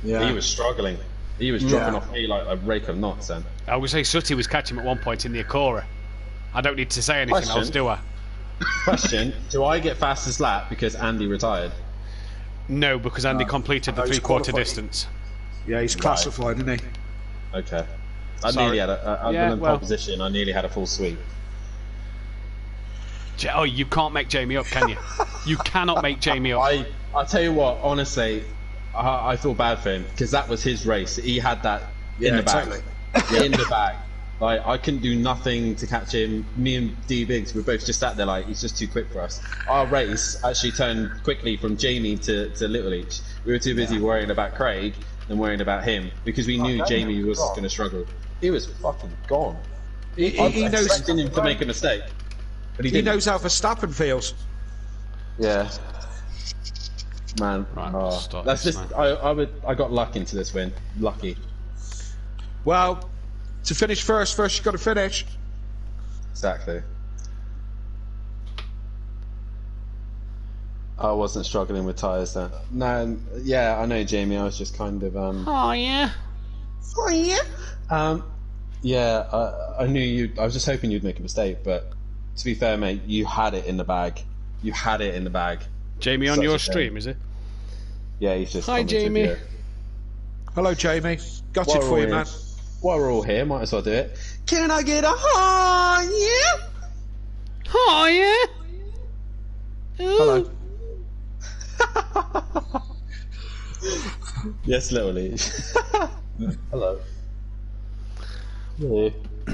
Yeah. He was struggling. He was dropping off me like a rake of knots. Then I would say Sutty was catching him at one point in the Acora. I don't need to say anything else, do I? Question: do I get fastest lap because Andy retired? No, because Andy completed the 3/4 distance. Yeah, he's classified, isn't he? Okay. I nearly had I've been in pole position. I nearly had a full sweep. Oh, you can't make Jamie up, can you? You cannot make Jamie up. I tell you what, honestly, I feel bad for him because that was his race. He had that in the bag. Totally. In the bag. Like, I couldn't do nothing to catch him. Me and D Biggs were both just sat there like, he's just too quick for us. Our race actually turned quickly from Jamie to Little Each. We were too busy worrying about Craig than worrying about him because we knew Jamie was going to struggle. He was fucking gone. He knows expecting him to make a mistake, but he knows how Verstappen feels. Yeah. Man, Right, that's just. I got luck into this win. Lucky. Well, to finish first you've got to finish. Exactly. I wasn't struggling with tyres then. No, yeah, I know, Jamie. I was just kind of. Oh yeah. Oh yeah. Yeah, I knew you. I was just hoping you'd make a mistake, but to be fair, mate, you had it in the bag. You had it in the bag. Jamie on your stream, is it? Yeah, he's just. Hi, Jamie. Hello, Jamie. Got it for you, man. While we're all here, might as well do it. Can I get a hi, yeah? Hi, yeah. Hello. Yes, Little Leach. Hello. Really? I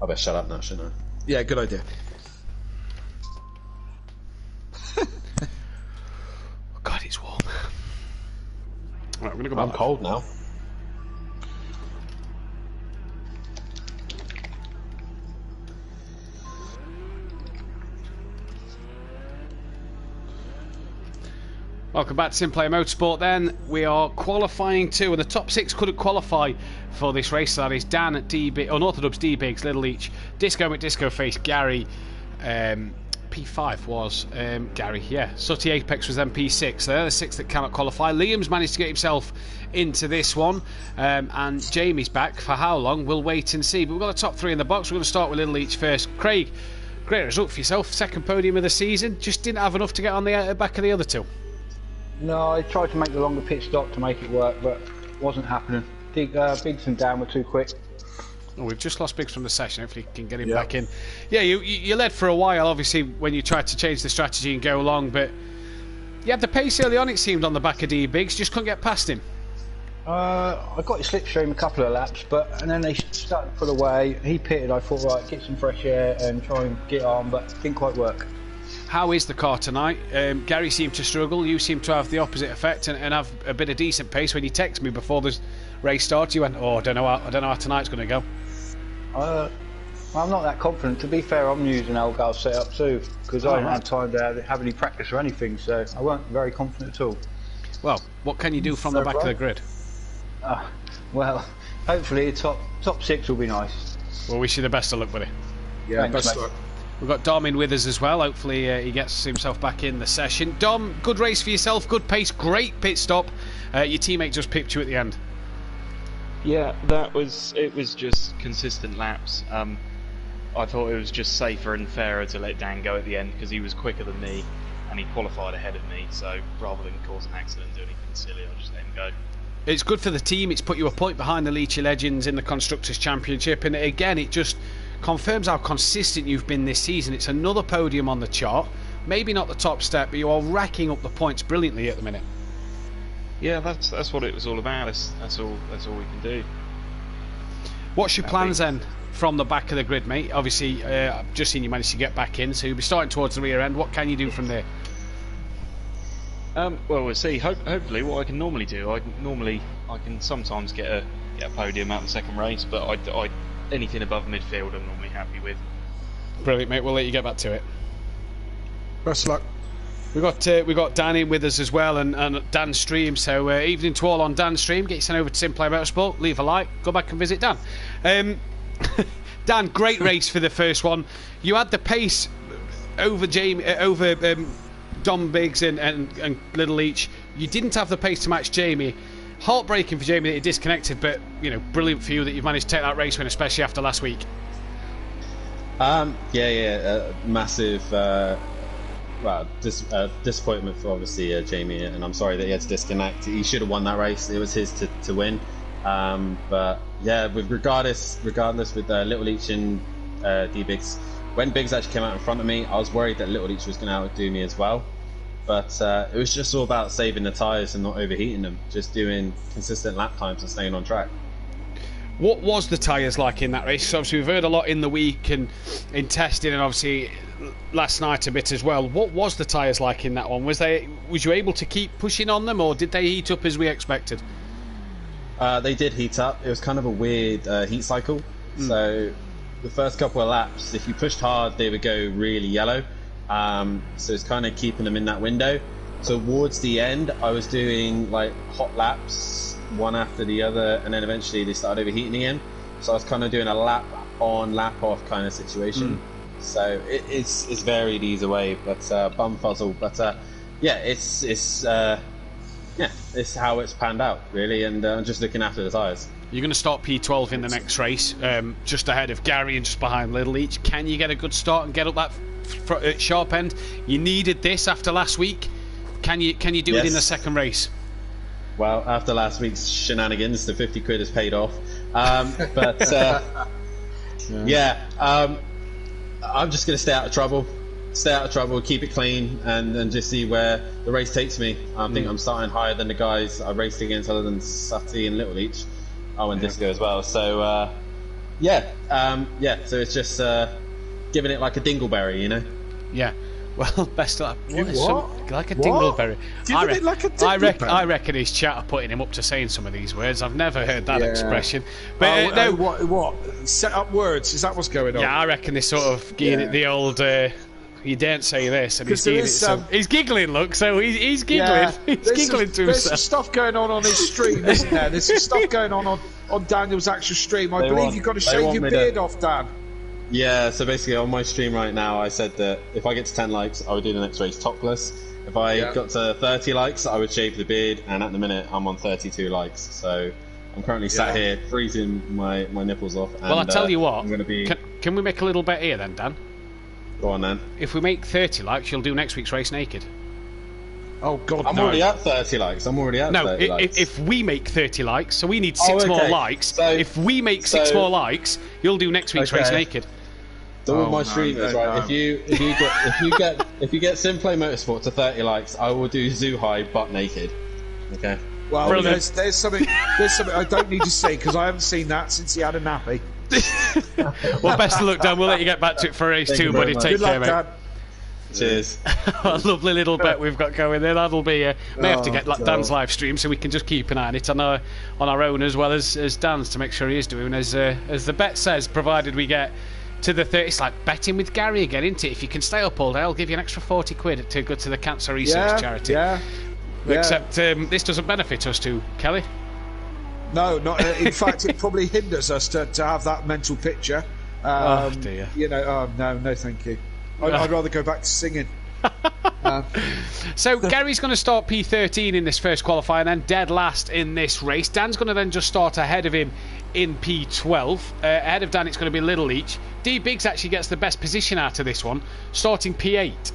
better shut up now, shouldn't I? Yeah, good idea. God, it's warm. Right, we're gonna go back. I'm cold now. Welcome back to SimPlay Motorsport then. We are qualifying 2 and the top 6 couldn't qualify for this race. So that is Dan at Unorthodox, D Biggs, Little Each, Disco McDisco Face, Gary, P5 was Gary, yeah. Sutty Apex was then P6. So they're the 6 that cannot qualify. Liam's managed to get himself into this one, and Jamie's back for how long? We'll wait and see. But we've got the top 3 in the box. We're going to start with Little Each first. Craig, great result for yourself. Second podium of the season. Just didn't have enough to get on the back of the other 2. No, I tried to make the longer pit stop to make it work, but it wasn't happening. Biggs and Dan were too quick. Oh, we've just lost Biggs from the session. Hopefully you can get him back in. Yeah, you led for a while, obviously, when you tried to change the strategy and go along, but you had the pace early on, it seemed, on the back of D Biggs. Just couldn't get past him. I got his slipstream a couple of laps, and then they started to pull away. He pitted. I thought, right, get some fresh air and try and get on, but it didn't quite work. How is the car tonight? Gary seemed to struggle. You seem to have the opposite effect and have a bit of decent pace. When you text me before the race starts, you went, "Oh, I don't know how tonight's going to go." Well, I'm not that confident. To be fair, I'm using Algar's setup too, because I haven't had time to have any practice or anything, so I weren't very confident at all. Well, what can you do from the back of the grid? Well, hopefully top 6 will be nice. We'll wish you the best of luck, buddy. Yeah, Thanks, best mate. luck. We've got Dom in with us as well. Hopefully he gets himself back in the session. Dom, good race for yourself, good pace, great pit stop. Your teammate just pipped you at the end. Yeah, it was just consistent laps. I thought it was just safer and fairer to let Dan go at the end because he was quicker than me and he qualified ahead of me, so rather than cause an accident and do anything silly, I just let him go. It's good for the team. It's put you a point behind the Leachy Legends in the Constructors' Championship, and again it just confirms how consistent you've been this season. It's another podium on the chart, maybe not the top step, but you are racking up the points brilliantly at the minute. Yeah, that's what it was all about. That's all we can do. What's your plans then from the back of the grid, mate? Obviously, I've just seen you manage to get back in, so you'll be starting towards the rear end. What can you do from there? Well, we'll see. Hopefully, what I can normally do, I can sometimes get a podium out in the second race, but I anything above midfield, I'm normally happy with. Brilliant, mate. We'll let you get back to it. Best luck. We got Dan in with us as well, and Dan's stream. So evening to all on Dan's stream. Get you sent over to SimPlay Motorsport. Leave a like. Go back and visit Dan. Dan, great race for the first one. You had the pace over Dom Biggs and Little Leach. You didn't have the pace to match Jamie. Heartbreaking for Jamie that he disconnected, but brilliant for you that you've managed to take that race win, especially after last week. Massive disappointment for obviously Jamie, and I'm sorry that he had to disconnect. He should have won that race. It was his to win. But yeah, regardless with Little Leach and D Biggs, when Biggs actually came out in front of me, I was worried that Little Leach was going to outdo me as well. But it was just all about saving the tyres and not overheating them, just doing consistent lap times and staying on track. What was the tyres like in that race? So obviously we've heard a lot in the week and in testing, and obviously last night a bit as well. What was the tyres like in that one? Was you able to keep pushing on them, or did they heat up as we expected? They did heat up. It was kind of a weird heat cycle. So the first couple of laps, if you pushed hard, they would go really yellow. So it's kind of keeping them in that window. Towards the end, I was doing like hot laps, one after the other, and then eventually they started overheating again. So I was kind of doing a lap on, lap off kind of situation. So it's varied either way, but bum fuzzle. But it's how it's panned out really, and I'm just looking after the tyres. You're going to start P12 in the next race, just ahead of Gary and just behind Little Leach. Can you get a good start and get up that sharp end? You needed this after last week. Can you do it in the second race? Well, after last week's shenanigans, the 50 quid has paid off. I'm just going to stay out of trouble, keep it clean, and just see where the race takes me. I think I'm starting higher than the guys I raced against, other than Sutty and Little Leach. And Disco as well. So so it's just giving it like a dingleberry, Yeah. Well, best of luck. Like a What? dingleberry. I reckon his chat are putting him up to saying some of these words. I've never heard that expression. But what? Set up words? Is that what's going on? Yeah, I reckon they're sort of getting it the old. You daren't say this, and he's he's giggling. Look, so he's giggling. Yeah, he's giggling to There's some himself. stuff going on his stream, isn't there? There's some stuff going on Daniel's actual stream. I believe you've got to shave your beard off, Dan. Yeah, so basically on my stream right now, I said that if I get to 10 likes, I would do the next race topless. If I got to 30 likes, I would shave the beard, and at the minute, I'm on 32 likes. So I'm currently sat here freezing my nipples off. And, Well, I tell you what, I'm gonna be... can we make a little bet here then, Dan? Go on then. If we make 30 likes, you'll do next week's race naked. Oh, God, I'm already at 30 likes. No, if we make 30 likes, so we need 6 more likes. So, if we make 6 more likes, you'll do next week's race naked. So all my streamers, right? If you get SimPlay Motorsport to 30 likes, I will do Zoo High butt naked. Okay. Well, there's something I don't need to say because I haven't seen that since he had a nappy. Well, best of luck, Dan. We'll let you get back to it for race 2, buddy. Take care, mate. Dan. Cheers. A lovely little bet we've got going there. That'll be may have to get Dan's live stream so we can just keep an eye on it on our own as well as Dan's to make sure he is doing as the bet says, provided we get to the 30. It's like betting with Gary again, isn't it? If you can stay up all day, I'll give you an extra 40 quid to go to the cancer research charity. Yeah. Except this doesn't benefit us too, Kelly. No, not. In fact, it probably hinders us to have that mental picture. Oh dear. You know, no, thank you. I'd rather go back to singing. So Gary's going to start P13 in this first qualifying and dead last in this race. Dan's going to then just start ahead of him in P12. Ahead of Dan, it's going to be Little each. D Biggs actually gets the best position out of this one, starting P8.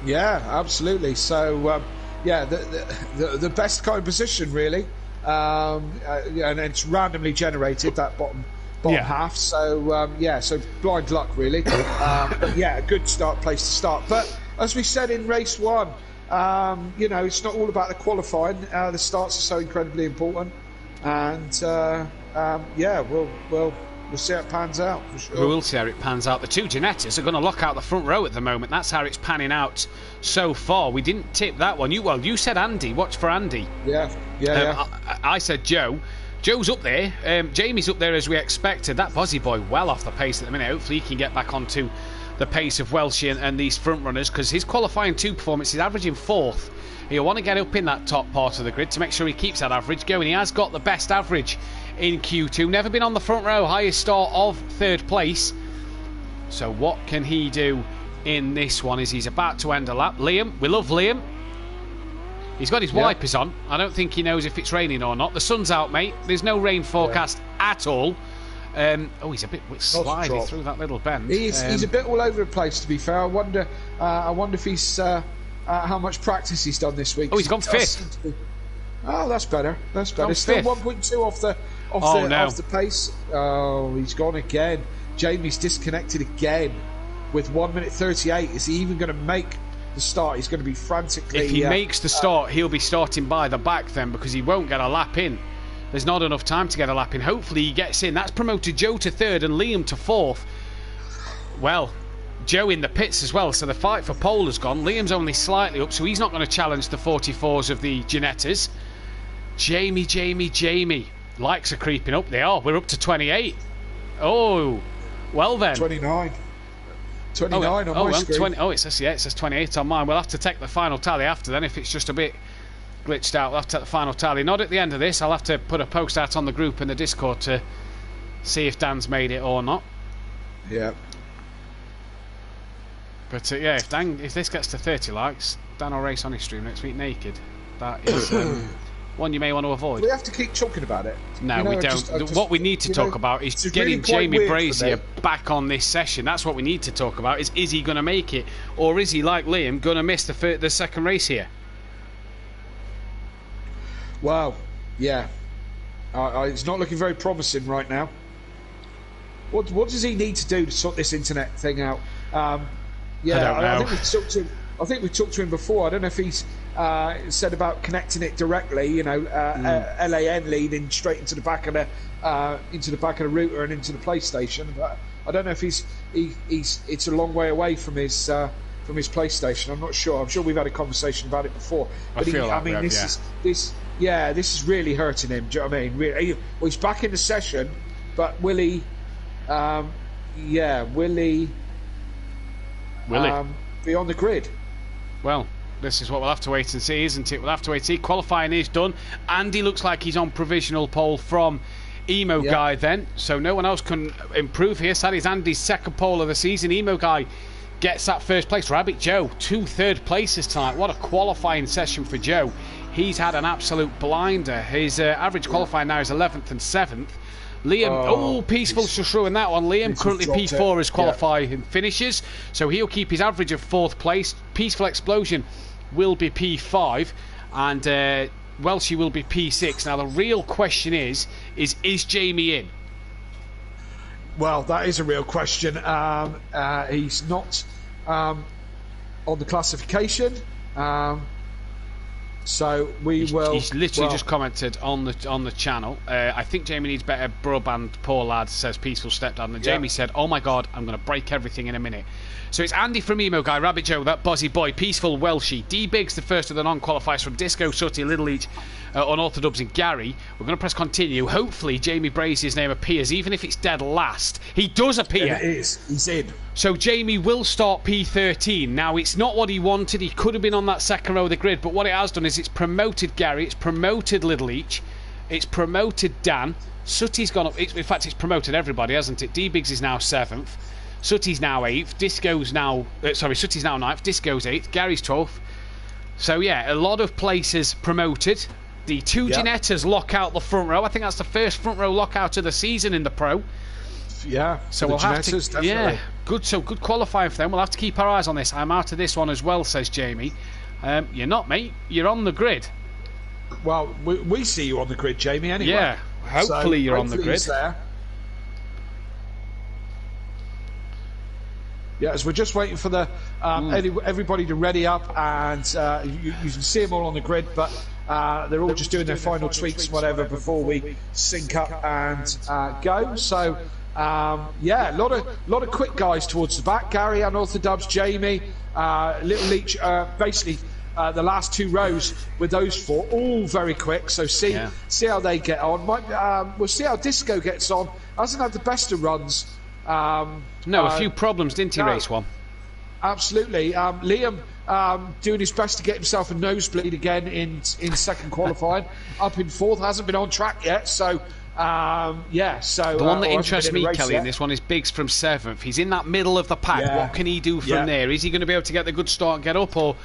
Yeah, absolutely. So, the best kind of position, really. And it's randomly generated, that bottom half. So, so blind luck, really. But yeah, a good place to start. But as we said in race 1, it's not all about the qualifying. The starts are so incredibly important. And, we'll see how it pans out, for sure. We will see how it pans out. The two Ginettas are going to lock out the front row at the moment. That's how it's panning out so far. We didn't tip that one. You said Andy. Watch for Andy. Yeah. I said Joe. Joe's up there. Jamie's up there as we expected. That Bozzy boy well off the pace at the minute. Hopefully he can get back onto the pace of Welshie and these front runners, because his qualifying 2 performance is averaging 4th. He'll want to get up in that top part of the grid to make sure he keeps that average going. He has got the best average in Q2. Never been on the front row. Highest start of 3rd place. So what can he do in this one? Is he's about to end a lap. Liam, we love Liam. He's got his wipers on. I don't think he knows if it's raining or not. The sun's out, mate. There's no rain forecast at all. He's a bit slidey through that little bend. He's a bit all over the place, to be fair. I wonder if he's how much practice he's done this week. Oh, he's gone 5th. Oh, that's better. That's better. Still 1.2 off the pace. Oh, he's gone again. Jamie's disconnected again with 1 minute 38. Is he even going to make the start? He's going to be frantically. If he makes the start, he'll be starting by the back then, because he won't get a lap in. There's not enough time to get a lap in. Hopefully he gets in. That's promoted Joe to 3rd and Liam to 4th. Well, Joe in the pits as well, so the fight for pole has gone. Liam's only slightly up, so he's not going to challenge the 44s of the Ginettas. Jamie. Likes are creeping up. They are. We're up to 28. Oh, well then. 29 on my screen. It says 28 on mine. We'll have to take the final tally after then, if it's just a bit glitched out. We'll have to take the final tally. Not at the end of this. I'll have to put a post out on the group and the Discord to see if Dan's made it or not. Yeah. But if this gets to 30 likes, Dan will race on his stream next week naked. That is one you may want to avoid. We have to keep talking about it. No, we don't. What we need to talk about is getting really Jamie Brazier back on this session. That's what we need to talk about. Is he going to make it, or is he, like Liam, going to miss the second race here? Well, yeah. It's not looking very promising right now. What does he need to do to sort this internet thing out? I think we talked to him before. I don't know if he's said about connecting it directly. LAN leading straight into the back of the router and into the PlayStation. But I don't know if it's a long way away from his PlayStation. I'm not sure. I'm sure we've had a conversation about it before. But this is really hurting him. Do you know what I mean? Really, well, he's back in the session, but will he? Will he be on the grid? Well, this is what we'll have to wait and see, isn't it? We'll have to wait and see. Qualifying is done. Andy looks like he's on provisional pole from Emo Guy then, so no one else can improve here. So that is Andy's 2nd pole of the season. Emo Guy gets that 1st place. Rabbit Joe, 2 3rd places tonight. What a qualifying session for Joe. He's had an absolute blinder. His average qualifying now is 11th and 7th. Liam, Peaceful's just through in that one. Liam currently P4 as qualifying finishes, so he'll keep his average of 4th place. Peaceful Explosion will be P5, and Welshie will be P6. Now the real question is Jamie in? Well, that is a real question. He's not on the classification. So he's literally just commented on the channel. I think Jamie needs better broadband. Poor lad, says Peaceful Stepdad. And Jamie said, "Oh my God, I'm going to break everything in a minute." So it's Andy from Emo Guy, Rabbit Joe, that Bozzy boy, Peaceful Welshie, D Biggs, the first of the non-qualifiers from Disco Sooty, Little Each, Unorthodox and Gary. We're going to press continue. Hopefully Jamie Brazy's name appears, even if it's dead last. He does appear. It is. He's in. So Jamie will start P13. Now, it's not what he wanted. He could have been on that second row of the grid, but what it has done is it's promoted Gary, it's promoted Little Each, it's promoted Dan. Sooty's gone up. In fact, it's promoted everybody, hasn't it? D-Biggs is now 7th. Sooty's now 8th. Disco's now... Sooty's now 9th. Disco's 8th. Gary's 12th. So, yeah, a lot of places promoted. The two Ginettas lock out the front row. I think that's the first front row lockout of the season in the Pro. Yeah, so we'll have to, definitely. Yeah, good qualifying for them. We'll have to keep our eyes on this. I'm out of this one as well, says Jamie. You're not, mate. You're on the grid. Well, we see you on the grid, Jamie. Anyway. Yeah, hopefully you're on the grid. There. Yeah, as we're just waiting for the everybody to ready up, and you can see them all on the grid, but they're all just doing their final tweaks and whatever before we sync up and go. So. Yeah, a lot of quick guys towards the back. Gary, Unorthodox, Jamie, Little Leach, basically the last 2 rows with those 4, all very quick. So see how they get on. We'll see how Disco gets on. Hasn't had the best of runs. No, a few problems, didn't he, race 1? Absolutely. Liam doing his best to get himself a nosebleed again in second qualifying. Up in 4th, hasn't been on track yet, so... so the one that interests me, Kelly, in this one is Biggs from 7th. He's in that middle of the pack. What can he do from there? Is he going to be able to get the good start and get up, or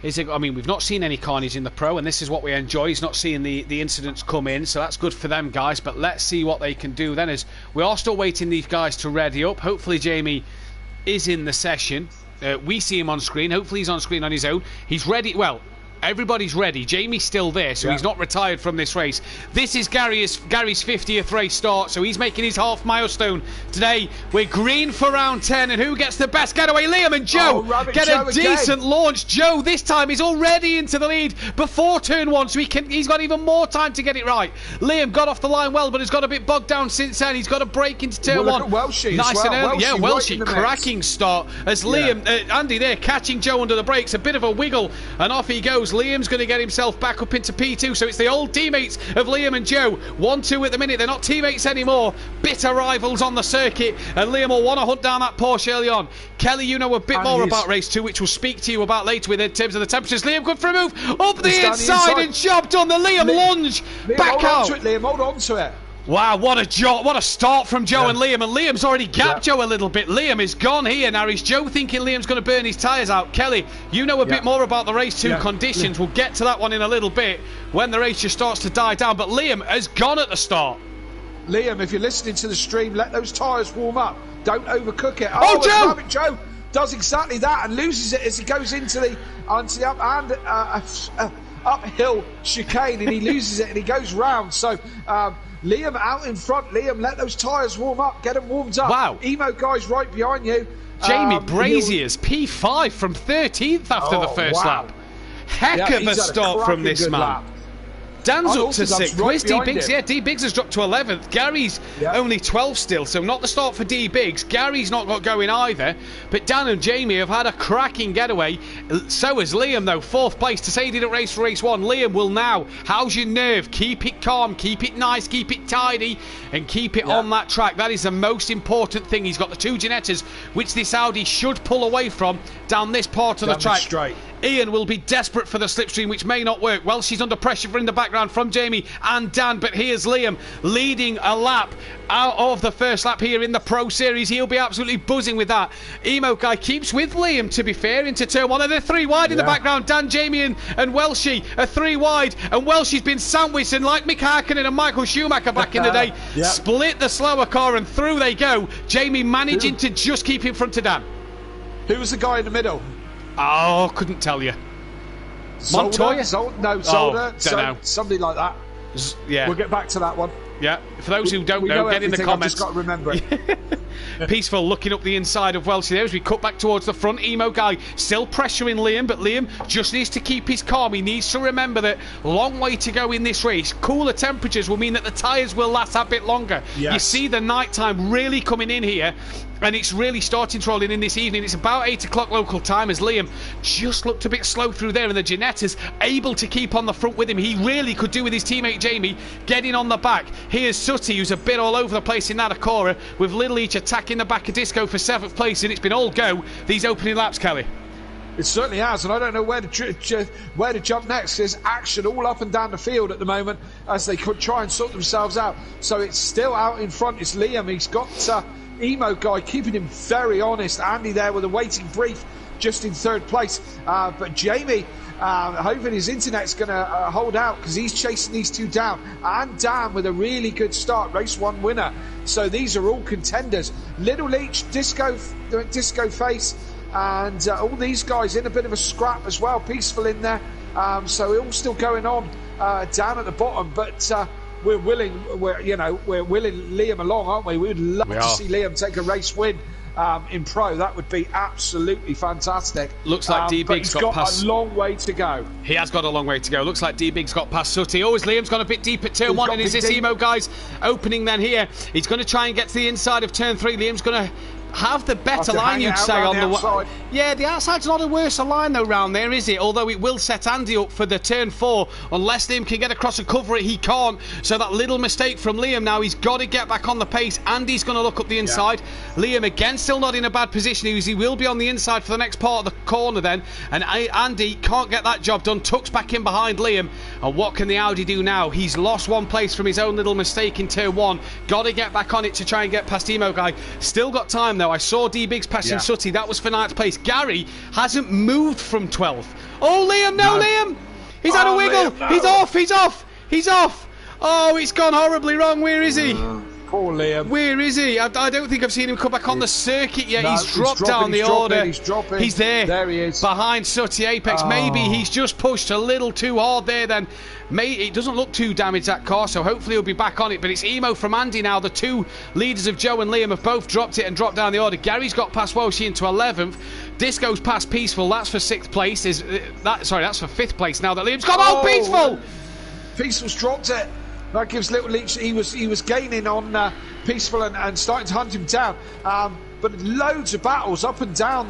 is it? I mean, we've not seen any carnage in the Pro, and this is what we enjoy. He's not seeing the incidents come in, so that's good for them guys. But let's see what they can do then. As we are still waiting these guys to ready up. Hopefully Jamie is in the session. We see him on screen. Hopefully he's on screen on his own. He's ready. Well, everybody's ready. Jamie's still there, so he's not retired from this race. This is Gary's 50th race start, so he's making his half milestone today. We're green for round 10, and who gets the best getaway? Liam and Joe get a decent launch. Joe this time is already into the lead before turn 1, so he's got even more time to get it right. Liam got off the line well, but has got a bit bogged down since then. He's got to break into turn 1. Welshie nice well. and early. Welshie, Welshie, cracking start as Liam, Andy there catching Joe under the brakes. A bit of a wiggle, and off he goes. Liam's going to get himself back up into P2, so it's the old teammates of Liam and Joe. 1-2 at the minute. They're not teammates anymore. Bitter rivals on the circuit, and Liam will want to hunt down that Porsche early on. Kelly, you know a bit more about race 2, which we'll speak to you about later in terms of the temperatures. Liam, good for a move up the inside and job done. The Liam lunge back out. Liam, hold on to it. Wow, what a start from Joe and Liam. And Liam's already gapped Joe a little bit. Liam is gone here. Now is Joe thinking Liam's going to burn his tyres out. Kelly, you know a bit more about the race 2 conditions. We'll get to that one in a little bit when the race just starts to die down. But Liam has gone at the start. Liam, if you're listening to the stream, let those tyres warm up. Don't overcook it. Joe! Rabbit Joe does exactly that and loses it as he goes into the uphill chicane, and he loses it and he goes round. So Liam out in front. Liam, let those tyres warm up. Get them warmed up. Wow. Emo guy's right behind you. Jamie Braziers, P5 from 13th after the first lap. Heck of a start from this man. Lap. Dan's up to 6th. Right Where's D-Biggs? Yeah, D-Biggs has dropped to 11th. Gary's only 12th still, so not the start for D-Biggs. Gary's not got going either. But Dan and Jamie have had a cracking getaway. So has Liam, though. 4th place. To say he didn't race for race 1, Liam will now. How's your nerve? Keep it calm, keep it nice, keep it tidy, and keep it on that track. That is the most important thing. He's got the 2 Ginettas, which this Audi should pull away from down this part of the track. Straight. Ian will be desperate for the slipstream, which may not work. Well, she's under pressure in the background from Jamie and Dan, but here's Liam leading a lap out of the first lap here in the Pro Series. He'll be absolutely buzzing with that. Emo guy keeps with Liam, to be fair, into turn 1, and they're 3 wide in the background. Dan, Jamie and Welshie are 3 wide, and Welshie's been sandwiched, and like Mick Harkonnen and Michael Schumacher back in the day, split the slower car and through they go. Jamie managing to just keep in front of Dan. Who was the guy in the middle? Oh, couldn't tell you. Montoya? Zolder. Don't know. Somebody like that. Yeah. We'll get back to that one. Yeah. For those who don't know, get in the comments. I've just got to remember it. Peaceful looking up the inside of Welsh there as we cut back towards the front. Emo Guy still pressuring Liam, but Liam just needs to keep his calm. He needs to remember that long way to go in this race. Cooler temperatures will mean that the tyres will last a bit longer. Yes. You see the nighttime really coming in here, and it's really starting to roll in this evening. It's about 8 o'clock local time as Liam just looked a bit slow through there, and the Ginettas able to keep on the front with him. He really could do with his teammate Jamie getting on the back. Here's Sutty, who's a bit all over the place in that Acora, with Little Each attacking the back of Disco for 7th place, and it's been all go these opening laps, Kelly. It certainly has, and I don't know where to jump next. There's action all up and down the field at the moment as they could try and sort themselves out. So it's still out in front. It's Liam. He's got Emo Guy keeping him very honest. Andy there with a waiting brief just in 3rd place. But Jamie, hoping his internet's going to hold out because he's chasing these two down. And Dan with a really good start, race 1 winner. So these are all contenders. Little Leech, Disco Face, and all these guys in a bit of a scrap as well. Peaceful in there. So all still going on down at the bottom. But we're willing Liam along, aren't we? We would love to see Liam take a race win in pro. That would be absolutely fantastic. Looks like D-Big's got past. A long way to go. He has got a long way to go. Looks like D-Big's got past Sutty. Oh, Liam's gone a bit deep at turn 1, and is this Emo Guy's opening then here? He's going to try and get to the inside of turn 3. Liam's going to have the better line, you'd say, on the outside. Yeah, the outside's not a worse line though round there, is it? Although it will set Andy up for the turn 4 unless Liam can get across and cover it. He can't, so that little mistake from Liam now. He's got to get back on the pace. Andy's going to look up the inside. Liam again still not in a bad position. He will be on the inside for the next part of the corner then, and Andy can't get that job done. Tucks back in behind Liam, and what can the Audi do now? He's lost 1 place from his own little mistake in turn 1. Got to get back on it to try and get past Emo Guy. Still got time though. I saw D-Big's passing Sutty. That was for 9th place. Gary hasn't moved from 12th. Oh, Liam, no. Liam! He's had a wiggle. Liam, no. He's off. Oh, it's gone horribly wrong. Where is he? Poor Liam. Where is he? I don't think I've seen him come back on the circuit yet. He's dropped down the order. He's dropping. He's there. There he is. Behind Sutty Apex. Maybe he's just pushed a little too hard there then. It doesn't look too damaged, that car, so hopefully he'll be back on it. But it's Emo from Andy now. The 2 leaders of Joe and Liam have both dropped it and dropped down the order. Gary's got past Welshie into 11th. Disco's past Peaceful. That's for 6th place. That's for 5th place now that Liam's got. Oh, Peaceful! Peaceful's dropped it. That gives Little Leech. He was gaining on Peaceful and starting to hunt him down. But loads of battles up and down.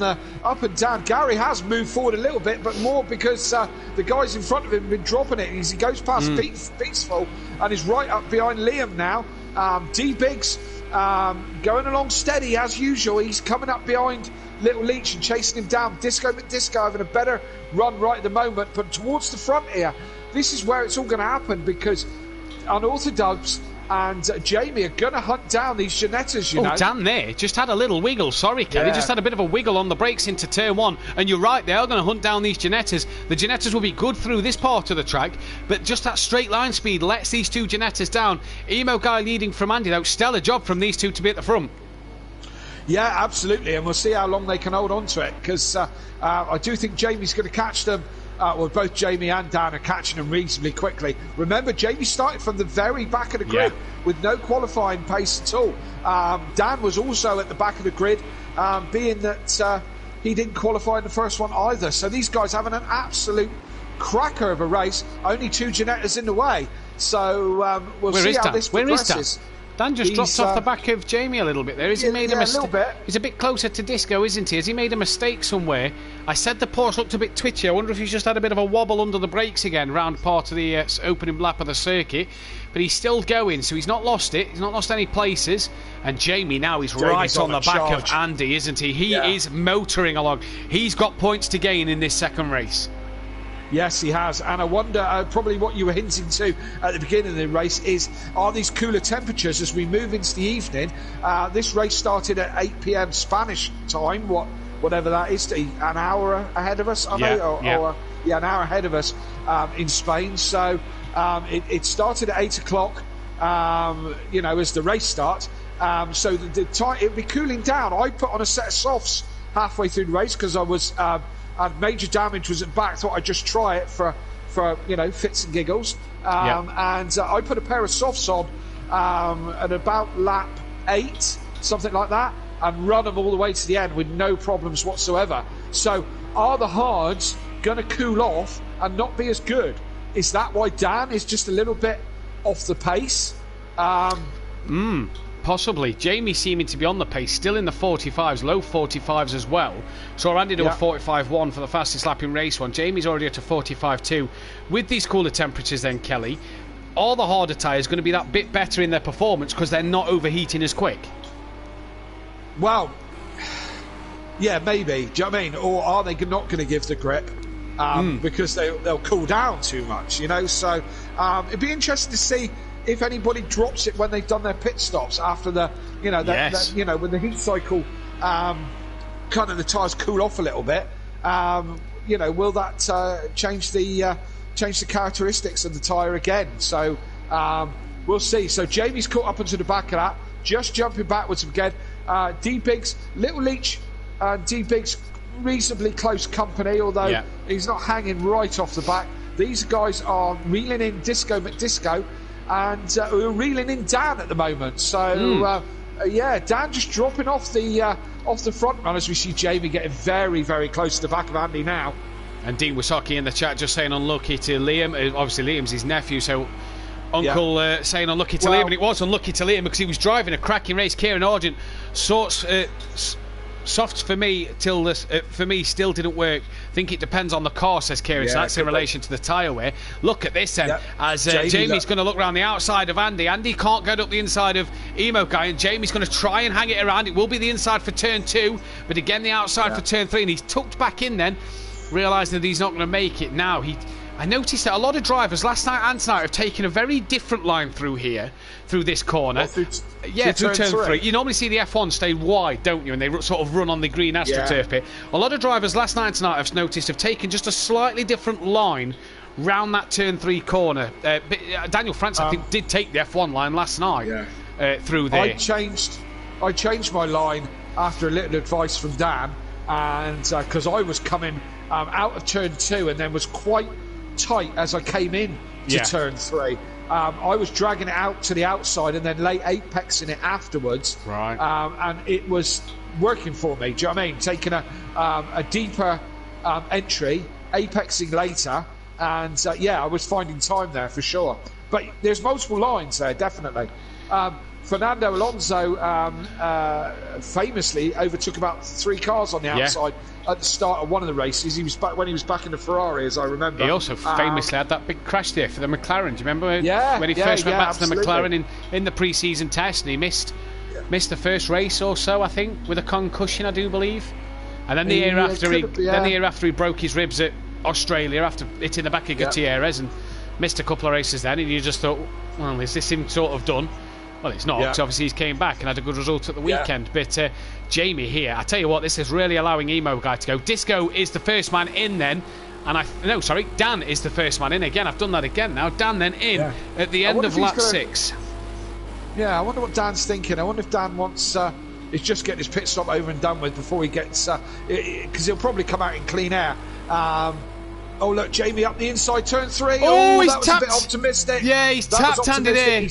Gary has moved forward a little bit, but more because the guys in front of him have been dropping it. As he goes past Peaceful and is right up behind Liam now. D-Biggs going along steady as usual. He's coming up behind Little Leech and chasing him down. Disco having a better run right at the moment, but towards the front here, this is where it's all going to happen because Unorthodox and Jamie are going to hunt down these Ginettas, you know. Oh, Dan there just had a little wiggle. Sorry, Kelly. Just had a bit of a wiggle on the brakes into turn 1. And you're right, they are going to hunt down these Ginettas. The Ginettas will be good through this part of the track, but just that straight line speed lets these 2 Ginettas down. Emo Guy leading from Andy, though. Stellar job from these 2 to be at the front. Yeah, absolutely. And we'll see how long they can hold on to it because I do think Jamie's going to catch them. Well, both Jamie and Dan are catching them reasonably quickly. Remember, Jamie started from the very back of the grid with no qualifying pace at all. Dan was also at the back of the grid, being that he didn't qualify in the first one either. So these guys having an absolute cracker of a race. Only 2 Ginettas in the way. So we'll see how this progresses. Dan just dropped off the back of Jamie a little bit there. Has he made a mistake? A little bit. He's a bit closer to Disco, isn't he? Has he made a mistake somewhere? I said the Porsche looked a bit twitchy. I wonder if he's just had a bit of a wobble under the brakes again round part of the opening lap of the circuit. But he's still going, so he's not lost it. He's not lost any places. And Jamie now is right on the back of Andy, isn't he? He is motoring along. He's got points to gain in this second race. Yes, he has. And I wonder, probably what you were hinting to at the beginning of the race is, are these cooler temperatures as we move into the evening? This race started at 8 p.m. Spanish time, whatever that is, an hour ahead of us, an hour ahead of us in Spain. So it started at 8 o'clock, as the race starts. So the time, it'll be cooling down. I put on a set of softs halfway through the race because I was... and major damage was at back. Thought I'd just try it for fits and giggles. And I put a pair of softs on at about lap 8 something like that, and run them all the way to the end with no problems whatsoever. So are the hards going to cool off and not be as good? Is that why Dan is just a little bit off the pace? Possibly. Jamie seeming to be on the pace, still in the 45s, low 45s as well. So Andy do a 45.1 for the fastest lap in race 1. Jamie's already at a 45.2. With these cooler temperatures then, Kelly, are the harder tyres going to be that bit better in their performance because they're not overheating as quick? Well, yeah, maybe. Do you know what I mean? Or are they not going to give the grip? Because they'll cool down too much, you know. So it'd be interesting to see if anybody drops it when they've done their pit stops after the, you know, when the heat cycle, kind of the tyres cool off a little bit. You know, will that change the characteristics of the tyre again? So we'll see. So Jamie's caught up into the back of that, just jumping backwards again. D Biggs, Little Leach, D Biggs. Reasonably close company, although he's not hanging right off the back. These guys are reeling in Disco McDisco, and we're reeling in Dan at the moment. So Dan just dropping off the front runners. We see Jamie getting very, very close to the back of Andy now. And Dean Wasaki in the chat just saying unlucky to Liam. Obviously Liam's his nephew, so Uncle saying unlucky to Liam, and it was unlucky to Liam because he was driving a cracking race. Kieran Argent softs for me till this for me still didn't work. I think it depends on the car, says Kieran. So that's in relation to the tyre wear. Look at this then, as Jamie's going to look around the outside of Andy. Andy can't get up the inside of Emo Guy, and Jamie's going to try and hang it around. It will be the inside for turn 2, but again the outside for turn 3, and he's tucked back in then, realising that he's not going to make it now. I noticed that a lot of drivers last night and tonight have taken a very different line through here, through this corner. Through turn 3. You normally see the F1 stay wide, don't you? And they sort of run on the green AstroTurf pit. A lot of drivers last night and tonight I've noticed have taken just a slightly different line round that turn 3 corner. Daniel France, I think, did take the F1 line last night through there. I changed my line after a little advice from Dan, and because I was coming out of turn 2 and then was quite tight as I came in to turn 3. I was dragging it out to the outside and then late apexing it afterwards. Right. And it was working for me. Do you know what I mean? Taking a deeper entry, apexing later, and I was finding time there for sure. But there's multiple lines there, definitely. Fernando Alonso famously overtook about 3 cars on the outside at the start of one of the races. He was back when he was back in the Ferrari, as I remember. He also famously had that big crash there for the McLaren. Do you remember when he first went back to the McLaren in the pre-season test, and he missed the first race or so, I think, with a concussion, I do believe. And then the year after he broke his ribs at Australia after hitting the back of Gutierrez and missed a couple of races then, and you just thought, well, is this him sort of done? Well, it's not, because obviously he's came back and had a good result at the weekend. But Jamie here, I tell you what, this is really allowing Emo Guy to go. Disco is the first man in then. And Dan is the first man in. Again, I've done that again now. Dan then in at the end of lap 6. Yeah, I wonder what Dan's thinking. I wonder if Dan wants... is just getting his pit stop over and done with before he gets... Because he'll probably come out in clean air. Oh, look, Jamie up the inside, turn 3. Oh, he's that was tapped. A bit optimistic. Yeah, he's tapped-handed here.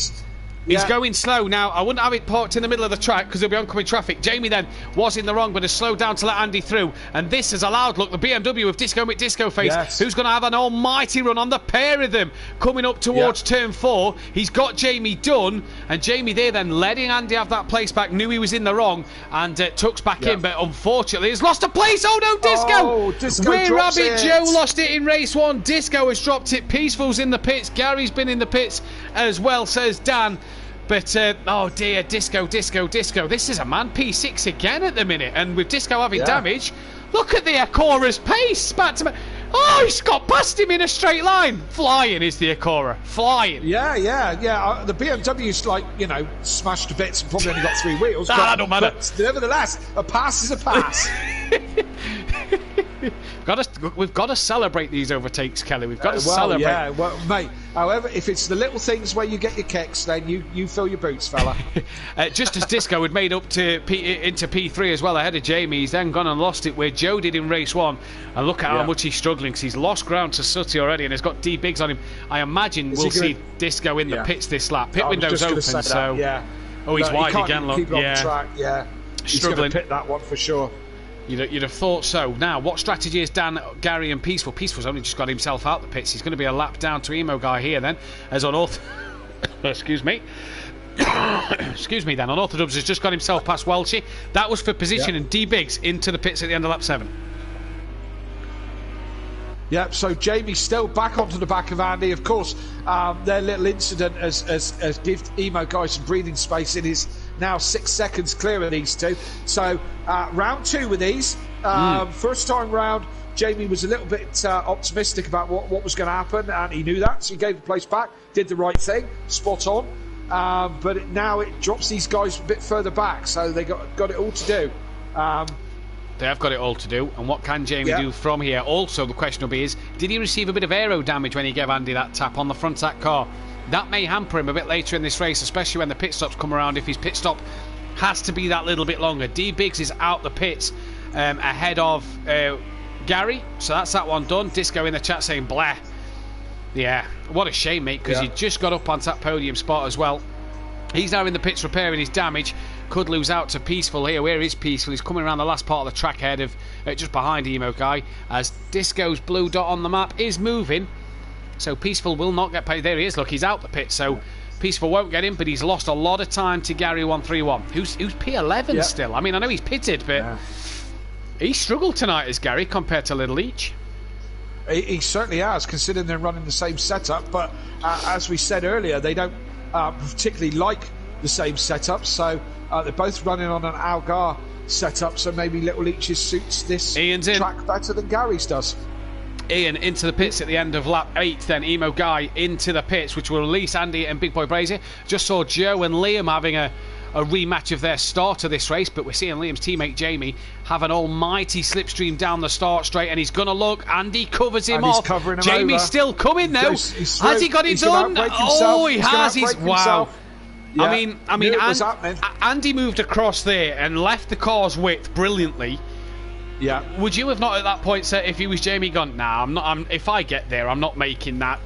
He's Yeah. going slow now. I wouldn't have it parked in the middle of the track because there'll be oncoming traffic. Jamie then was in the wrong, but has slowed down to let Andy through. And this has allowed, look, the BMW of Disco McDisco face, Yes. who's going to have an almighty run on the pair of them coming up towards turn 4. He's got Jamie done, and Jamie there then letting Andy have that place back. Knew he was in the wrong and tucks back in, but unfortunately has lost a place. Oh no, Disco! Oh, Disco Where drops Rabbit it. Joe lost it in race 1. Disco has dropped it. Peaceful's in the pits. Gary's been in the pits as well, says Dan. But, oh dear, Disco. This is a man P6 again at the minute. And with Disco having damage, look at the Acora's pace. Back to oh, he's got past him in a straight line. Flying is the Acora. Flying. Yeah. The BMW's smashed to bits and probably only got 3 wheels. That don't matter. But nevertheless, a pass is a pass. We've got to celebrate these overtakes, Kelly. We've got to celebrate. Yeah, well, mate. However, if it's the little things where you get your kicks, then you fill your boots, fella. Just as Disco had made up to into P3 as well ahead of Jamie, he's then gone and lost it where Joe did in race 1. And look at how much he's struggling, because he's lost ground to Sutty already and has got D Biggs on him. I imagine we'll see Disco in the pits this lap. Pit window's open, so Oh, he's he wide can't again, look. keep it on the track. Yeah, he's Struggling. going to pit that one for sure. You'd have thought so. Now, what strategy is Dan, Gary and Peaceful? Peaceful's only just got himself out the pits. He's going to be a lap down to Emo Guy here then, as on excuse me. Excuse me then. Unorthodox has just got himself past Welchie. That was for position, and D Biggs into the pits at the end of lap 7. Yep, so Jamie's still back onto the back of Andy. Of course, their little incident has given Emo Guy some breathing space in his now 6 seconds clear of these two. So round 2 with these. First time round, Jamie was a little bit optimistic about what was going to happen, and he knew that, so he gave the place back, did the right thing, spot on. But now it drops these guys a bit further back, so they got it all to do. They have got it all to do, and what can Jamie do from here? Also, the question will be is, did he receive a bit of aero damage when he gave Andy that tap on the front of that car? That may hamper him a bit later in this race, especially when the pit stops come around. If his pit stop has to be that little bit longer. D Biggs is out the pits ahead of Gary, so that's that one done. Disco in the chat saying blah. Yeah, what a shame, mate, because he just got up onto that podium spot as well. He's now in the pits repairing his damage. Could lose out to Peaceful here. Where is Peaceful? He's coming around the last part of the track ahead of just behind Emo Guy, as Disco's blue dot on the map is moving. So Peaceful will not get paid. There he is. Look, he's out the pit. So Peaceful won't get him, but he's lost a lot of time to Gary 131, who's P11 still. I mean, I know he's pitted, but he struggled tonight as Gary compared to Little Leach. He certainly has, considering they're running the same setup. But as we said earlier, they don't particularly like the same setup. So they're both running on an Algar setup. So maybe Little Leach's suits this track better than Gary's does. Ian into the pits at the end of lap 8, then Emo Guy into the pits, which will release Andy and Big Boy Brazier. Just saw Joe and Liam having a rematch of their start of this race, but we're seeing Liam's teammate Jamie have an almighty slipstream down the start straight, and he's going to look. Andy covers him off. Jamie's still coming now. Has he got it done? Oh, he has. He's wow. Yeah. I mean, Andy moved across there and left the car's width brilliantly. Yeah. Would you have not at that point said, if he was Jamie, gone, nah, I'm not. If I get there, I'm not making that?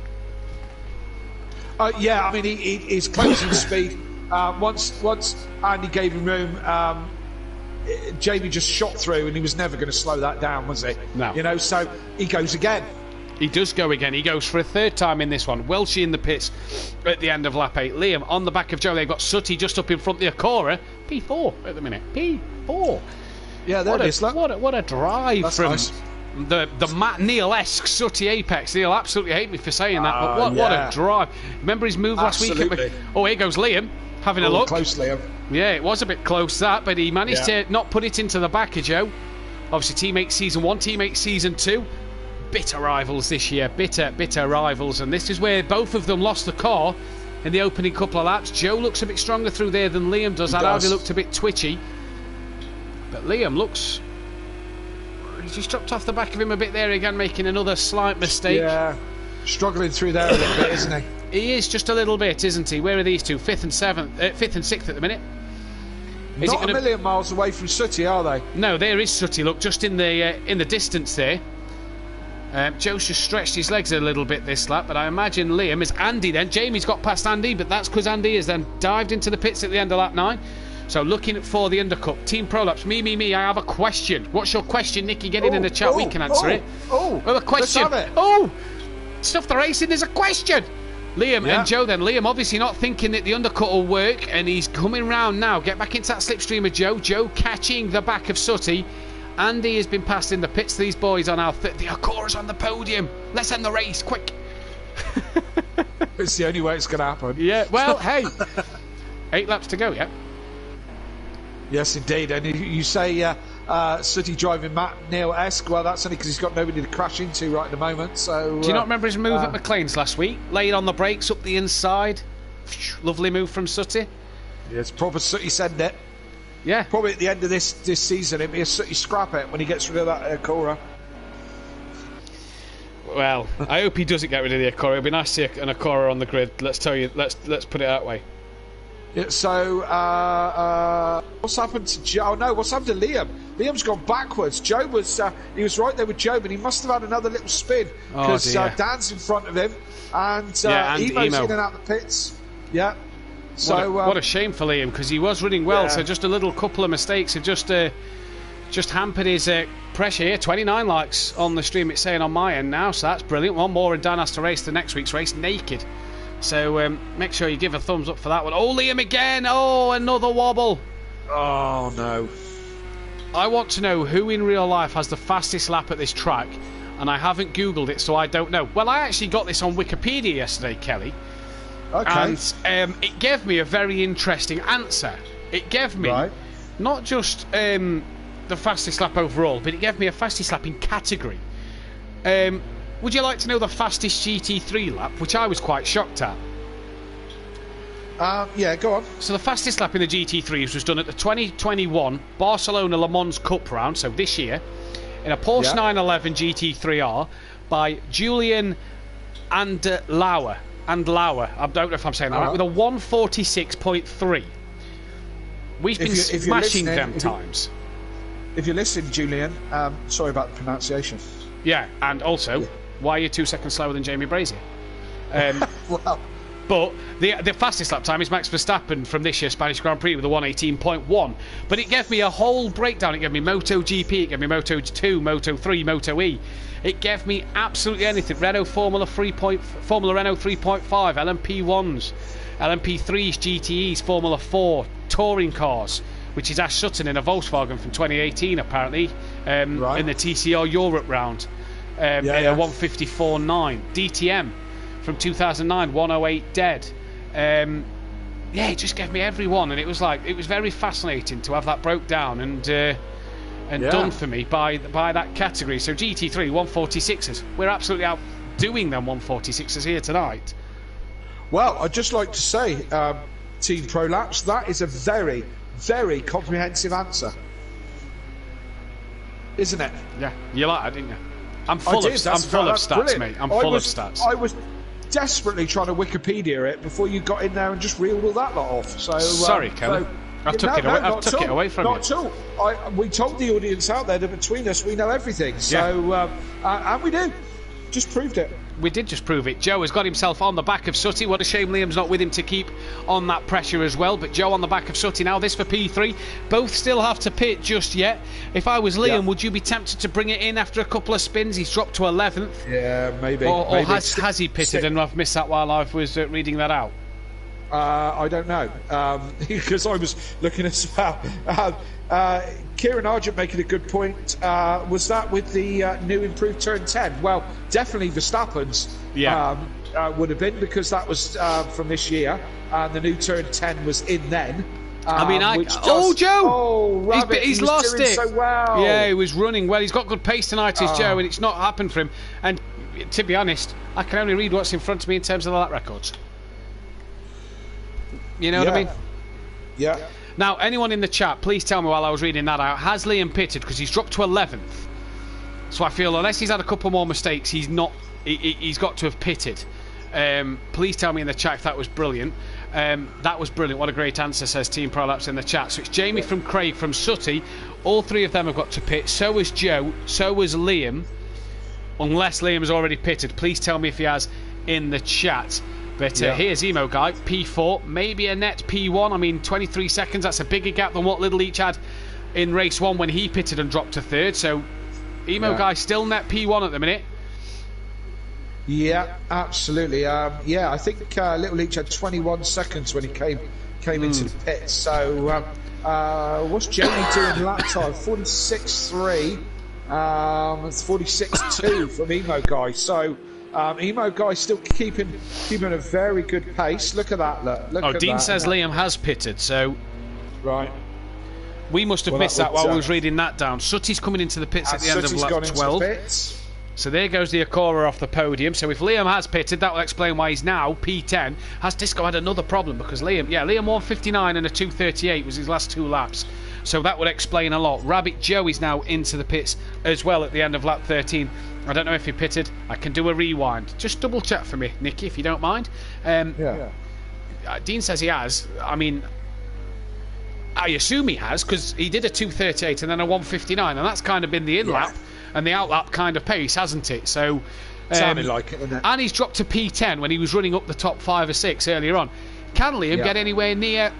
Yeah, I mean, he's closing speed. Once Andy gave him room, Jamie just shot through, and he was never going to slow that down, was he? No. You know, so he goes again. He does go again. He goes for a third time in this one. Welchie in the pits at the end of lap 8. Liam on the back of Joe. They've got Sutty just up in front of the Acora. P4 at the minute. P4. Yeah, there it is. What a drive. That's from nice. The Matt Neal-esque Sutty Apex. He'll absolutely hate me for saying that, but what a drive. Remember his move last week? Oh, here goes Liam having a look. Close, Liam. Yeah, it was a bit close, that, but he managed to not put it into the back of Joe. Obviously, teammate season 1, teammate season 2. Bitter rivals this year. Bitter rivals. And this is where both of them lost the car in the opening couple of laps. Joe looks a bit stronger through there than Liam does. Audi looked a bit twitchy. But Liam looks... He's just dropped off the back of him a bit there again, making another slight mistake. Yeah, struggling through there a little bit, isn't he? He is just a little bit, isn't he? Where are these two? 5th and 6th at the minute. Is Not a million miles away from Sutty, are they? No, there is Sutty. Look, just in the distance there. Joe's just stretched his legs a little bit this lap, but I imagine Liam is Andy then. Jamie's got past Andy, but that's because Andy has then dived into the pits at the end of lap 9. So looking for the undercut. Team Prolapse, me, I have a question. What's your question, Nicky? Get it in the chat, we can answer it. A question. Stuff the racing, there's a question. Liam and Joe then. Liam obviously not thinking that the undercut will work, and he's coming round now. Get back into that slipstream of Joe. Joe catching the back of Sutty. Andy has been passed in the pits. These boys are now... the Acora's on the podium. Let's end the race, quick. It's the only way it's going to happen. Yeah, well, hey. 8 laps to go, yeah? Yes, indeed. And you say Sutty driving Matt Neal-esque. Well, that's only because he's got nobody to crash into right at the moment. So, do you not remember his move at McLean's last week? Laid on the brakes up the inside. Lovely move from Sutty. Yeah, it's proper Sutty send it. Yeah. Probably at the end of this season, it'll be a Sutty scrap it when he gets rid of that Acora. Well, I hope he doesn't get rid of the Acora. It'd be nice to see an Acora on the grid. Let's put it that way. Yeah, so, what's happened to Joe? Oh, no, what's happened to Liam? Liam's gone backwards. Joe was, he was right there with Joe, but he must have had another little spin because Dan's in front of him, and Emo's in and out the pits. Yeah. So what a shame for Liam, because he was running well. Yeah. So just a little couple of mistakes have just hampered his pressure here. 29 likes on the stream, it's saying on my end now, so that's brilliant. One more and Dan has to race the next week's race naked. So make sure you give a thumbs up for that one. Oh, Liam again! Oh, another wobble! Oh, no. I want to know who in real life has the fastest lap at this track, and I haven't Googled it, so I don't know. Well, I actually got this on Wikipedia yesterday, Kelly. Okay. And it gave me a very interesting answer. It gave me not just the fastest lap overall, but it gave me a fastest lap in category. Would you like to know the fastest GT3 lap, which I was quite shocked at? Yeah, go on. So the fastest lap in the GT3s was done at the 2021 Barcelona Le Mans Cup round, so this year, in a Porsche 911 GT3R by Julian Andlauer. I don't know if I'm saying that right, with a 146.3. We've been smashing them times. If you're listening, Julian, sorry about the pronunciation. Yeah, and also, why are you 2 seconds slower than Jamie Brazier? Well, but the fastest lap time is Max Verstappen from this year's Spanish Grand Prix with a 118.1. But it gave me a whole breakdown. It gave me MotoGP, it gave me Moto2, Moto3, Moto E. It gave me absolutely anything. Renault Formula Renault 3.5, LMP1s, LMP3s, GTEs, Formula 4, touring cars, which is Ash Sutton in a Volkswagen from 2018 apparently, in the TCR Europe round, in a 154.9. DTM from 2009, 108 dead. It just gave me everyone, and it was very fascinating to have that broke down and done for me by that category. So GT3 146ers, we're absolutely outdoing them 146ers here tonight. Well, I'd just like to say, Team Prolapse, that is a very, very comprehensive answer, isn't it? Yeah, you like that, didn't you? I'm full of stats, brilliant. Mate. I'm full of stats. I was desperately trying to Wikipedia it before you got in there and just reeled all that lot off. So sorry, Kelly. I took it away from you. Not at all. We told the audience out there that between us we know everything. So and we do. Just proved it. We did just prove it. Joe has got himself on the back of Sutty. What a shame Liam's not with him to keep on that pressure as well. But Joe on the back of Sutty now. This for P3. Both still have to pit just yet. If I was Liam, would you be tempted to bring it in after a couple of spins? He's dropped to 11th. Yeah, maybe. Or has he pitted and I've missed that while I was reading that out? I don't know, because I was looking as well. Kieran Argent making a good point. Was that with the new improved turn 10? Well, definitely Verstappen's would have been, because that was from this year, and the new turn 10 was in then. Joe! He's lost it. So well. Yeah, he was running well. He's got good pace tonight, Joe, and it's not happened for him. And to be honest, I can only read what's in front of me in terms of the lap records. You know what I mean? Yeah. Now, anyone in the chat, please tell me while I was reading that out, has Liam pitted? Because he's dropped to 11th. So I feel unless he's had a couple more mistakes, he's got to have pitted. Please tell me in the chat if that was brilliant. That was brilliant. What a great answer, says Team Prolapse in the chat. So it's Jamie from Craig from Sutty. All three of them have got to pit. So has Joe. So has Liam. Unless Liam has already pitted. Please tell me if he has in the chat. But here's Emo Guy, P4, maybe a net P1. I mean, 23 seconds, that's a bigger gap than what Little Each had in race 1 when he pitted and dropped to 3rd. So, Emo Guy still net P1 at the minute. Yeah, absolutely. I think Little Each had 21 seconds when he came into the pit. So, what's Jamie doing lap time? 46.3. It's 46.2 from Emo Guy. So, Emo Guy still keeping a very good pace. Look at that. Look Dean says Liam has pitted, so we must have missed that while we was reading that down. Sutty's coming into the pits at the end of lap 12. So there goes the Acura off the podium. So if Liam has pitted, that will explain why he's now P10. Has Disco had another problem because Liam 159 and a 238 was his last 2 laps. So that would explain a lot. Rabbit Joe is now into the pits as well at the end of lap 13. I don't know if he pitted. I can do a rewind. Just double check for me, Nicky, if you don't mind. Dean says he has. I mean, I assume he has, because he did a 238 and then a 159, and that's kind of been the in-lap and the out-lap kind of pace, hasn't it? So, sounded like it, didn't it? And he's dropped to P10 when he was running up the top 5 or 6 earlier on. Can Liam get anywhere near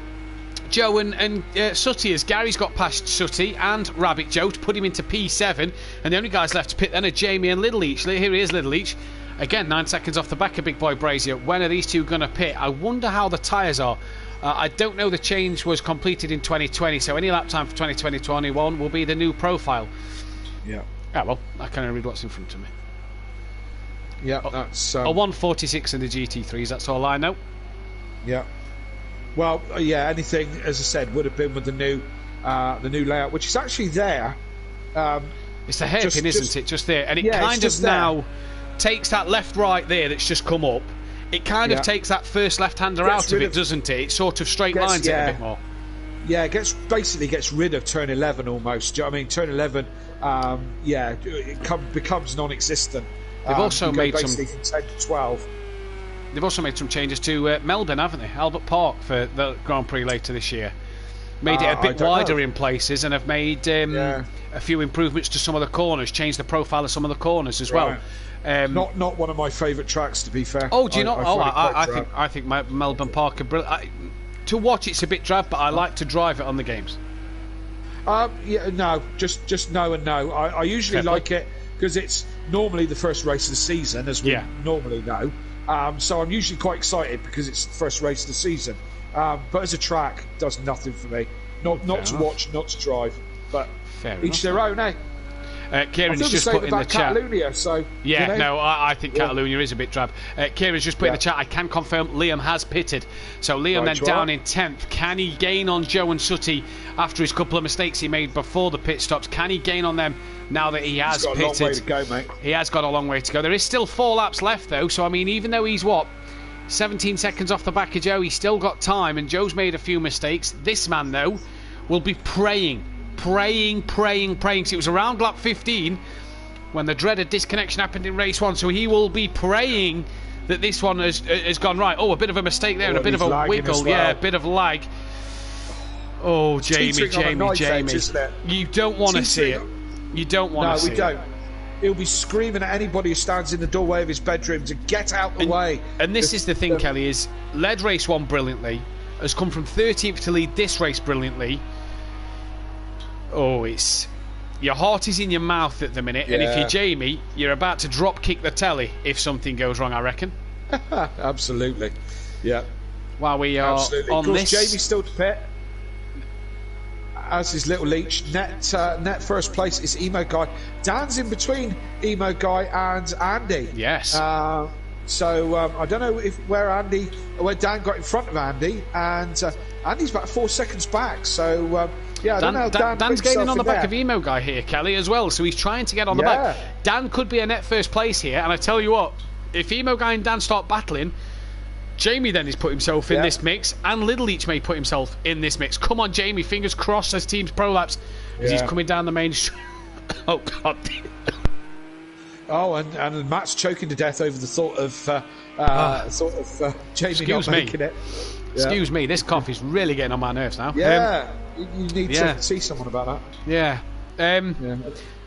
Joe and Sutty, as Gary's got past Sutty and Rabbit Joe to put him into P7, and the only guys left to pit then are Jamie and Little Leach. Here he is, Little Leach. Again, 9 seconds off the back of Big Boy Brazier. When are these two going to pit? I wonder how the tyres are. I don't know, the change was completed in 2020, so any lap time for 2020-21 will be the new profile. Yeah. Ah, well, I can't read what's in front of me. Yeah, that's... a 146 in the GT3s, that's all I know. Yeah. Well, yeah, anything, as I said, would have been with the new layout, which is actually there. It's the hairpin, isn't it? Just there. And it kind of now takes that left-right there that's just come up. It kind of takes that first left-hander out of it, doesn't it? It sort of straight lines it a bit more. Yeah, it basically gets rid of turn 11 almost. Do you know what I mean? Turn 11, it becomes non-existent. They've also made basically from 10 to 12. They've also made some changes to Melbourne, haven't they? Albert Park for the Grand Prix later this year. Made it a bit wider in places, and have made a few improvements to some of the corners. Changed the profile of some of the corners as well. Not one of my favourite tracks, to be fair. Oh, do you not? I think Melbourne Park are brilliant. To watch, it's a bit drab, but I like to drive it on the games. No, just no and no. I usually like it because it's normally the first race of the season, as we normally know. So I'm usually quite excited because it's the first race of the season. But as a track, it does nothing for me. Not to watch, not to drive. But each their own, eh? Kieran's just put in the chat. Catalunya, so, I think Catalunya is a bit drab. Kieran's just put in the chat. I can confirm Liam has pitted. So Liam then down in 10th. Can he gain on Joe and Sutty after his couple of mistakes he made before the pit stops? Can he gain on them now that he has pitted? He's got a long way to go, mate. He has got a long way to go. There is still 4 laps left, though. So, I mean, even though he's 17 seconds off the back of Joe, he's still got time, and Joe's made a few mistakes. This man, though, will be praying. So it was around lap 15 when the dreaded disconnection happened in race 1. So he will be praying that this one has gone right. Oh, a bit of a mistake there and a bit of a wiggle. Well. Yeah, a bit of lag. Oh, Jamie. You don't want to see it. You don't want to see it. No, we don't. He'll be screaming at anybody who stands in the doorway of his bedroom to get out the way. And this is the thing, Kelly, is led race 1 brilliantly, has come from 13th to lead this race brilliantly. Oh, it's... Your heart is in your mouth at the minute, and if you're Jamie, you're about to drop kick the telly if something goes wrong, I reckon. Absolutely. Yeah. While we are on this... Jamie's still to pit. As is Little Leach. Net first place is Emo Guy. Dan's in between Emo Guy and Andy. Yes. So I don't know where Dan got in front of Andy, and Andy's about 4 seconds back. So I don't know. Dan's gaining on the back of Emo Guy here, Kelly, as well. So he's trying to get on the back. Dan could be a net first place here, and I tell you what, if Emo Guy and Dan start battling, Jamie then has put himself in this mix, and Little Leach may put himself in this mix. Come on, Jamie, fingers crossed as teams prolapse as he's coming down the main street. Oh, God. Oh, and Matt's choking to death over the thought of Jamie not making it. Excuse me, this cough is really getting on my nerves now. Yeah, you need to see someone about that. Yeah.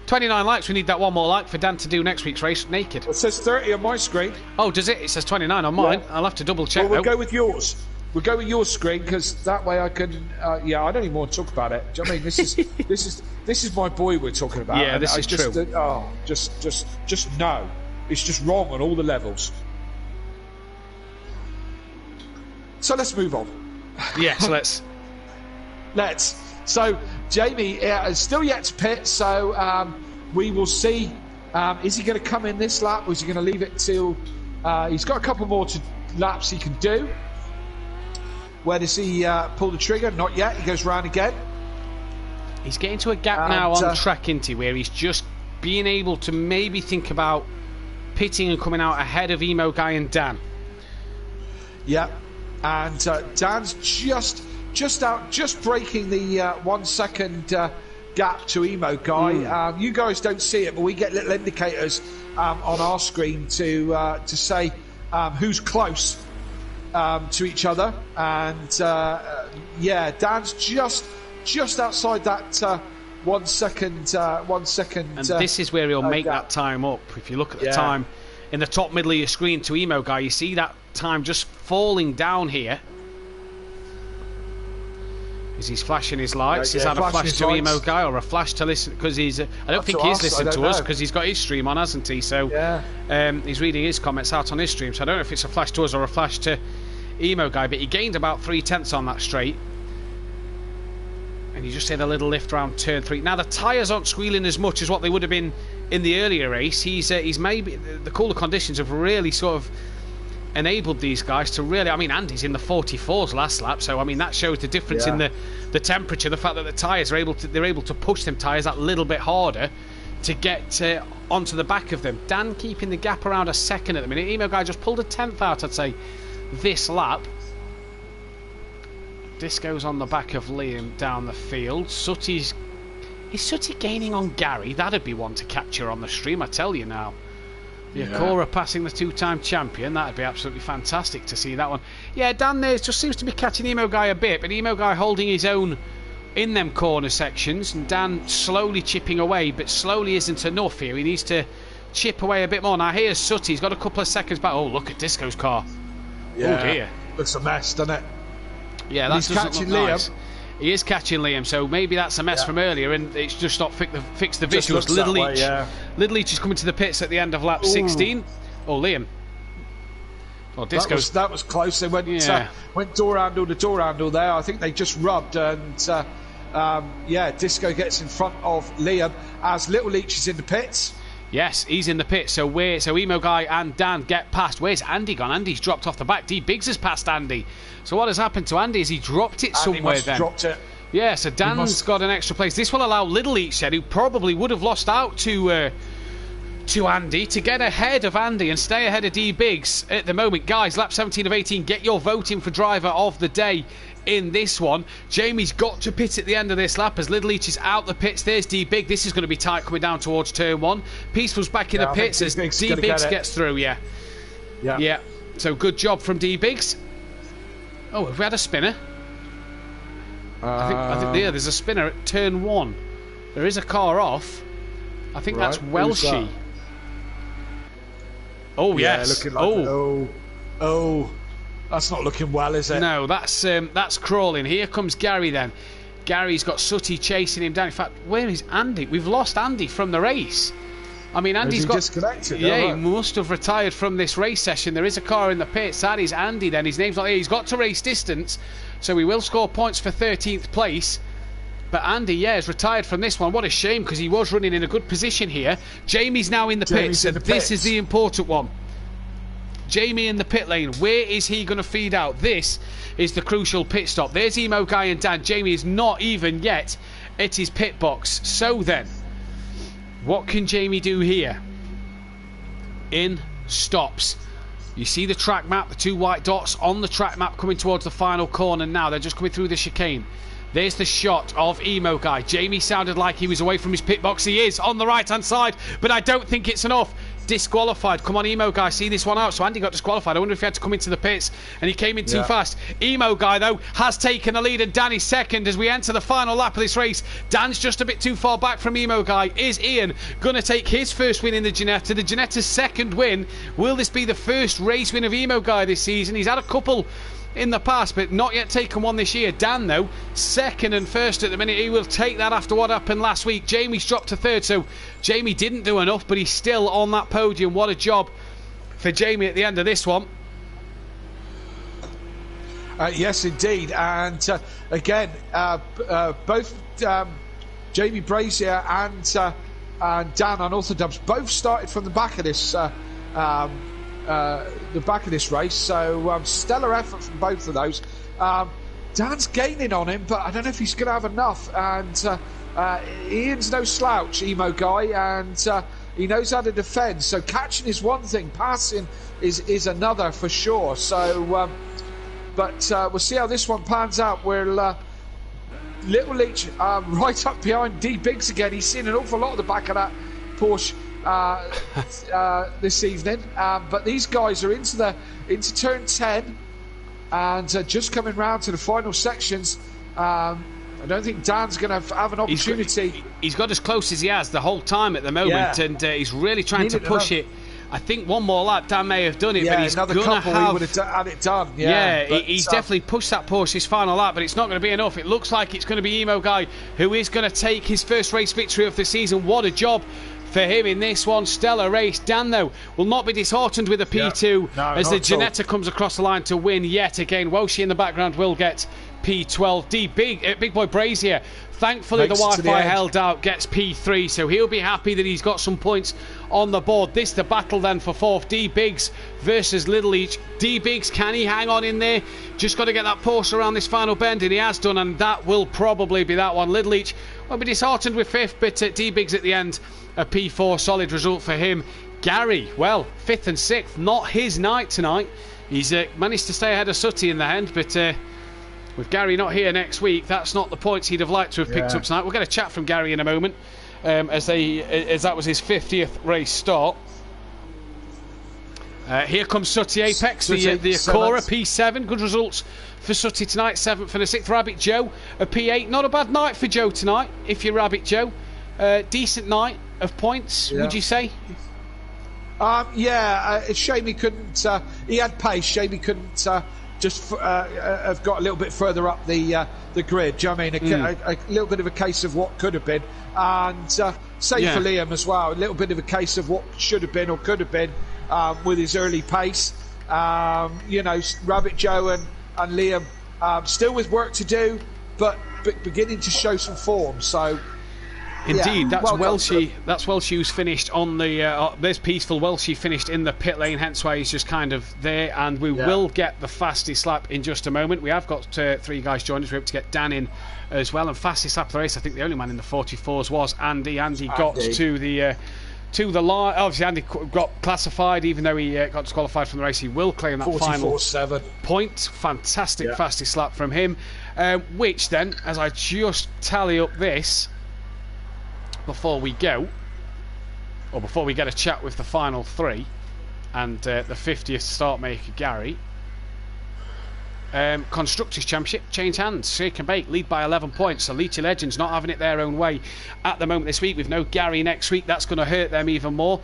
29 likes. We need that one more like for Dan to do next week's race naked. Well, it says 30 on my screen. Oh, does it? It says 29 on mine. I'll have to double check. Well, we'll go with yours. We'll go with your screen because that way I can. I don't even want to talk about it. Do you know what I mean? This is my boy we're talking about. Yeah, this is true. Just no. It's just wrong on all the levels. So let's move on. Yeah, so let's. So Jamie is still yet to pit. So we will see. Is he going to come in this lap, or is he going to leave it till? He's got a couple more laps he can do. Where does he pull the trigger? Not yet. He goes round again. He's getting to a gap now on track, into where he's just being able to maybe think about pitting and coming out ahead of Emo Guy and Dan. Yeah, and Dan's just breaking the 1 second gap to Emo Guy. You guys don't see it, but we get little indicators on our screen to say who's close to each other, and Dan's just outside that 1 second. And this is where he'll make that time up. If you look at the time in the top middle of your screen to Emo Guy, you see that time just falling down here. Is he's flashing his lights? Yeah, Is that a flashing flash his to Emo lights. Guy or a flash to listen? Because he's, I don't Up think to he's us, listened I to don't us know. because he's got his stream on, hasn't he? So Yeah. he's reading his comments out on his stream. So I don't know if it's a flash to us or a flash to Emo Guy, but he gained about 3/10 on that straight. And you just had a little lift around turn 3. Now the tyres aren't squealing as much as what they would have been in the earlier race. He's maybe the cooler conditions have really sort of enabled these guys to really. I mean, Andy's in the 44s last lap, so I mean that shows the difference in the temperature. The fact that the tyres are they're able to push them tyres that little bit harder to get onto the back of them. Dan keeping the gap around a second at the minute. Emo Guy just pulled a 10th out, I'd say, this lap. Disco's on the back of Liam down the field. Is Sutty gaining on Gary? That'd be one to capture on the stream, I tell you now. Cora passing the 2-time champion. That'd be absolutely fantastic to see that one. Yeah, Dan there just seems to be catching Emo Guy a bit, but Emo Guy holding his own in them corner sections, and Dan slowly chipping away, but slowly isn't enough here. He needs to chip away a bit more. Now here's Sutty. He's got a couple of seconds back. Oh, look at Disco's car. Yeah. Oh dear. Looks a mess, doesn't it? Yeah, that He's doesn't catching look Liam. nice. He is catching Liam, so maybe that's a mess from earlier, and it's just not fixed the Just visuals. looks Little that way, Leach, yeah. Little Leach is coming to the pits at the end of lap 16. Oh, Liam. Oh, Disco's. That was close. They went door handle to door handle there. I think they just rubbed, and Disco gets in front of Liam as Little Leach is in the pits. Yes, he's in the pit. So Emo Guy and Dan get past. Where's Andy gone? Andy's dropped off the back. D Biggs has passed Andy. So what has happened to Andy is he dropped it somewhere then. Dropped it. Yeah, so Dan's got an extra place. This will allow Little Leach then, who probably would have lost out to Andy, to get ahead of Andy and stay ahead of D Biggs at the moment. Guys, lap 17 of 18, get your voting for driver of the day in this one. Jamie's got to pit at the end of this lap as Little Leach is out the pits. There's D Big. This is going to be tight coming down towards turn 1. Peaceful's back in the pits as D Biggs gets through. Yeah. So good job from D Biggs. Oh, have we had a spinner? I think there's a spinner at turn 1. There is a car off. I think that's Welshie. Oh yes. Looking like that's not looking well, is it? No, that's crawling. Here comes Gary then. Gary's got Sutty chasing him down. In fact, where is Andy? We've lost Andy from the race. I mean, Andy's got disconnected. Yeah, he must have retired from this race session. There is a car in the pits. That is Andy then. His name's not here. He's got to race distance, so he will score points for 13th place. But Andy, has retired from this one. What a shame, because he was running in a good position here. Jamie's now in the pits, and this is the important one. Jamie in the pit lane. Where is he going to feed out? This is the crucial pit stop. There's Emo Guy and Dan. Jamie is not even yet at his pit box. So then, what can Jamie do here? In stops. You see the track map, the 2 white dots on the track map coming towards the final corner now. They're just coming through the chicane. There's the shot of Emo Guy. Jamie sounded like he was away from his pit box. He is on the right-hand side, but I don't think it's enough. Disqualified. Come on, Emo Guy, see this one out. So Andy got disqualified. I wonder if he had to come into the pits, and he came in too fast. Emo Guy, though, has taken the lead, and Danny's second as we enter the final lap of this race. Dan's just a bit too far back from Emo Guy. Is Ian going to take his first win in the Ginetta? The Ginetta's second win. Will this be the first race win of Emo Guy this season? He's had a couple in the past, but not yet taken one this year. Dan, though, second and first at the minute. He will take that after what happened last week. Jamie's dropped to third, so Jamie didn't do enough, but he's still on that podium. What a job for Jamie at the end of this one. Yes, indeed. And again, both Jamie Brazier and Dan Unorthodox both started from the back of this race, so stellar effort from both of those. Dan's gaining on him, but I don't know if he's going to have enough. And Ian's no slouch, Emo Guy, and he knows how to defend. So catching is one thing, passing is another for sure. So, but we'll see how this one pans out. We're Little Leach right up behind D Biggs again. He's seen an awful lot of the back of that Porsche this evening, but these guys are into turn 10 and just coming round to the final sections. I don't think Dan's going to have an opportunity. He's got as close as he has the whole time at the moment, and he's really trying to push it I think one more lap, Dan may have done it, Yeah, but he's another going to couple have... he would have had it done. Yeah, but, he's definitely pushed that Porsche his final lap, but it's not going to be enough. It looks like it's going to be Emo Guy who is going to take his first race victory of the season. What a job for him in this one. Stellar race. Dan, though, will not be disheartened with a P2 as the Ginetta comes across the line to win yet again. Welshie in the background will get P12. Big boy Brazier, thankfully the Wi-Fi held out, gets P3, so he'll be happy that he's got some points on the board. This the battle then for fourth. D Biggs versus Little Leach. D Biggs, can he hang on in there? Just got to get that Porsche around this final bend, and he has done, and that will probably be that one. Little Leach will be disheartened with fifth, but D Biggs at the end, a P4, solid result for him. Gary, well, fifth and sixth, not his night tonight. He's managed to stay ahead of Sutty in the end, but with Gary not here next week, that's not the points he'd have liked to have picked up tonight. We'll get a chat from Gary in a moment, as that was his 50th race start. Here comes Sutty Apex, the Acura P7. Good results for Sutty tonight, 7th and a 6th. Rabbit Joe, a P8. Not a bad night for Joe tonight, if you're Rabbit Joe. Decent night of points, would you say? It's shame he couldn't. He had pace. Shame he couldn't just have got a little bit further up the grid. Do you know what I mean? A little bit of a case of what could have been, and same for Liam as well. A little bit of a case of what should have been or could have been with his early pace. Rabbit Joe and Liam still with work to do, but beginning to show some form. So. Indeed, that's Welshie. That's Welshie who's finished on the. There's Peaceful. Welshie finished in the pit lane, hence why he's just kind of there. And we will get the fastest lap in just a moment. We have got three guys joining us. We're able to get Dan in as well. And fastest lap of the race, I think the only man in the 44s was Andy. Andy got to the line. Obviously, Andy got classified, even though he got disqualified from the race. He will claim that final point. Fantastic fastest lap from him. Which then, as I just tally up this. Before we go, or before we get a chat with the final three and the 50th start maker Gary, Constructors Championship change hands. Shake and Bake lead by 11 points. So Leachy Legends not having it their own way at the moment this week. With no Gary next week, that's going to hurt them even more.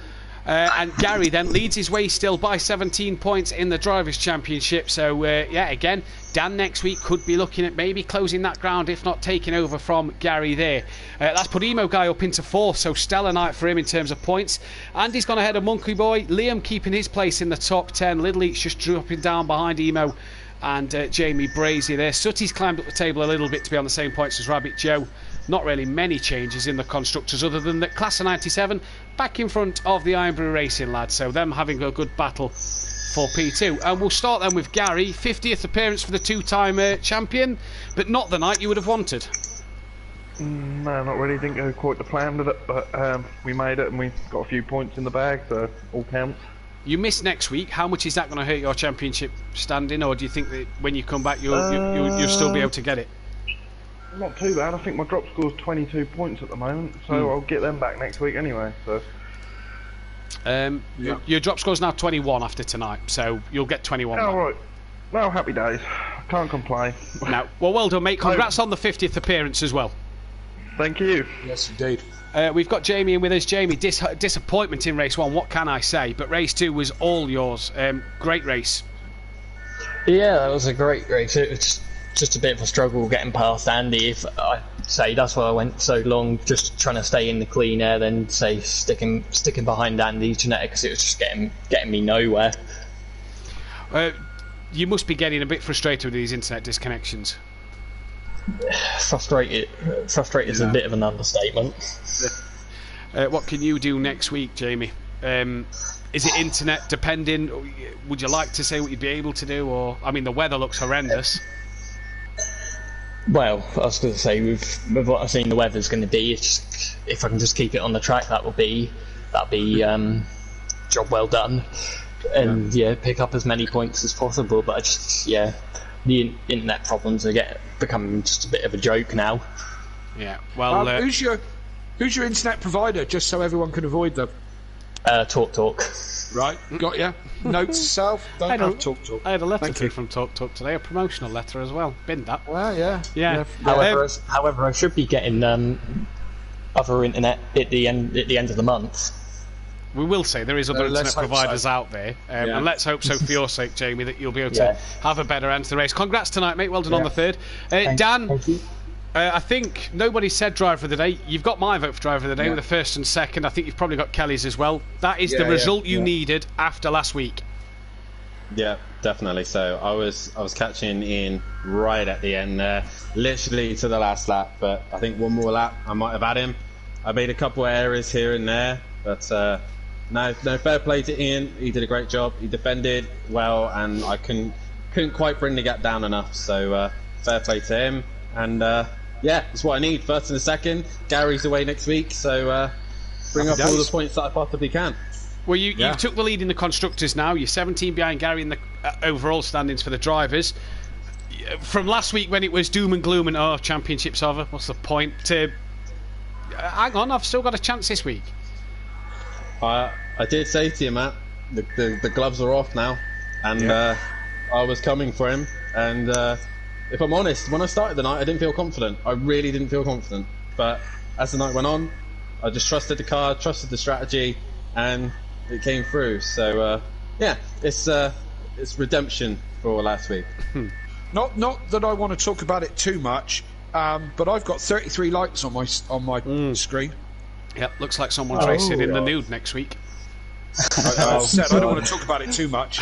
And Gary then leads his way still by 17 points in the Drivers' Championship. So, again, Dan next week could be looking at maybe closing that ground, if not taking over from Gary there. That's put Emo Guy up into fourth, so stellar night for him in terms of points. Andy's gone ahead of Monkey Boy. Liam keeping his place in the top 10. Little Eats just dropping down behind Emo and Jamie Brazier there. Sutty's climbed up the table a little bit to be on the same points as Rabbit Joe. Not really many changes in the constructors other than that Class of 97 back in front of the Ironbury Racing lads, so them having a good battle for P2. And we'll start then with Gary, 50th appearance for the two-time champion, but not the night you would have wanted. No, not really. Didn't go quite the plan with it, but we made it and we got a few points in the bag, so all counts. You miss next week. How much is that going to hurt your championship standing, or do you think that when you come back you'll still be able to get it? Not too bad. I think my drop score's 22 points at the moment, so I'll get them back next week anyway. So. Your drop score's now 21 after tonight, so you'll get 21. Oh, right. Well, happy days. Can't complain. No. Well done, mate. Congrats on the 50th appearance as well. Thank you. Yes, indeed. We've got Jamie in with us. Jamie, disappointment in race 1. What can I say? But race 2 was all yours. Great race. Yeah, that was a great race. It was just a bit of a struggle getting past Andy. If I say that's why I went so long, just trying to stay in the clean air, then say sticking behind Andy's genetics, it was just getting me nowhere. You must be getting a bit frustrated with these internet disconnections. Frustrated is a bit of an understatement. What can you do next week, Jamie? Is it internet depending? Would you like to say what you'd be able to do, or I mean, the weather looks horrendous. Well, I was going to say, with what I've seen the weather's going to be, if I can just keep it on the track, that'll be job well done, and pick up as many points as possible. But the internet problems are becoming just a bit of a joke now. Yeah. Well, who's your internet provider, just so everyone can avoid them? Talk. Right, got ya. Note to self, don't have Talk. I had a letter through from Talk today, a promotional letter as well. Binned that. Well, yeah. However, I should be getting other internet at the end of the month. We will say there is other internet providers so. out there, and let's hope so for your sake, Jamie, that you'll be able to have a better end to the race. Congrats tonight, mate. Well done on the third. Dan, Thank you. I think nobody said driver of the day. You've got my vote for driver of the day with the first and second. I think you've probably got Kelly's as well. That is the result you needed after last week. Yeah, definitely. So I was catching in right at the end there, literally to the last lap. But I think one more lap, I might have had him. I made a couple of errors here and there, but no, fair play to Ian. He did a great job. He defended well, and I couldn't quite bring the gap down enough. So fair play to him. And that's what I need. First and a second. Gary's away next week, so bring up all the points that I possibly can. Well, you took the lead in the constructors now. You're 17 behind Gary in the overall standings for the drivers. From last week when it was doom and gloom and championship's over, what's the point? To hang on, I've still got a chance this week. I did say to you, Matt, the gloves are off now, and I was coming for him. And if I'm honest, when I started the night, I didn't feel confident. I really didn't feel confident. But as the night went on, I just trusted the car, trusted the strategy, and it came through. So it's redemption for last week. Not that I want to talk about it too much, but I've got 33 likes on my screen. Yep, looks like someone's racing in the nude next week. I don't want to talk about it too much.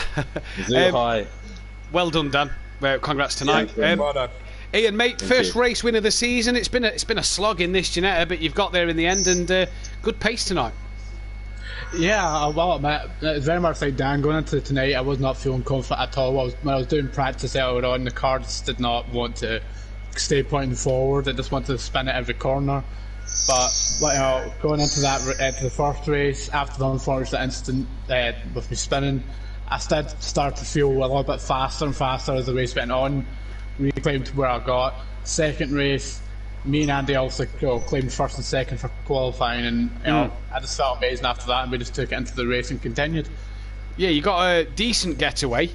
High. Well done, Dan. Congrats tonight. Well done. Ian, mate, first race win of the season. It's been a slog in this Ginetta, but you've got there in the end, and good pace tonight. Yeah, well, Matt, it's very much like Dan. Going into tonight, I was not feeling confident at all. When I was doing practice earlier on, the car just did not want to stay pointing forward. It just wanted to spin at every corner. But going into the first race, after the unfortunate incident with me spinning, I started to feel a little bit faster and faster as the race went on. Reclaimed where I got. Second race, me and Andy also claimed first and second for qualifying, and I just felt amazing after that, and we just took it into the race and continued. Yeah, you got a decent getaway.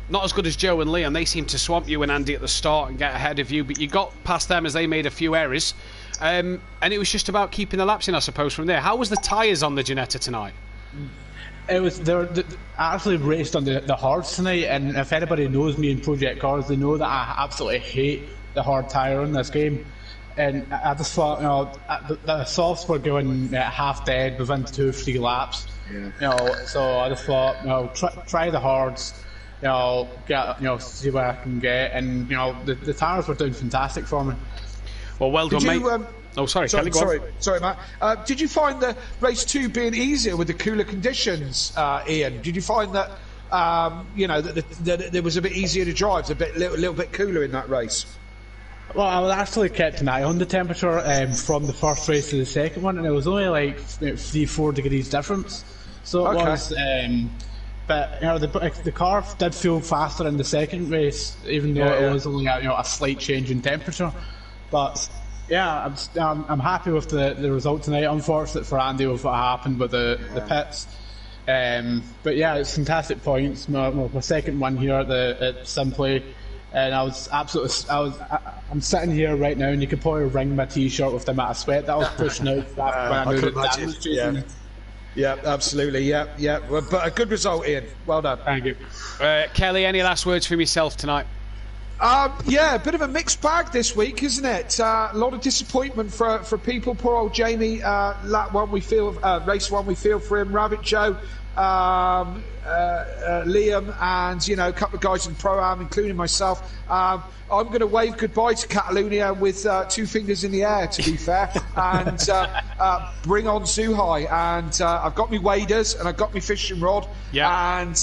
Not as good as Joe and Liam. They seemed to swamp you and Andy at the start and get ahead of you, but you got past them as they made a few errors. And it was just about keeping the laps in, I suppose, from there. How was the tyres on the Ginetta tonight? It was I actually raced on the hards tonight, and if anybody knows me in Project Cars, they know that I absolutely hate the hard tyre in this game. And I just thought, the softs were going half dead within 2-3 laps. So I just thought, try the hards, see what I can get, and the tyres were doing fantastic for me. Well, well done, mate. Sorry, Matt. Did you find the race 2 being easier with the cooler conditions, Ian? Did you find that that it was a bit easier to drive, a little bit cooler in that race? Well, I was actually kept an eye on the temperature from the first race to the second one, and it was only like 3-4 degrees difference. So it was. But the car did feel faster in the second race, even though it was only a slight change in temperature. But yeah, I'm happy with the result tonight. Unfortunate for Andy with what happened with the pits. But yeah, it's fantastic points. My second one here at SimPlay, and I'm sitting here right now, and you could probably wring my t-shirt with the amount of sweat that I was pushing out when I knew that Dan was chasing me. Yeah, absolutely. Yeah. But a good result, Ian. Well done. Thank you. Kelly, any last words from yourself tonight? A bit of a mixed bag this week, isn't it? A lot of disappointment for people. Poor old Jamie. Race one we feel for him. Rabbit Joe, Liam, and a couple of guys in the Pro-Am, including myself. I'm going to wave goodbye to Catalonia with 2 fingers in the air, to be fair, and bring on Zuhai. And I've got me waders and I've got me fishing rod. Yeah. And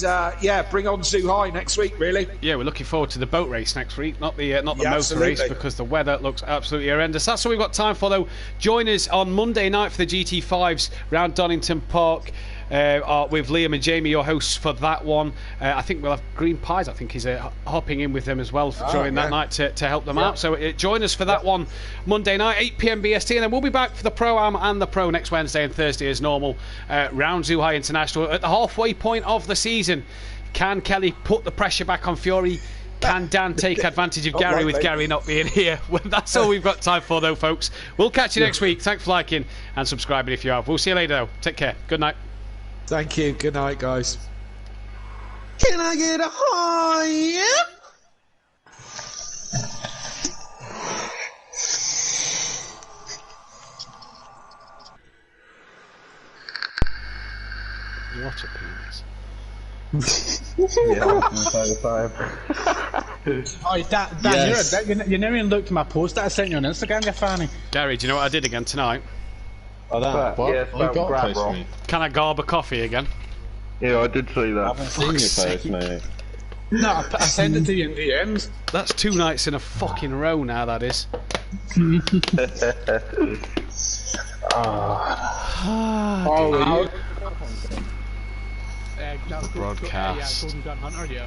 bring on Zuhai next week. Really. Yeah, we're looking forward to the boat race next week, not the motor race, because the weather looks absolutely horrendous. That's all we've got time for, though. Join us on Monday night for the GT5s round Donington Park. With Liam and Jamie, your hosts for that one. I think we'll have Green Pies. I think he's hopping in with them as well during that night to help them out. So join us for that one Monday night, 8 PM BST, and then we'll be back for the Pro-Am and the Pro next Wednesday and Thursday as normal. Round Zuhai International at the halfway point of the season. Can Kelly put the pressure back on Fury? Can Dan take advantage of Gary with Gary not being here? Well, that's all we've got time for, though, folks. We'll catch you next week. Thanks for liking and subscribing if you have. We'll see you later, though. Take care. Good night. Thank you. Good night, guys. Can I get a high? What a penis. Yeah, inside the five. Oh, Dan, Yes. you never even looked at my post that I sent you on Instagram, you fanny. Gary, do you know what I did again tonight? Oh, that. What? Yeah, it's Oh, you about got grab a post roll. for me. Can I garb a coffee again? Yeah, I did see I that. haven't seen your post, mate. No, I sent it to you in DMs. That's 2 nights in a fucking row now, that is. Oh, Broadcast. Golden Gun Hunter, yeah.